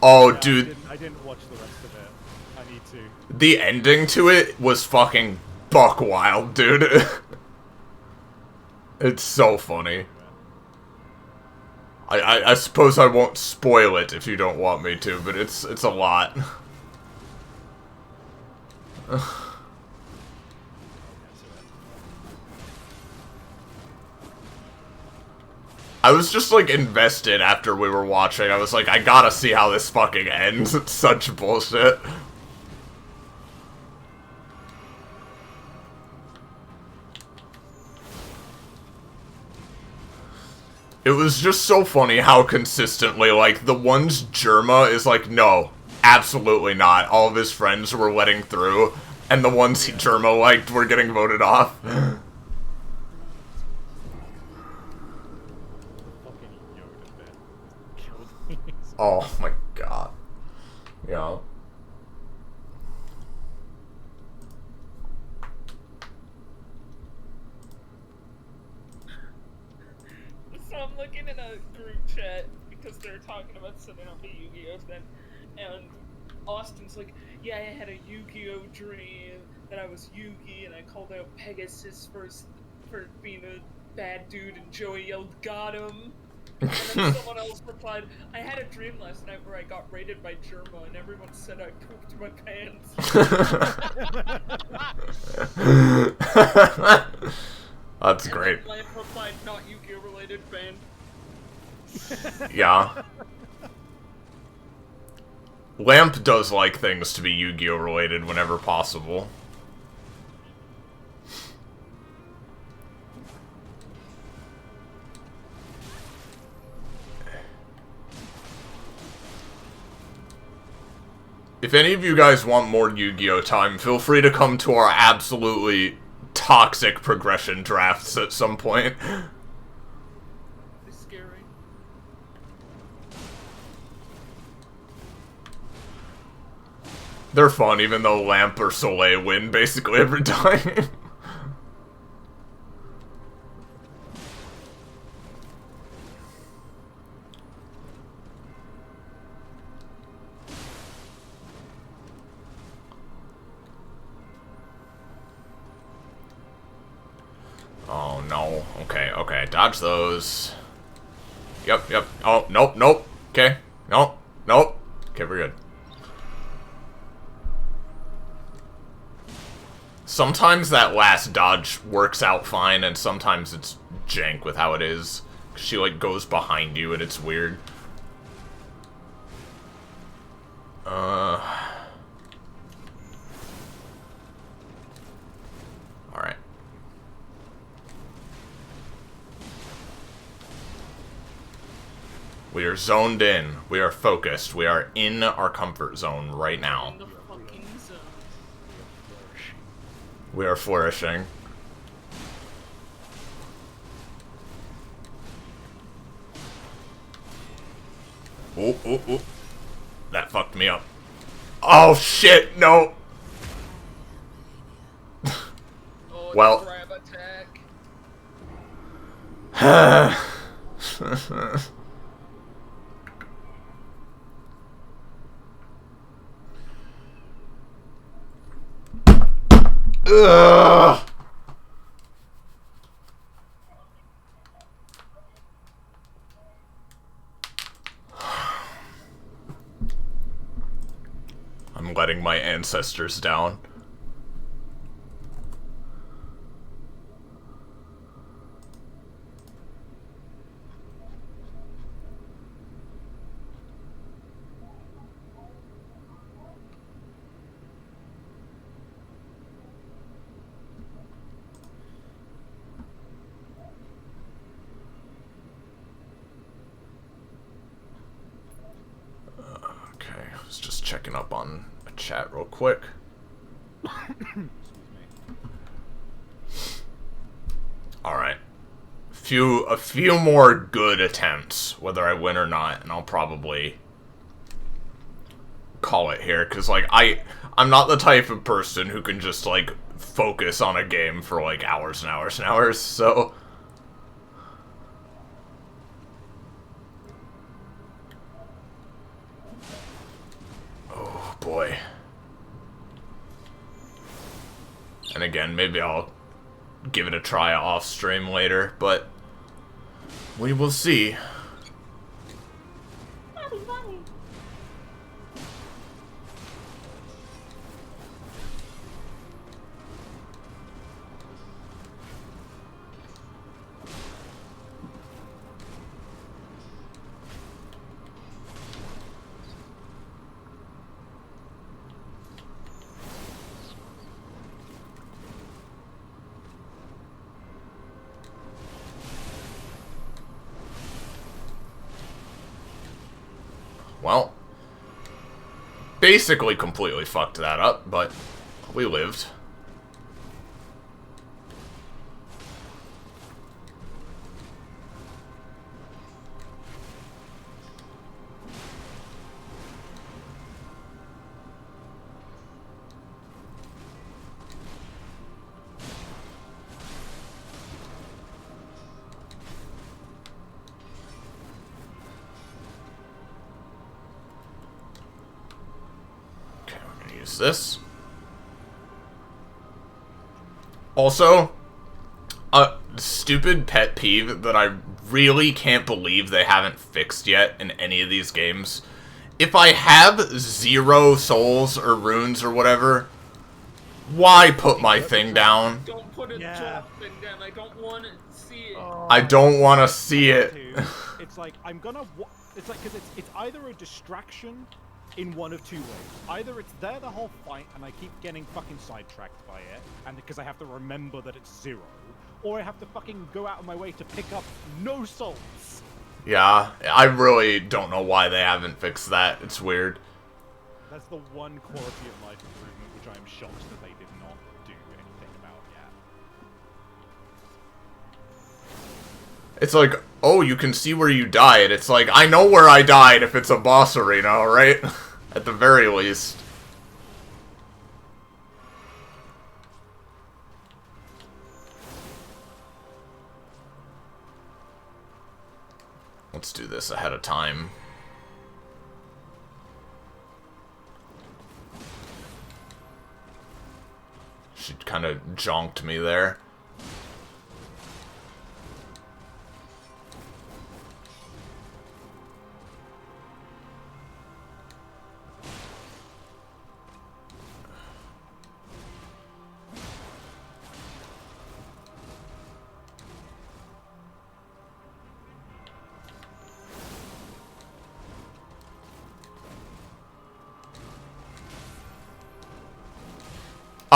Oh, Yeah, dude. I didn't watch the rest of it. I need to. The ending to it was fucking buck wild, dude. It's so funny. I suppose I won't spoil it if you don't want me to, but it's a lot. I was just like invested after we were watching. I was like, I gotta see how this fucking ends. It's such bullshit. It was just so funny how consistently, like, the ones Germa is like, no, absolutely not. All of his friends were letting through, and the ones Germa liked were getting voted off. Fucking Yoda bit killed me. Oh my god. Yeah. So I'm looking in a group chat because they're talking about setting up a Yu-Gi-Oh thing, and Austin's like, yeah, I had a Yu-Gi-Oh dream that I was Yugi and I called out Pegasus for being a bad dude and Joey yelled, got him. And then someone else replied, I had a dream last night where I got raided by Germa and everyone said I pooped my pants. That's great. And Lamp replied, not Yu-Gi-Oh related, banned. Yeah. Lamp does like things to be Yu-Gi-Oh! Related whenever possible. If any of you guys want more Yu-Gi-Oh! Time, feel free to come to our absolutely toxic progression drafts at some point. It's scary. They're fun, even though Lamp or Soleil win basically every time. Oh no. Okay, okay. Dodge those. Yep, yep. Oh, nope, nope. Okay. Nope, nope. Okay, we're good. Sometimes that last dodge works out fine, and sometimes it's jank with how it is. She, like, goes behind you, and it's weird. Alright. We are zoned in. We are focused. We are in our comfort zone right now. In the fucking zone. We are flourishing. Oh, oh, oh. That fucked me up. Oh, shit, no. Oh, Well. grab attack. Ugh. I'm letting my ancestors down. Okay, I was just checking up on a chat real quick. Alright. A few more good attempts, whether I win or not, and I'll probably call it here, because, like, I'm not the type of person who can just, like, focus on a game for, like, hours and hours and hours, so... Oh, boy. And again, maybe I'll give it a try off stream later, but we will see. Well, basically completely fucked that up, but we lived. This. Also, a stupid pet peeve that I really can't believe they haven't fixed yet in any of these games. If I have 0 souls or runes or whatever, why put my thing down? Don't put a drop thing down. I don't want to see it. I don't want to see it. It's like, I'm gonna... It's like, because it's either a distraction in one of two ways. Either it's there the whole fight and I keep getting fucking sidetracked by it, and because I have to remember that it's 0, or I have to fucking go out of my way to pick up no souls. Yeah, I really don't know why they haven't fixed that. It's weird. That's the one quality of life improvement which I am shocked that they did not do anything about yet. It's like, oh, you can see where you died. It's like, I know where I died if it's a boss arena, right? At the very least. Let's do this ahead of time. She kind of jonked me there.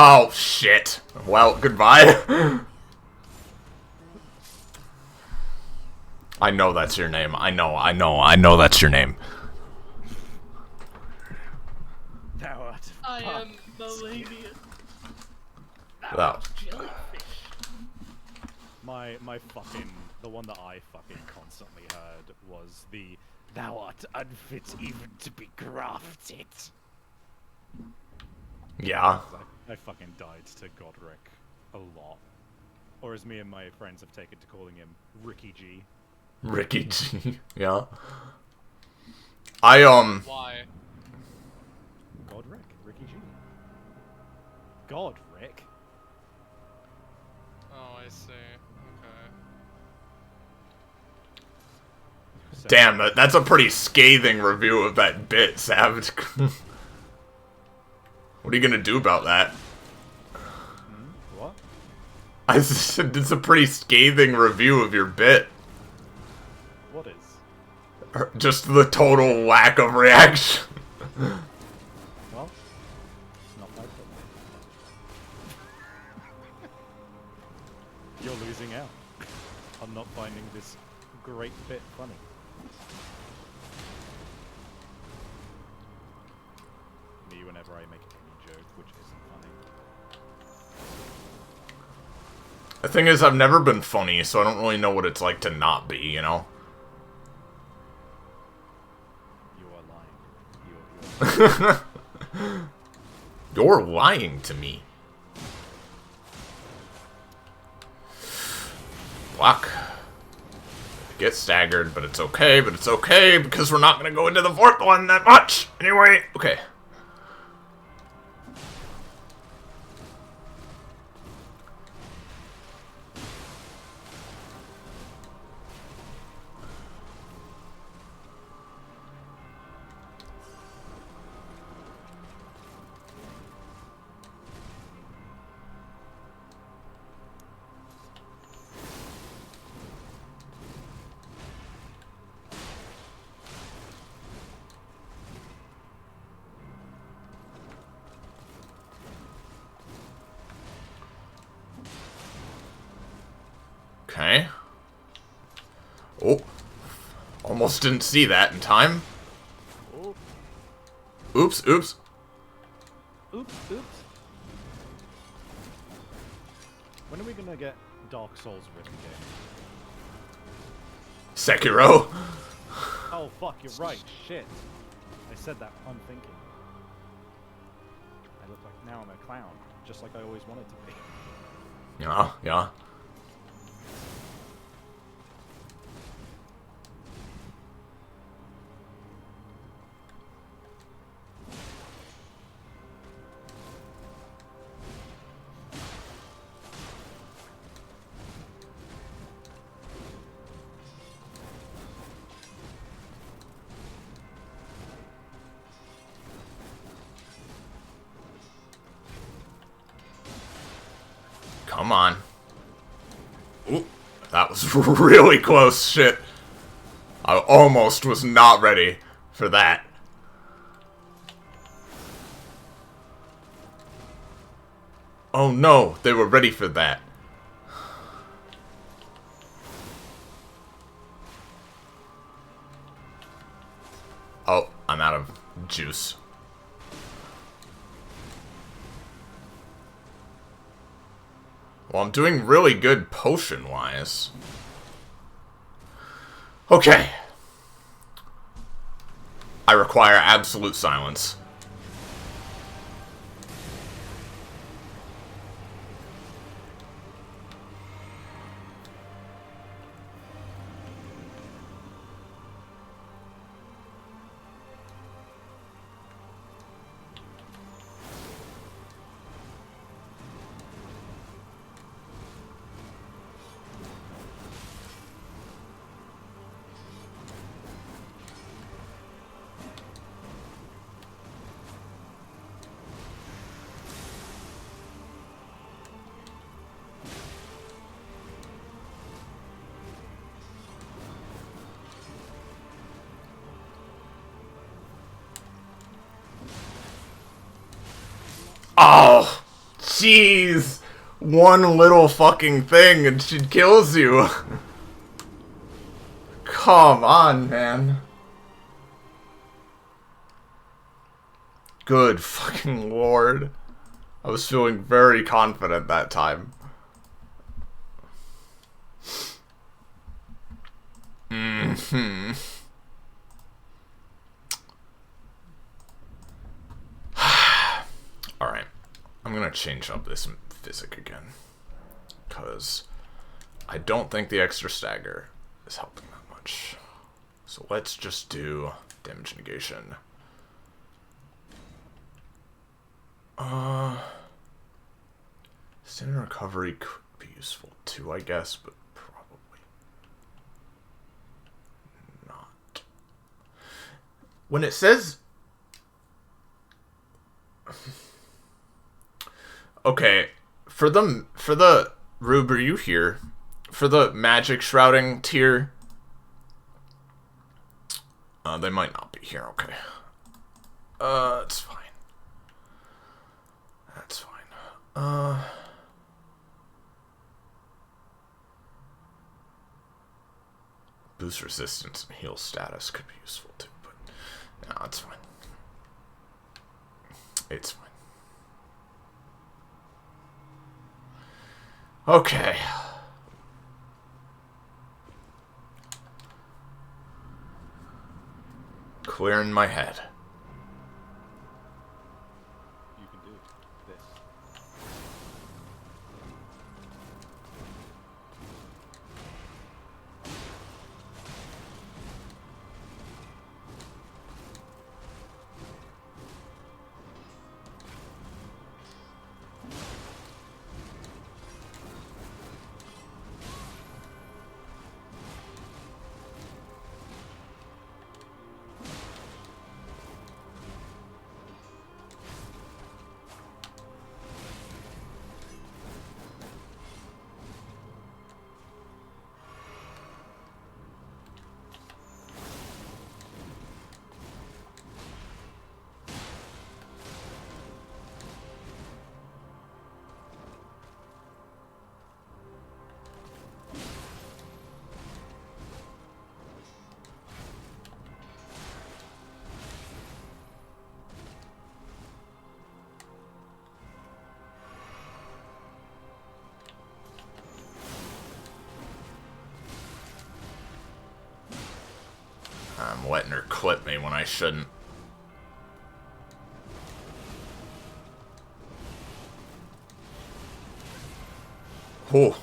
Oh, shit. Well, goodbye. I know that's your name. I know that's your name. Thou art I am Melania. That, Jellyfish. my fucking, the one that I fucking constantly heard was the "Thou art unfit even to be grafted." yeah. I fucking died to Godric a lot. Or as me and my friends have taken to calling him, Ricky G. Ricky G. Yeah. I, Why? Godric? Ricky G. Godric? Oh, I see. Okay. damn, that's a pretty scathing review of that bit, Savage. What are you gonna do about that? What? I said it's a pretty scathing review of your bit. What is? Just the total lack of reaction. Well, it's not my problem. You're losing out. I'm not finding this great bit funny. Me, whenever I make any joke which isn't funny. The thing is, I've never been funny, so I don't really know what it's like to not be, you know? You are lying. You're lying to me. Block. Get staggered, but it's okay, because we're not gonna go into the fourth one that much. Anyway, okay. Okay. Oh. Almost didn't see that in time. Oh, Oops, oops. oops, oops. When are we gonna get Dark Souls written game? Sekiro. Oh fuck, you're right. Shit. I said that unthinking. I look like now I'm a clown, just like I always wanted to be. Yeah, yeah. Come on. Ooh, that was really close. Shit. I almost was not ready for that. Oh no, they were ready for that. Oh, I'm out of juice. Well, I'm doing really good potion-wise. Okay. I require absolute silence. Oh, jeez. One little fucking thing and she kills you. Come on, man. Good fucking lord. I was feeling very confident that time. Mm-hmm. Alright. I'm gonna change up this physic again. Because I don't think the extra stagger is helping that much. So let's just do damage negation. Standard recovery could be useful too, I guess, but probably not. When it says... Okay, for the Rube, are you here? For the magic shrouding tier, they might not be here. Okay, it's fine. That's fine. Boost resistance and heal status could be useful too, but no, it's fine. It's fine. Okay. Clearing my head. You can do this. I'm letting her clip me when I shouldn't. Whew.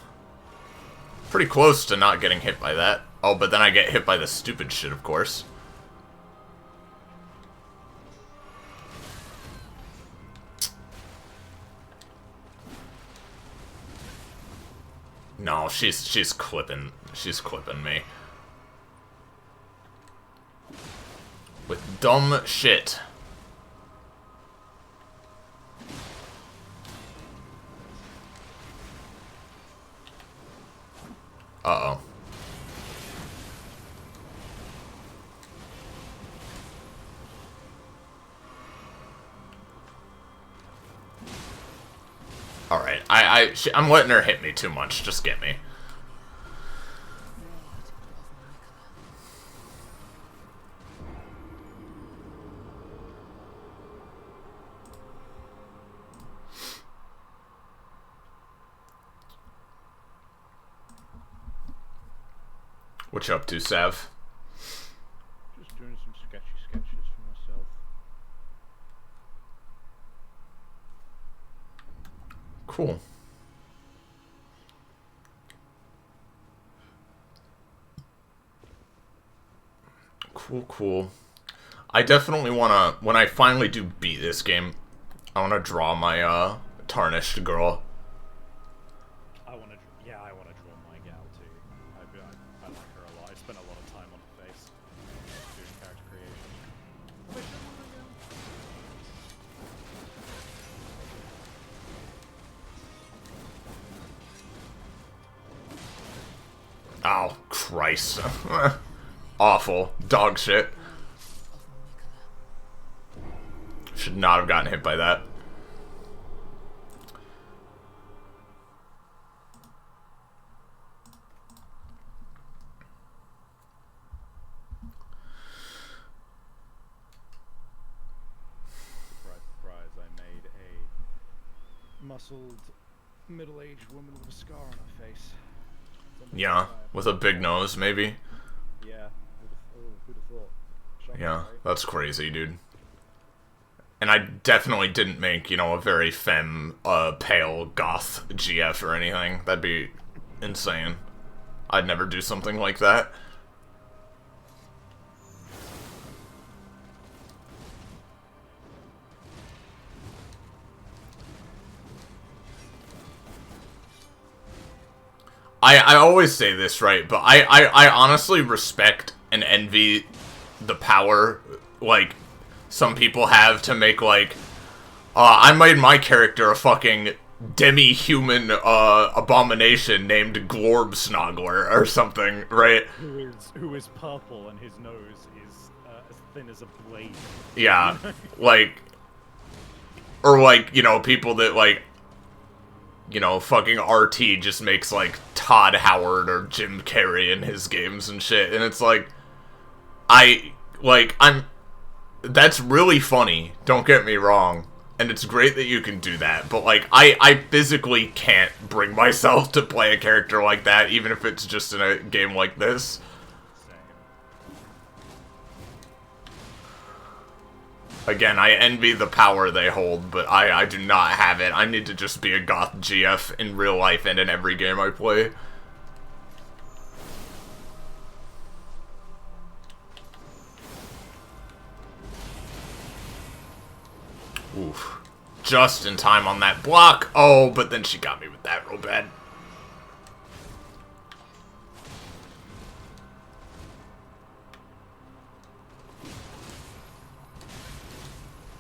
Pretty close to not getting hit by that. Oh, but then I get hit by the stupid shit, of course. No, she's clipping me. With dumb shit. Uh-oh. Alright, I'm letting her hit me too much. Just get me. What you up to, Sav? Just doing some sketchy sketches for myself. Cool. Cool. I definitely wanna, when I finally do beat this game, I wanna draw my, tarnished girl. I want to draw my gal too. I like her a lot. I spent a lot of time on her face doing character creation. Oh, Christ. Awful. Dog shit. Should not have gotten hit by that. Surprise, I made a muscled, middle-aged woman with a scar on her face. Yeah, with a big nose, maybe. Yeah, who'd have thought? Shocking, Yeah, right? that's crazy, dude. And I definitely didn't make, you know, a very femme, pale goth GF or anything. That'd be insane. I'd never do something like that. I always say this, right, but I honestly respect and envy the power, like, some people have to make, like, I made my character a fucking demi-human, abomination named Glorb Snoggler or something, right? Who is purple and his nose is as thin as a blade. Yeah, like, or, like, you know, people that, like, you know, fucking RT just makes, like, Todd Howard or Jim Carrey in his games and shit, and it's like, that's really funny, don't get me wrong, and it's great that you can do that, but, like, I physically can't bring myself to play a character like that, even if it's just in a game like this. Again, I envy the power they hold, but I do not have it. I need to just be a goth GF in real life and in every game I play. Oof. Just in time on that block. Oh, but then she got me with that real bad.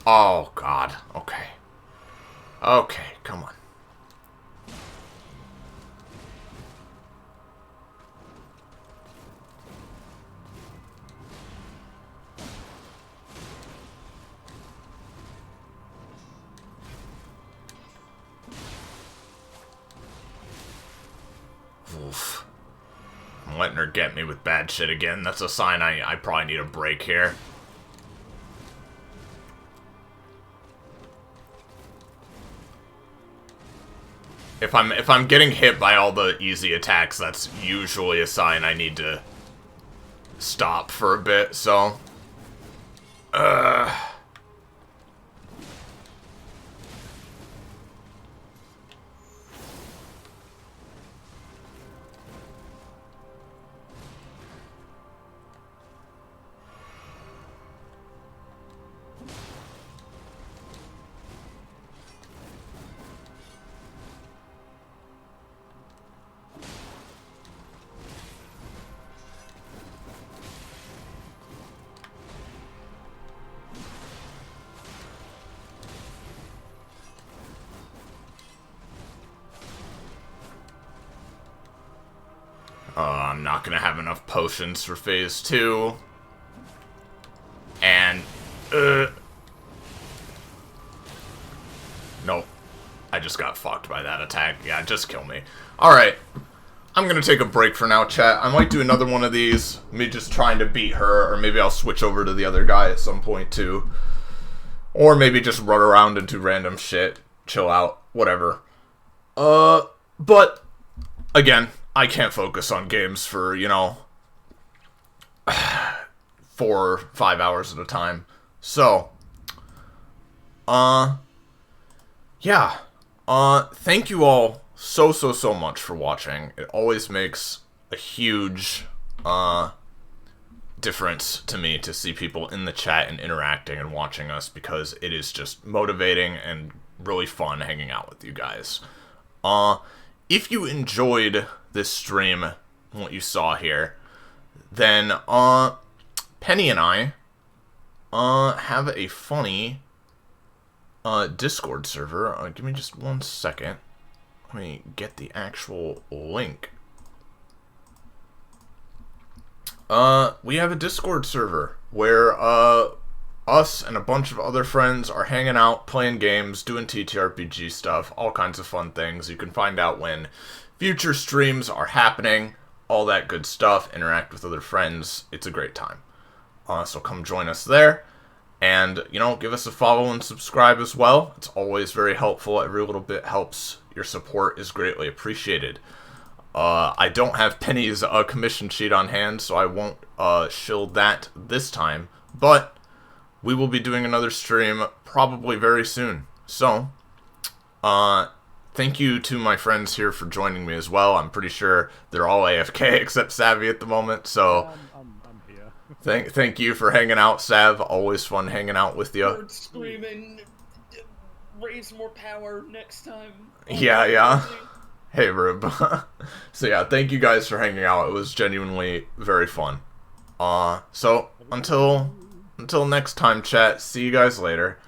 Oh, God. Okay. Okay, come on. Oof. I'm letting her get me with bad shit again. That's a sign I probably need a break here. If I'm getting hit by all the easy attacks, that's usually a sign I need to stop for a bit, so... I'm not gonna have enough potions for phase 2. And, nope. I just got fucked by that attack. Yeah, just kill me. Alright. I'm gonna take a break for now, chat. I might do another one of these. Me just trying to beat her, or maybe I'll switch over to the other guy at some point, too. Or maybe just run around and do random shit. Chill out. Whatever. But, again, I can't focus on games for, you know, 4 or 5 hours at a time. So, yeah. Thank you all so much for watching. It always makes a huge, difference to me to see people in the chat and interacting and watching us, because it is just motivating and really fun hanging out with you guys. If you enjoyed this stream, what you saw here, then, Penny and I, have a funny, Discord server. Give me just 1 second. Let me get the actual link. We have a Discord server where, us and a bunch of other friends are hanging out, playing games, doing TTRPG stuff, all kinds of fun things. You can find out when future streams are happening, all that good stuff, interact with other friends. It's a great time. So come join us there. And, you know, give us a follow and subscribe as well. It's always very helpful. Every little bit helps. Your support is greatly appreciated. I don't have Penny's commission sheet on hand, so I won't shield that this time. But we will be doing another stream probably very soon. So, thank you to my friends here for joining me as well. I'm pretty sure they're all AFK except Savvy at the moment, so I'm here. thank you for hanging out, Sav. Always fun hanging out with you. Bird screaming, raise more power next time. Yeah. Hey, Rube. So yeah, thank you guys for hanging out. It was genuinely very fun. So until next time, chat. See you guys later.